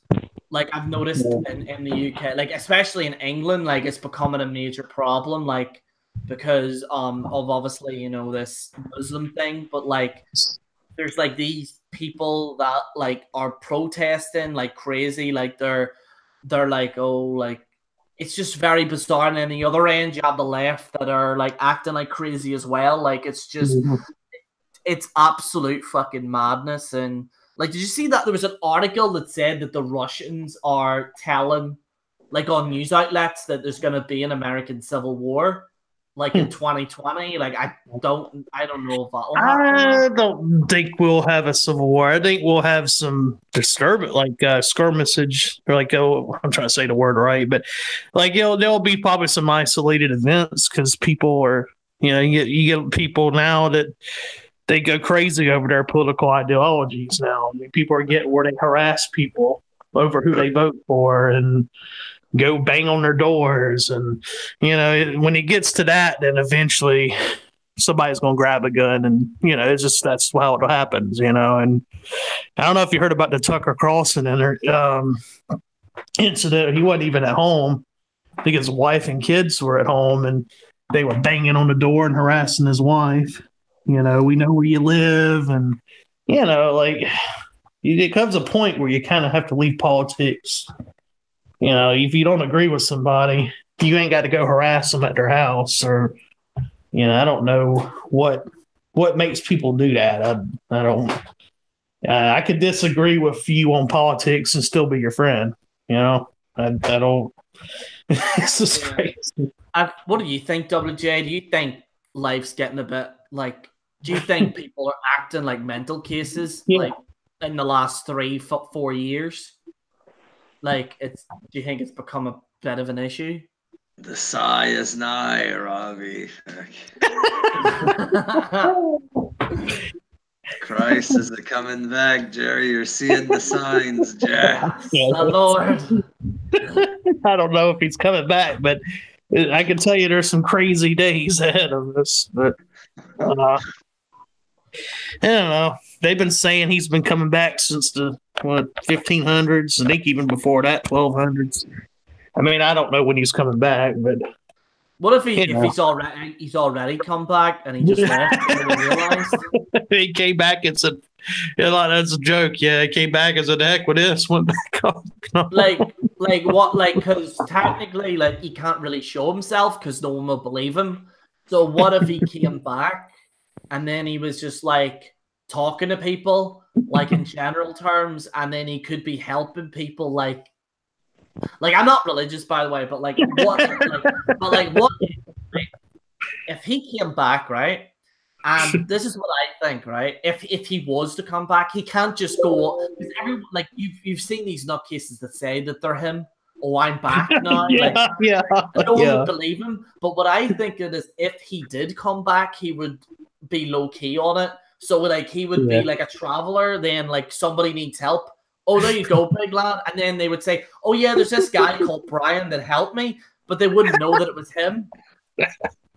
Like I've noticed in the UK, like especially in England, like it's becoming a major problem. Like because of obviously, you know, this Muslim thing, but like there's like these people that like are protesting like crazy, like they're like, oh, like it's just very bizarre. And then the other end you have the left that are like acting like crazy as well. Like it's just it's absolute fucking madness. And like, did you see that there was an article that said that the Russians are telling like on news outlets that there's going to be an American Civil War like in 2020? Like I don't know if that'll happen. I don't think we'll have a civil war. I think we'll have some disturbance, like skirmishage, or like I'm trying to say the word right, but like there'll be probably some isolated events because people are, you know, you get people now that they go crazy over their political ideologies now. I mean, people are getting where they harass people over who they vote for and go bang on their doors. And, you know, when it gets to that, then eventually somebody's going to grab a gun and, you know, that's how it happens, you know. And I don't know if you heard about the Tucker Carlson incident. He wasn't even at home. I think his wife and kids were at home and they were banging on the door and harassing his wife. You know, we know where you live. And, you know, like it comes a point where you kind of have to leave politics. You know, if you don't agree with somebody, you ain't got to go harass them at their house or, you know, I don't know what makes people do that. I don't. I could disagree with you on politics and still be your friend. You know, I don't. It's just crazy. What do you think, WJ? Do you think life's getting a bit like? Do you think people are acting like mental cases like in the last 3-4 years? Like, do you think it's become a bit of an issue? The sigh is nigh, Robbie. Christ is coming back, Gerry. You're seeing the signs, Gerry. The Lord. I don't know if he's coming back, but I can tell you there's some crazy days ahead of us. But I don't know. They've been saying he's been coming back since the 1500s. I think even before that, 1200s. I mean, I don't know when he's coming back, but what if he's already come back and he just left and he realized he came back and said, "Yeah, that's a joke." Yeah, he came back and said, "Heck with this," went back on. like what? Like because technically, like he can't really show himself because no one will believe him. So what if he came back and then he was just like talking to people, like in general terms, and then he could be helping people, like I'm not religious, by the way, but like what, what if he came back, right? And this is what I think, right? If he was to come back, he can't just go, because everyone, like you've seen these nutcases that say that they're him. Oh, I'm back now. No one would believe him. But what I think it is, if he did come back, he would be low key on it. So like he would be like a traveler. Then like somebody needs help. Oh, there you go, big lad. And then they would say, oh yeah, there's this guy called Brian that helped me, but they wouldn't know that it was him.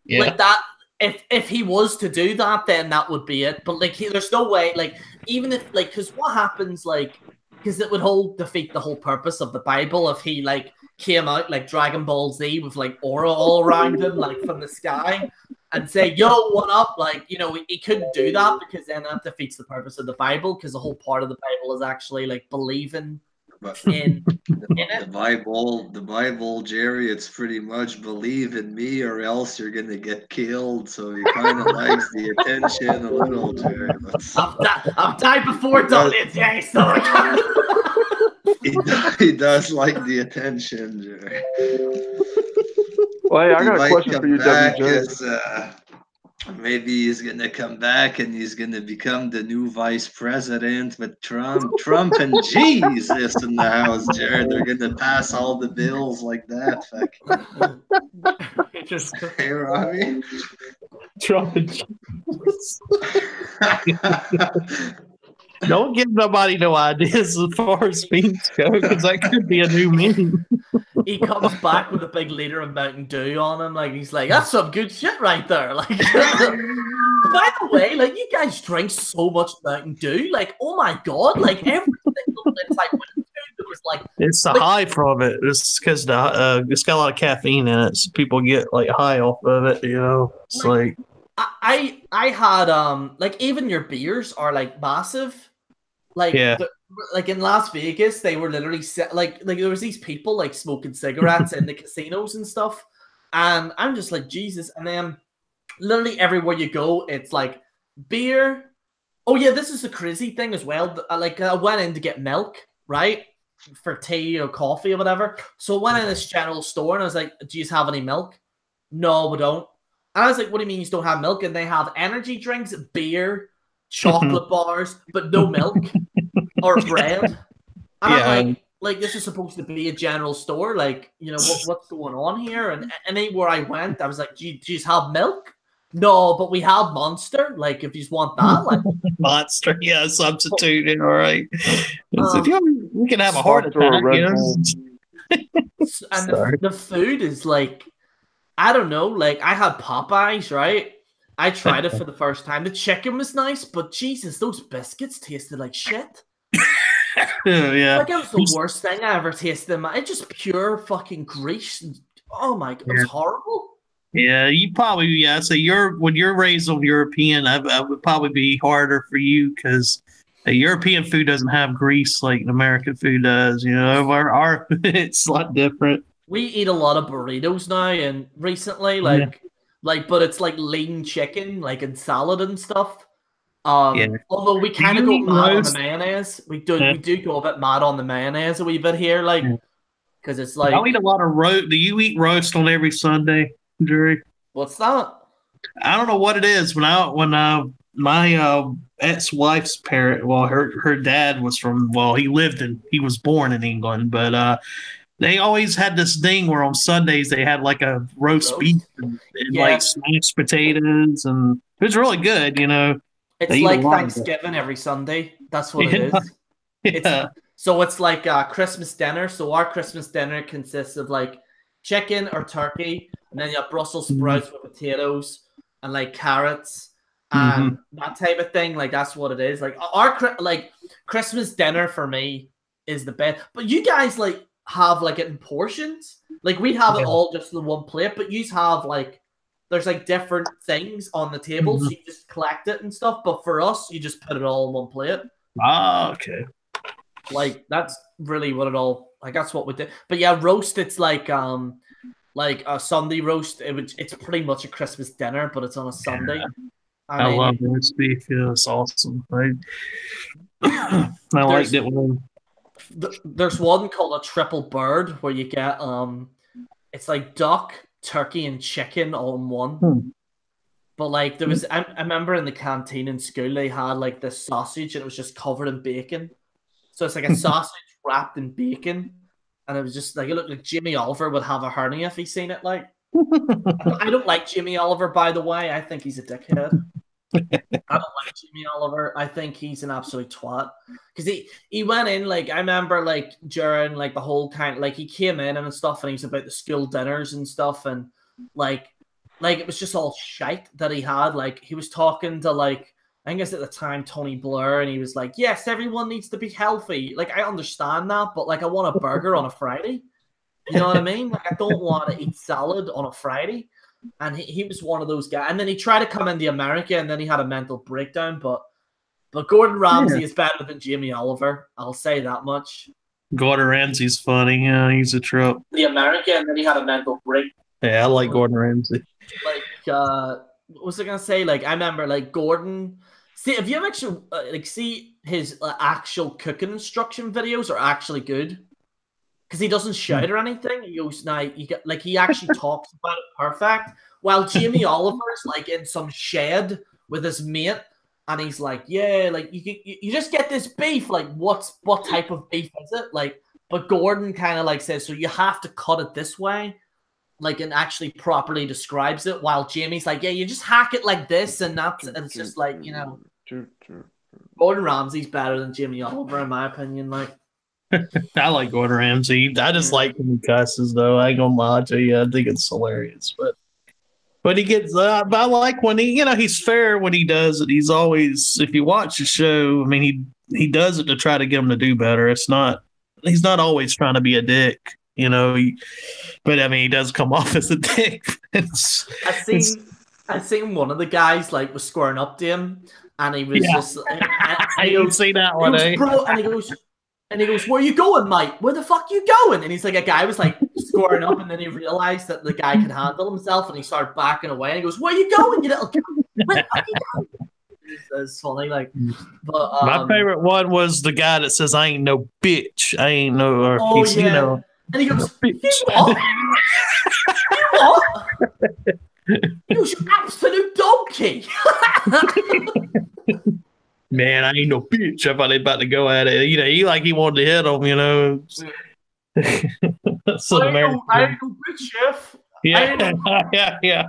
Like that. If he was to do that, then that would be it. But like, there's no way. Like, even if like, because what happens, like, because it would defeat the whole purpose of the Bible if he like came out like Dragon Ball Z with like aura all around him, like from the sky, and say, "Yo, what up?" Like, you know, he couldn't do that because then that defeats the purpose of the Bible. Because the whole part of the Bible is actually like believing in the Bible, Gerry, it's pretty much believe in me or else you're gonna get killed. So he kind of likes the attention a little, Gerry. I've died before, don't it, Jay? So he does like the attention, Gerry. Well, hey, I got a question for you, WJ. Maybe he's gonna come back and he's gonna become the new vice president with Trump and Jesus in the house, Jared. They're gonna pass all the bills like that. Hey, Robbie. Trump and Jesus. Don't give nobody no ideas as far as memes go, because that could be a new meme. He comes back with a big liter of Mountain Dew on him, like he's like, "That's some good shit right there." Like, by the way, like you guys drink so much Mountain Dew, like, oh my god, like everything inside Mountain Dew was like, it's the high from it. It's because it's got a lot of caffeine in it, so people get like high off of it. You know, it's like I had like even your beers are like massive. Like, like in Las Vegas, they were literally like there was these people like smoking cigarettes in the casinos and stuff, and I'm just like Jesus. And then literally everywhere you go, it's like beer. Oh yeah, this is a crazy thing as well. Like I went in to get milk, right, for tea or coffee or whatever. So I went in this general store and I was like, "Do you have any milk?" No, we don't. And I was like, "What do you mean you don't have milk?" And they have energy drinks, beer, chocolate bars, but no milk or bread. And I'm like, this is supposed to be a general store. Like, you know, what's going on here? And anywhere I went, I was like, do you have milk? No, but we have Monster. Like, if you just want that, like Monster, substitute. All right. We can have a heart attack. And the food is like, I don't know. Like, I had Popeyes, right? I tried it for the first time. The chicken was nice, but Jesus, those biscuits tasted like shit. Like, it was the worst thing I ever tasted. It's just pure fucking grease. Oh my god, it was horrible. Yeah, you probably So when you're raised on European, I would probably be harder for you because European food doesn't have grease like American food does. You know, our it's a lot different. We eat a lot of burritos now, and recently, but it's like lean chicken, like in salad and stuff. Although we kind of go mad on the mayonnaise, we do go a bit mad on the mayonnaise a wee bit here, like because it's like I eat a lot of roast. Do you eat roast on every Sunday, Gerry? What's that? I don't know what it is. When my ex-wife's parent, her dad was he was born in England, but they always had this thing where on Sundays they had like a roast beef and like smashed potatoes, and it was really good, you know. It's like Thanksgiving every Sunday. That's what it is. So it's like Christmas dinner. So our Christmas dinner consists of like chicken or turkey, and then you have Brussels sprouts with potatoes and like carrots and that type of thing. Like that's what it is. Like our Christmas dinner for me is the best. But you guys like have like it in portions. Like we have it all just in one plate, but you have like there's like different things on the table, so you just collect it and stuff. But for us, you just put it all in one plate. Ah, okay. Like that's really what it all. Like that's what we do. But yeah, roast. It's like like a Sunday roast. It's pretty much a Christmas dinner, but it's on a Sunday. I love roast beef. Yeah, it's awesome. I liked it when there's one called a triple bird where you get it's like duck, turkey, and chicken all in one. But like there was, I remember in the canteen in school they had like this sausage and it was just covered in bacon. So it's like a sausage wrapped in bacon, and it was just like it looked like Jamie Oliver would have a hernia if he seen it. Like I don't like Jamie Oliver, by the way. I think he's a dickhead. I don't like Jamie Oliver. I think he's an absolute twat because he went in like I remember like during like the whole kind like he came in and stuff and he's about the school dinners and stuff and like it was just all shite that he had. Like he was talking to like I think it's at the time Tony Blair and he was like, yes, everyone needs to be healthy. Like I understand that, but like I want a burger on a Friday. You know what I mean? Like I don't want to eat salad on a Friday. And he was one of those guys. And then he tried to come into America and then he had a mental breakdown. But Gordon Ramsay is better than Jamie Oliver. I'll say that much. Gordon Ramsay's funny. Yeah, he's a trip. The America and then he had a mental break. Yeah, I like Gordon Ramsay. Like, what was I going to say? Like, I remember, like, Gordon... See, if you ever actually, see his actual cooking instruction videos are actually good. Because he doesn't shout or anything. He goes, now you get like he actually talks about it perfect. While Jamie Oliver's like in some shed with his mate, and he's like, yeah, like you just get this beef. Like, what type of beef is it? Like, but Gordon kind of like says, so you have to cut it this way, like, and actually properly describes it. While Jamie's like, yeah, you just hack it like this, and that's and it's just like Gordon Ramsay's better than Jamie Oliver in my opinion. Like. I like Gordon Ramsay. I just like when he cusses, though. I ain't gonna lie to you. I think it's hilarious. But he gets. But I like when he, he's fair when he does it. He's always, if you watch the show, I mean, he does it to try to get him to do better. He's not always trying to be a dick, but I mean, he does come off as a dick. I seen one of the guys like was squaring up to him, and he was just. I don't see that one, bro, and he goes, where you going, mate? Where the fuck you going? And he's like, a guy was like scoring up, and then he realized that the guy could handle himself, and he started backing away. And he goes, where you going, you little? Where are you going? It's funny, like. But my favorite one was the guy that says, "I ain't no bitch. I ain't no." Or And he goes, "You what? You what?" He goes, "You absolute donkey." Man, I ain't no bitch. I thought they about to go at it. He wanted to hit him, That's I ain't no bitch, chef. Yeah.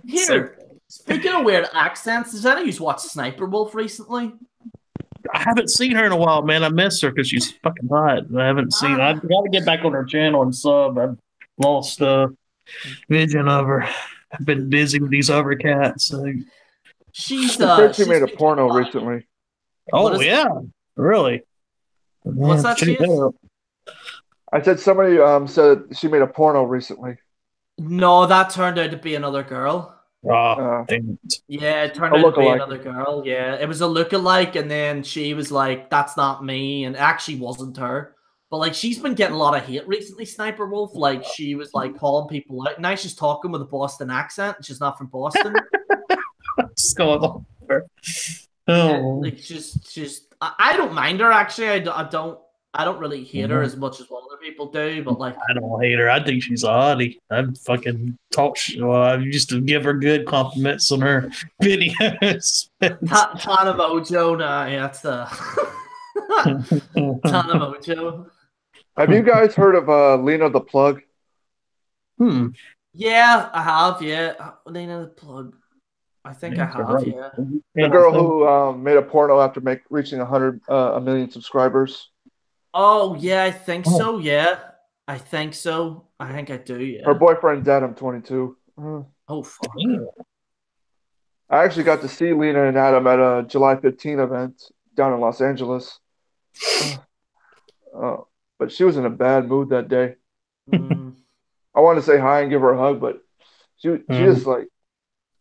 Here, speaking of weird accents, does any of you watch Sniper Wolf recently? I haven't seen her in a while, man. I miss her because she's fucking hot. I haven't seen her. I've got to get back on her channel and sub. I've lost vision of her. I've been busy with these other cats. So. She made a porno recently. Oh, yeah. Really? What's that she is? I said somebody said she made a porno recently. No, that turned out to be another girl. Oh, damn it. Yeah, it turned out to be another girl. Yeah, it was a lookalike, and then she was like, that's not me, and it actually wasn't her. But, like, she's been getting a lot of hate recently, Sniper Wolf. Like, she was, like, calling people out. Now she's talking with a Boston accent. She's not from Boston. What's going on? Like, just I don't mind her, actually. I don't really hate her as much as what other people do, but like I don't hate her. I think she's a hottie. I'd fucking talk. I used to give her good compliments on her videos. Tana Mojo, yeah, that's the Tana Mojo. Have you guys heard of Lena the Plug? Yeah, I have. Yeah, Lena the Plug. I think I have. Right. Yeah, the girl who made a porno after reaching 1 million subscribers. Oh, yeah, I think so, yeah. I think so. I think I do, yeah. Her boyfriend's Adam, 22. Oh, fuck. I actually got to see Lena and Adam at a July 15 event down in Los Angeles. But she was in a bad mood that day. I wanted to say hi and give her a hug, but she just like,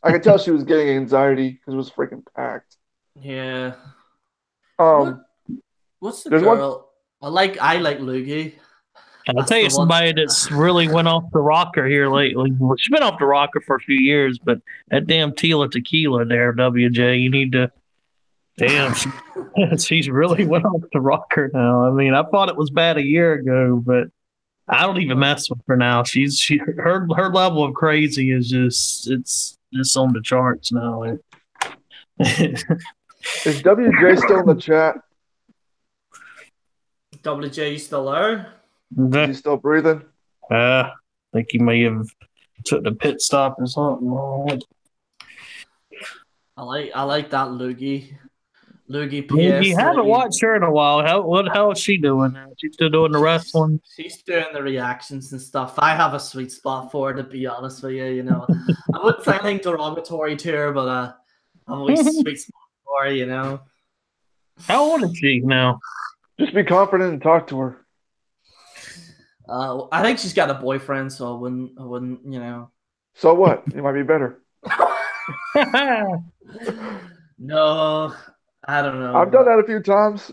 I could tell she was getting anxiety because it was freaking packed. Yeah. What's the girl? I like Loogie. I'll tell you somebody that's really went off the rocker here lately. Well, she's been off the rocker for a few years, but that damn Tila Tequila there, WJ, you need to. Damn, she's really went off the rocker now. I mean, I thought it was bad a year ago, but I don't even mess with her now. Her level of crazy is just on the charts now. Is WJ still in the chat? WJ, you still there? Is he still breathing? I think he may have took the pit stop or something. I like that Loogie. Loogie PS. You haven't watched her in a while. How is she doing? She's still doing the wrestling? She's doing the reactions and stuff. I have a sweet spot for her, to be honest with you. You know, I wouldn't say anything derogatory to her, but I'm always sweet spot for her, you know. How old is she now? Just be confident and talk to her. I think she's got a boyfriend, so I wouldn't, you know. So what? You might be better. No, I don't know. I've done that a few times.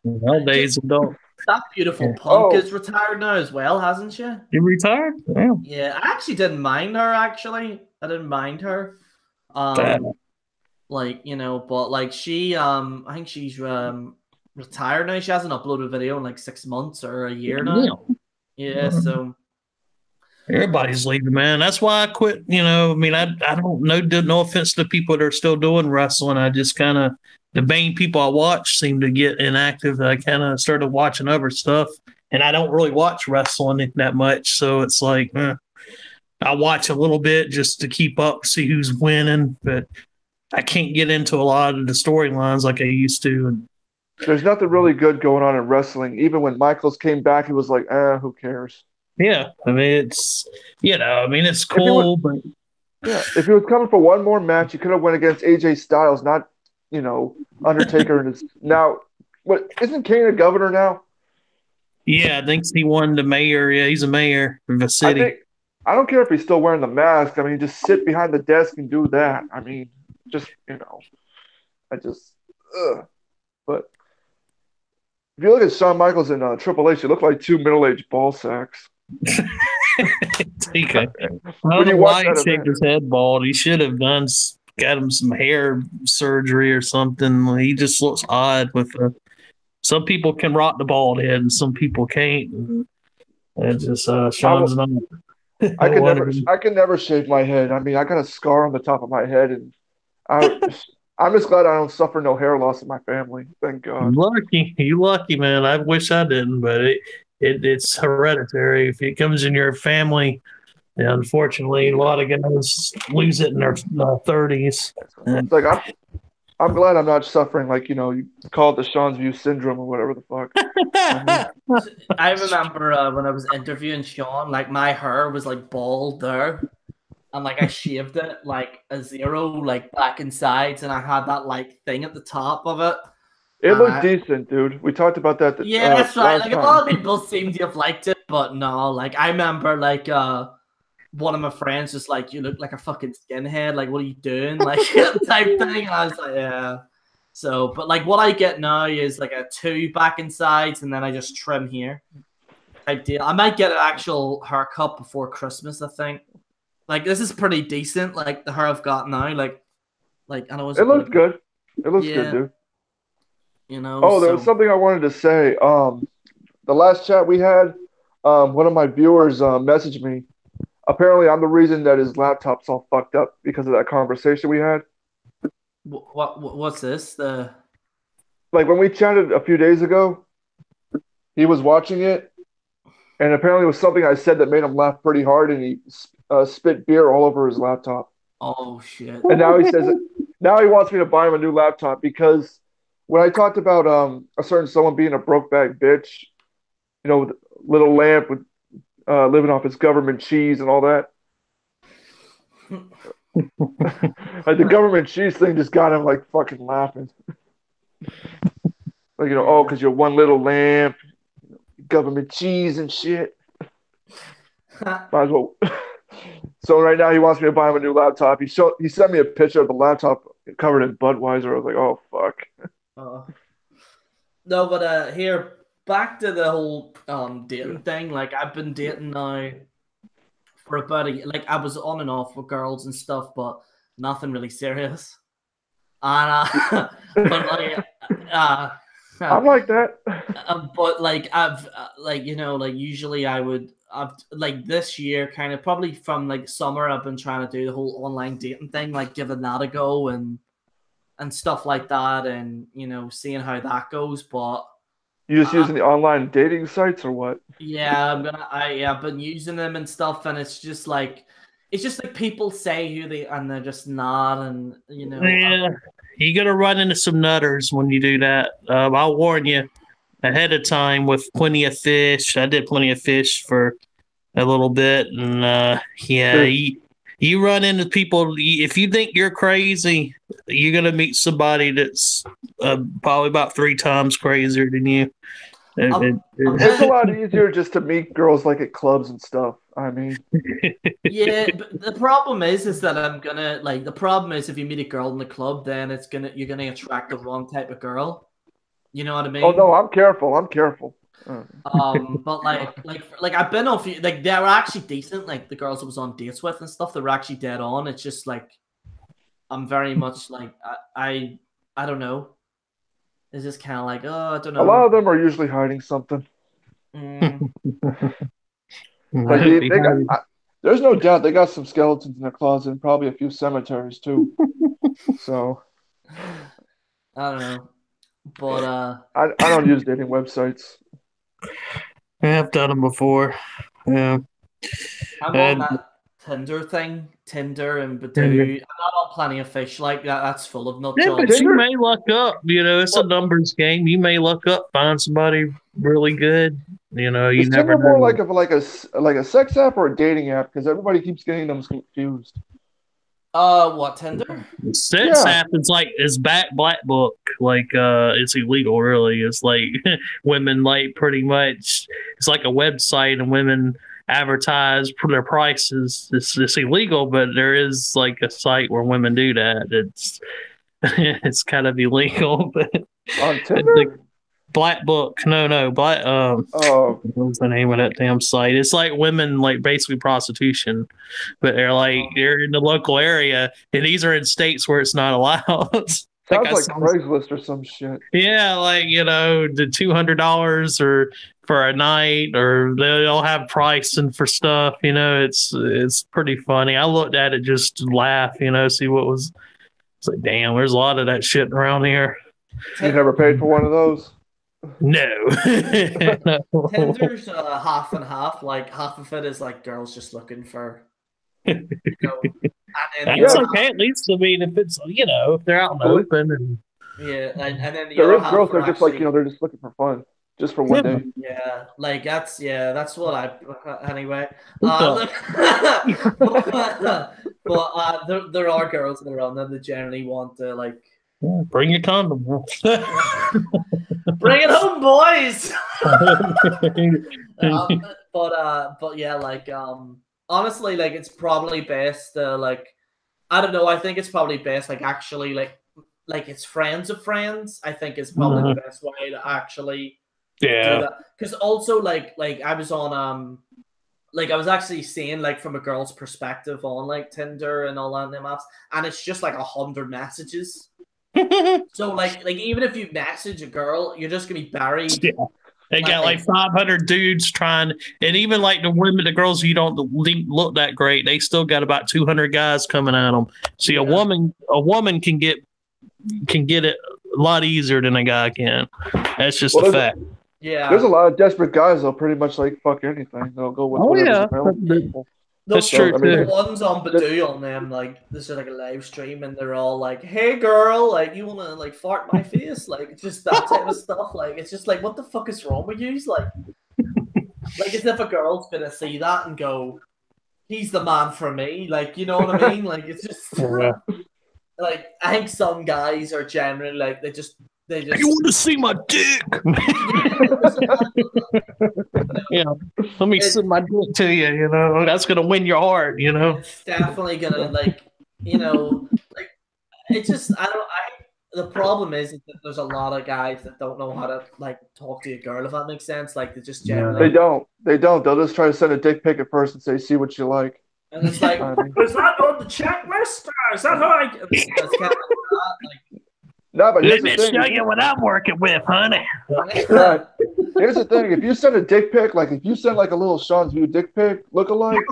Nowadays, don't. That beautiful punk is retired now as well, hasn't she? You retired? Yeah. Yeah, I actually didn't mind her. I didn't mind her. Like, you know, but like she, I think she's retired now. She hasn't uploaded a video in like 6 months or a year now. Yeah, so everybody's leaving, man. That's why I quit. You know, I mean, I don't know. No offense to people that are still doing wrestling. I just kind of the main people I watch seem to get inactive. I kind of started watching other stuff, and I don't really watch wrestling that much. So it's like I watch a little bit just to keep up, see who's winning, but I can't get into a lot of the storylines like I used to. And there's nothing really good going on in wrestling. Even when Michaels came back, he was like, who cares? Yeah, I mean, it's, you know, I mean, it's cool, but yeah, if he was coming for one more match, he could have went against AJ Styles, not, you know, Undertaker. And his now, what isn't Kane a governor now? Yeah, I think he won the mayor. Yeah, he's a mayor of the city. I don't care if he's still wearing the mask. I mean, just sit behind the desk and do that. I mean, just, you know, but if you look at Shawn Michaels and Triple H, you look like two middle-aged ball sacks. I don't know why he shaved his head bald. He should have got him some hair surgery or something. He just looks odd with some people can rock the bald head and some people can't. And just Sean's not. I can never shave my head. I mean, I got a scar on the top of my head, and I'm just glad I don't suffer no hair loss in my family. Thank God. You lucky, man. I wish I didn't, but it's hereditary. If it comes in your family, unfortunately, a lot of guys lose it in their 30s. It's like I'm glad I'm not suffering like, you know, you call it the Sean's View syndrome or whatever the fuck. I remember when I was interviewing Sean, like my hair was like bald there. And like I shaved it like a zero, like back and sides, and I had that like thing at the top of it. It looked decent, dude. We talked about that. Yeah, that's right. Like a lot of people seem to have liked it, but no. Like I remember, like one of my friends was like, "You look like a fucking skinhead. Like, what are you doing?" Like type thing. And I was like, "Yeah." So, but like what I get now is like a 2 back and sides, and then I just trim here type deal. I might get an actual haircut before Christmas. I think. Like this is pretty decent. Like the hair I've got now. Like I know it looks good. It looks good, dude. You know. Oh, there was something I wanted to say. The last chat we had, one of my viewers messaged me. Apparently, I'm the reason that his laptop's all fucked up because of that conversation we had. What's this? Like when we chatted a few days ago, he was watching it, and apparently it was something I said that made him laugh pretty hard, and he spit beer all over his laptop. Oh shit! And now he wants me to buy him a new laptop because when I talked about a certain someone being a broke back bitch, you know, with a little lamp with living off his government cheese and all that. Like the government cheese thing just got him like fucking laughing. Like, you know, because you're one little lamp, government cheese and shit. Might as well. So right now he wants me to buy him a new laptop. He sent me a picture of the laptop covered in Budweiser. I was like, oh fuck. No, but here back to the whole dating thing. Like I've been dating now for about like I was on and off with girls and stuff, but nothing really serious. And but like I'm like that. but like I've like like usually I've like this year kind of probably from like summer I've been trying to do the whole online dating thing, like giving that a go and stuff like that, and seeing how that goes. But You just using the online dating sites or what? yeah, I've been using them and stuff, and it's just like people say who they and they're just not, and Yeah, you're gonna run into some nutters when you do that. I'll warn you ahead of time with Plenty of Fish. I did Plenty of Fish for a little bit, and yeah, you run into people. If you think you're crazy, you're gonna meet somebody that's probably about 3 times crazier than you. It's a lot easier just to meet girls like at clubs and stuff. I mean, yeah, but the problem is that I'm gonna like the problem is if you meet a girl in the club, then you're gonna attract the wrong type of girl. You know what I mean? oh no, I'm careful. I'm careful. But like I've been on few, like they were actually decent. Like the girls I was on dates with and stuff, they were actually dead on. It's just like I'm very much like I don't know. It's just kind of like, oh, I don't know. A lot of them are usually hiding something. Like there's no doubt they got some skeletons in their closet and probably a few cemeteries too. So I don't know, but I don't use dating websites. Yeah, I've done them before. Yeah, I'm on that Tinder thing, Tinder and Badoo. I'm not on Plenty of Fish like that. That's full of nut jobs. But you may luck up. It's a numbers game. You may luck up, find somebody really good. You Is never Tinder know. more like a sex app or a dating app? Because everybody keeps getting them confused. What, Tinder? Sex app is black book. Like it's illegal really. It's like women like pretty much it's like a website and women advertise for their prices. It's illegal, but there is like a site where women do that. It's kind of illegal, but on Tinder? Black Book. No, Black what's the name of that damn site? It's like women like basically prostitution. But they're in the local area and these are in states where it's not allowed. Sounds like Craigslist or some shit. Yeah, like the $200 or for a night, or they'll have pricing for stuff. It's pretty funny. I looked at it just to laugh. See what was. It's like, damn, there's a lot of that shit around here. You never paid for one of those? No. Tinder's half and half. Like half of it is like girls just looking for. And That's okay. At least if it's if they're out in the open and. Yeah, and then there is girls that are just like they're just looking for fun, just for one day. Yeah, like that's what I anyway. But there are girls that are on them that generally want to like. Bring your condom. Bring it home, boys. But yeah, like honestly, like it's probably best like I don't know. I think it's probably best like actually like it's friends of friends. I think is probably the best way to actually do that. Because also like I was on like I was actually seeing like from a girl's perspective on like Tinder and all that them apps, and it's just like 100 messages. So like even if you message a girl, you're just gonna be buried. Yeah. They got like 500 dudes trying, and even like the girls you don't look that great, they still got about 200 guys coming at them. See, a woman can get it a lot easier than a guy can. That's just a fact. Yeah, there's a lot of desperate guys that'll pretty much like fuck anything. They'll go with whatever's available. That's true. The ones on Badoo on them, like this is like a live stream, and they're all like, "Hey, girl, like you wanna like fart my face?" Like just that type of stuff. Like it's just like, what the fuck is wrong with you? Like as if a girl's gonna see that and go, "He's the man for me." Like you know what I mean? Like it's just like I think some guys are generally like they just. You want to see my dick? Let me send my dick to you. That's gonna win your heart. It's definitely gonna like it's just the problem is that there's a lot of guys that don't know how to like talk to a girl, if that makes sense. Like they just generally They don't. They don't. They'll just try to send a dick pic at first and say, "See what you like." and it's like, I mean- is that on the checklist? Is that how I? It's kind of like that. Like, No, but here's Let the me thing. show you what I'm working with, honey. Right. Here's the thing. If you send a dick pic, like if you send like a little Sean's View dick pic lookalike,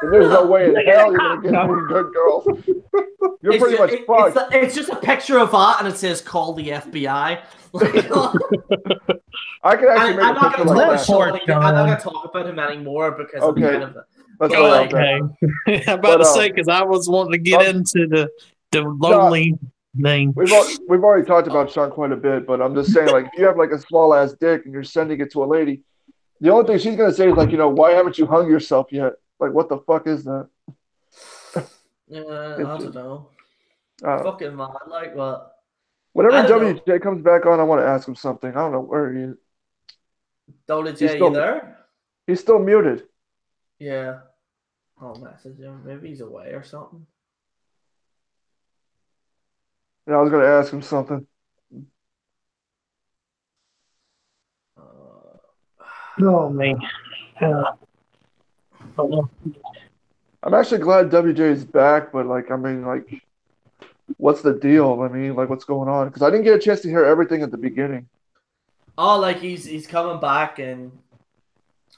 then there's no way in hell you're gonna get any good girls. You're pretty much fucked. It's just a picture of that, and it says "Call the FBI." Like, I can actually I'm make a not picture going like to that. I'm not going to talk about him anymore because Okay. I'm kind of. Let's But, go like, on that. I'm about to say because I was wanting to get into the lonely thing. We've already talked about Sean quite a bit, but I'm just saying, like, if you have like a small ass dick and you're sending it to a lady, the only thing she's gonna say is like, why haven't you hung yourself yet? Like, what the fuck is that? I don't know. Uh, Fucking man, like what? Whenever I don't know. WJ comes back on, I want to ask him something. I don't know where he is. Dolly He's J, still- you there? He's still muted. Yeah. I'll message him. Maybe he's away or something. And I was gonna ask him something. Oh man. I'm actually glad WJ is back, but like, I mean, like, what's the deal? I mean, like, what's going on? Because I didn't get a chance to hear everything at the beginning. Oh, like he's coming back and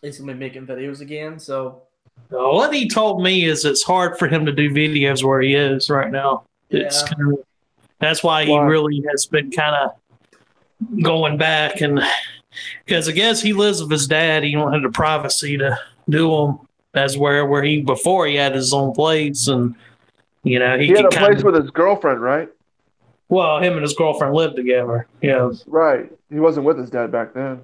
he's gonna be making videos again. So What he told me is it's hard for him to do videos where he is right now. It's yeah. kind of, that's why he Why? really has been kind of going back, and because I guess he lives with his dad, he don't have the privacy to do them as where he before he had his own place, and he He had could a kind place of, with his girlfriend, right? well, him and his girlfriend lived together. Yeah, Right. He wasn't with his dad back then.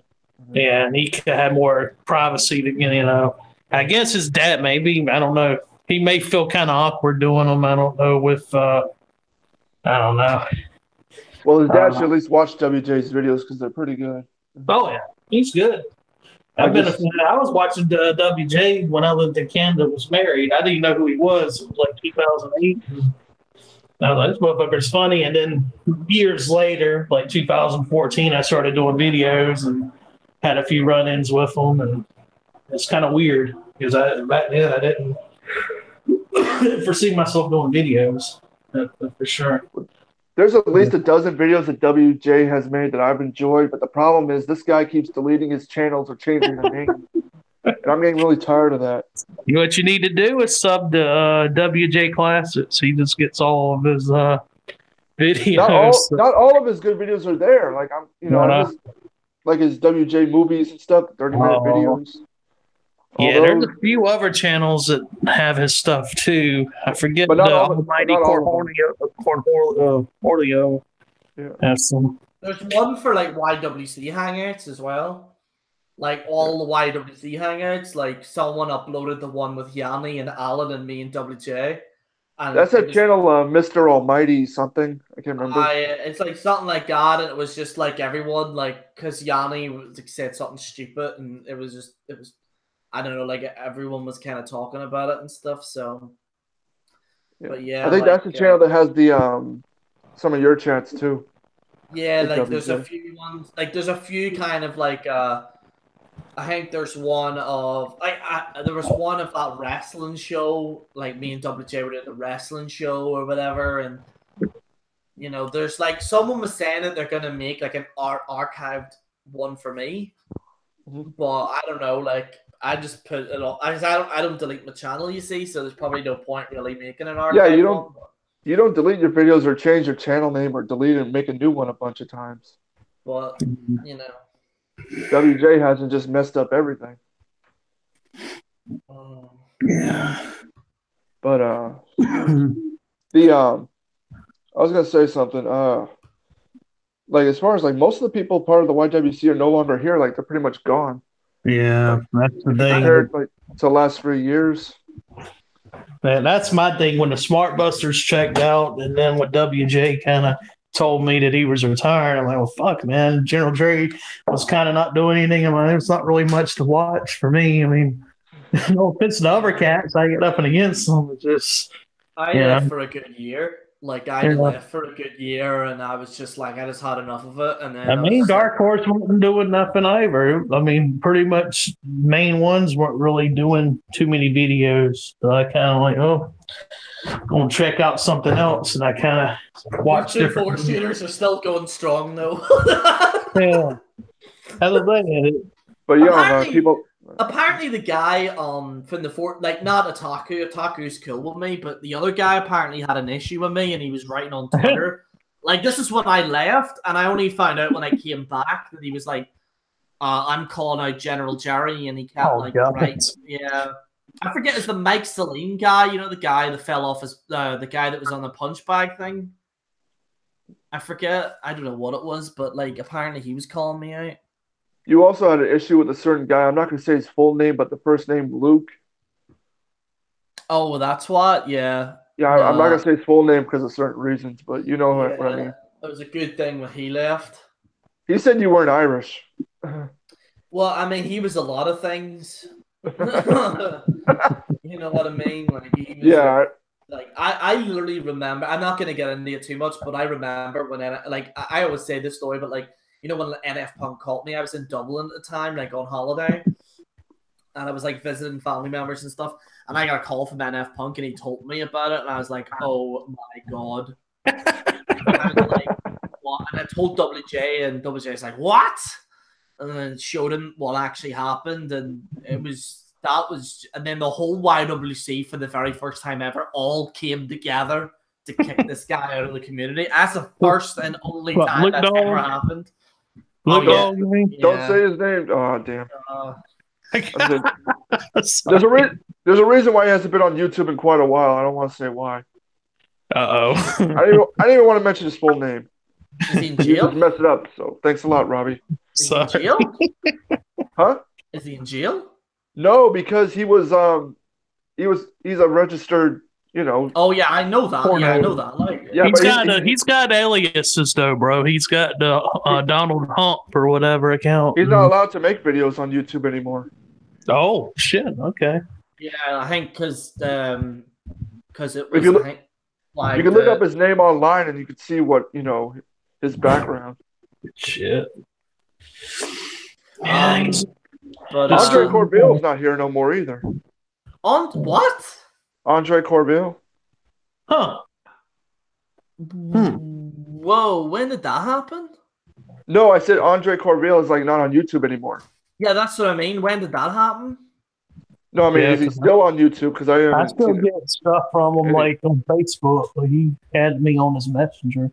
yeah, and he could have more privacy to I guess his dad maybe, I don't know. He may feel kind of awkward doing them. I don't know with I don't know. Well, his dad should at least watch WJ's videos because they're pretty good. Oh yeah, he's good. I was watching WJ when I lived in Canada. Was married. I didn't even know who he was. It was like 2008. I was like, this motherfucker's funny. And then years later, like 2014, I started doing videos and had a few run-ins with him, and it's kind of weird because back then I didn't foresee myself doing videos for sure. There's at least a dozen videos that WJ has made that I've enjoyed, but the problem is this guy keeps deleting his channels or changing the name. And I'm getting really tired of that. What you need to do is sub to WJ Classics. He just gets all of his videos. Not all of his good videos are there. Like I'm just like his WJ movies and stuff, 30-minute videos. Yeah, there's a few other channels that have his stuff too. I forget But the not all- Almighty not all of Cornholio. Yeah. Have some. There's one for like YWC Hangouts as well. Like all the YWC Hangouts, like someone uploaded the one with Yanni and Alan and me and WJ. And That's that channel, Mr. Almighty something. I can't remember. It's like something like that, and it was just like everyone, like, because Yanni was, like, said something stupid, and it was I don't know, like everyone was kind of talking about it and stuff. So, but yeah, I think that's the channel that has the some of your chats too. Yeah, like WJ. there's a few ones, like there's a few kind of like I think there's one of there was one of that wrestling show, like me and WJ were at the wrestling show or whatever, and there's like someone was saying that they're gonna make like an archived one for me, but I don't know, like I just put it on. I don't delete my channel, you see, so there's probably no point really making an archived Yeah, one. you don't delete your videos or change your channel name or delete it and make a new one a bunch of times. But WJ hasn't just messed up everything. Yeah. But I was gonna say something. Like as far as like most of the people part of the YWC are no longer here. Like they're pretty much gone. Yeah, that's the thing. Compared like to the last 3 years. Man, that's my thing. When the Smart Busters checked out, and then when WJ kind of told me that he was retired, I'm like, well, fuck, man. General Gerry was kind of not doing anything. I'm like, there's not really much to watch for me. I mean, no offense to other cats, I get up and against them. It's just, I did for a good year. Like I left for a good year, and I was just like, I just had enough of it. And then I I was mean, just Dark Horse wasn't doing nothing either. I mean, pretty much main ones weren't really doing too many videos. So I kind of like, oh, I'm gonna check out something else, and I kind of watch like, different. four shooters are still going strong though. Yeah, that's the thing. But yeah, Apparently- people. Apparently, the guy from the fort, like not Otaku's cool with me, but the other guy apparently had an issue with me, and he was writing on Twitter. Like, this is when I left, and I only found out when I came back that he was like, I'm calling out General Gerry, and he kept right. Yeah. I forget, it's the Mike Saline guy, you know, the guy that fell off his, the guy that was on the punch bag thing. I forget, I don't know what it was, but like, apparently he was calling me out. You also had an issue with a certain guy. I'm not going to say his full name, but the first name Luke. Oh, well, that's what? Yeah. Yeah, I'm not going to say his full name because of certain reasons, but you know what I mean. It was a good thing when he left. He said you weren't Irish. Well, I mean, he was a lot of things. You know what I mean? Like, he was I literally remember, I'm not going to get into it too much, but I remember when, I always say this story, but like, you know, when NF Punk called me, I was in Dublin at the time, like on holiday, and I was like visiting family members and stuff, and I got a call from NF Punk, and he told me about it, and I was like, oh my god. And I was like, what? And I told WJ, and WJ's like, what? And then showed him what actually happened, and and then the whole YWC for the very first time ever all came together to kick this guy out of the community. That's the first and only time that's ever happened. Don't say his name. Oh, damn. There's a reason why he hasn't been on YouTube in quite a while. I don't want to say why. Uh-oh. I didn't even want to mention his full name. Is he in jail? Just mess it up. So thanks a lot, Robbie. Is he in jail? Huh? Is he in jail? No, because he's a registered, you know. Oh yeah, I know that. Yeah, I know that. Like, yeah, he's got aliases though, bro. He's got the Donald Hump or whatever account. He's not allowed to make videos on YouTube anymore. Oh shit! Okay. Yeah, I think because it was. If you can look up his name online and you can see what his background. Shit. But Andre Corbill's not here no more either. On what? Andre Corbill. Huh. Whoa, when did that happen? No, I said Andre Corbill is like not on YouTube anymore. Yeah, that's what I mean. When did that happen? No, I mean, is he still on YouTube? Because I still get stuff from him like on Facebook. But he added me on his Messenger,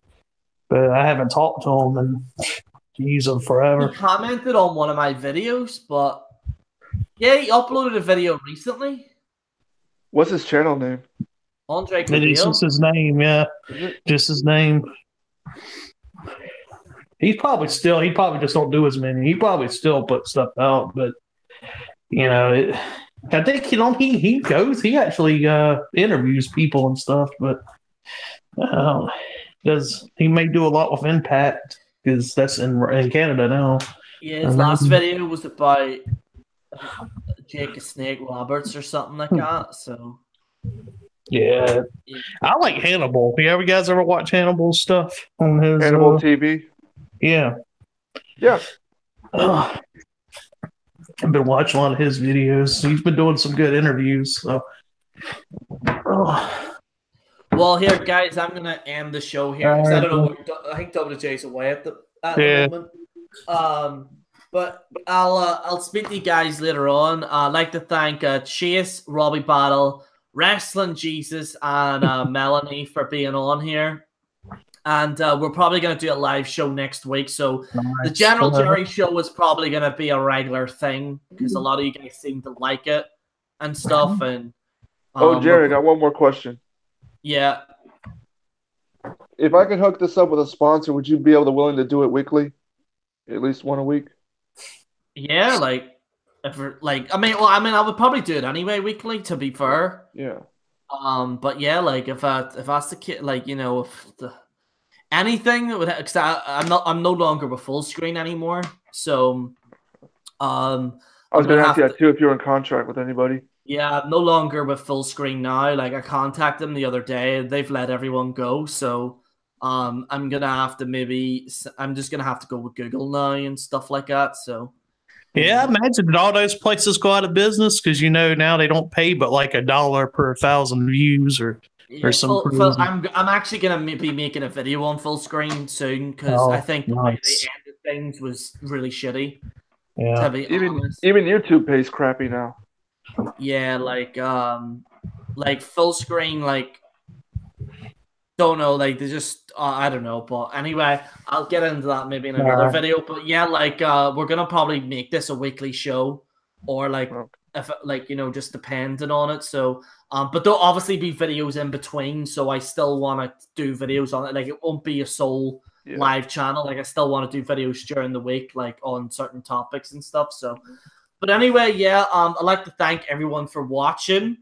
but I haven't talked to him in forever. He commented on one of my videos, but yeah, he uploaded a video recently. What's his channel name? Andre Corbill. It's just his name, yeah. Just his name. He probably just don't do as many. He probably still put stuff out, but I think he actually interviews people and stuff, but he may do a lot with Impact because that's in Canada now. Yeah, his last video was about Jake Snake Roberts or something like that. So yeah, I like Hannibal. You guys ever watch Hannibal stuff on his Hannibal TV? Yeah. I've been watching a lot of his videos. He's been doing some good interviews. So. Well, here, guys, I'm gonna end the show here because I don't know. I think WJ's away at the moment. But I'll speak to you guys later on. I'd like to thank Chase, Robbie Battle, Wrestling Jesus, and Melanie for being on here. And we're probably going to do a live show next week. So the General Gerry show is probably going to be a regular thing because a lot of you guys seem to like it and stuff. And Gerry, I got one more question. Yeah. If I could hook this up with a sponsor, would you be willing to do it weekly? At least one a week? Yeah, I would probably do it anyway weekly, to be fair. Yeah. But yeah, if that's the kid, anything that would, because I'm no longer with full screen anymore. So, I was going to ask you that too if you're in contract with anybody. Yeah, no longer with full screen now. Like I contacted them the other day, they've let everyone go. So I'm gonna have to I'm just gonna have to go with Google now and stuff like that. So Yeah, I imagine that all those places go out of business because now they don't pay but like $1 per 1,000 views or yeah, some crazy. I'm actually gonna be making a video on full screen soon because I Oh, think the way they nice. ended things was really shitty. Yeah. To be honest, Even YouTube pays crappy now. yeah, like full screen, like don't know, like they just I don't know, but anyway, I'll get into that maybe in another Alright. video. But yeah, like we're gonna probably make this a weekly show, or like Okay. if like just depending on it. So but there'll obviously be videos in between, so I still want to do videos on it. Like it won't be a sole live channel. Like I still want to do videos during the week, like on certain topics and stuff. So but anyway, yeah, I'd like to thank everyone for watching.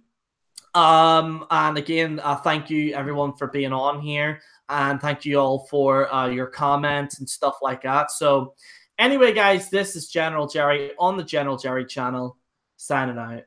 And again, thank you everyone for being on here, and thank you all for your comments and stuff like that. So, anyway, guys, this is General Gerry on the General Gerry channel, signing out.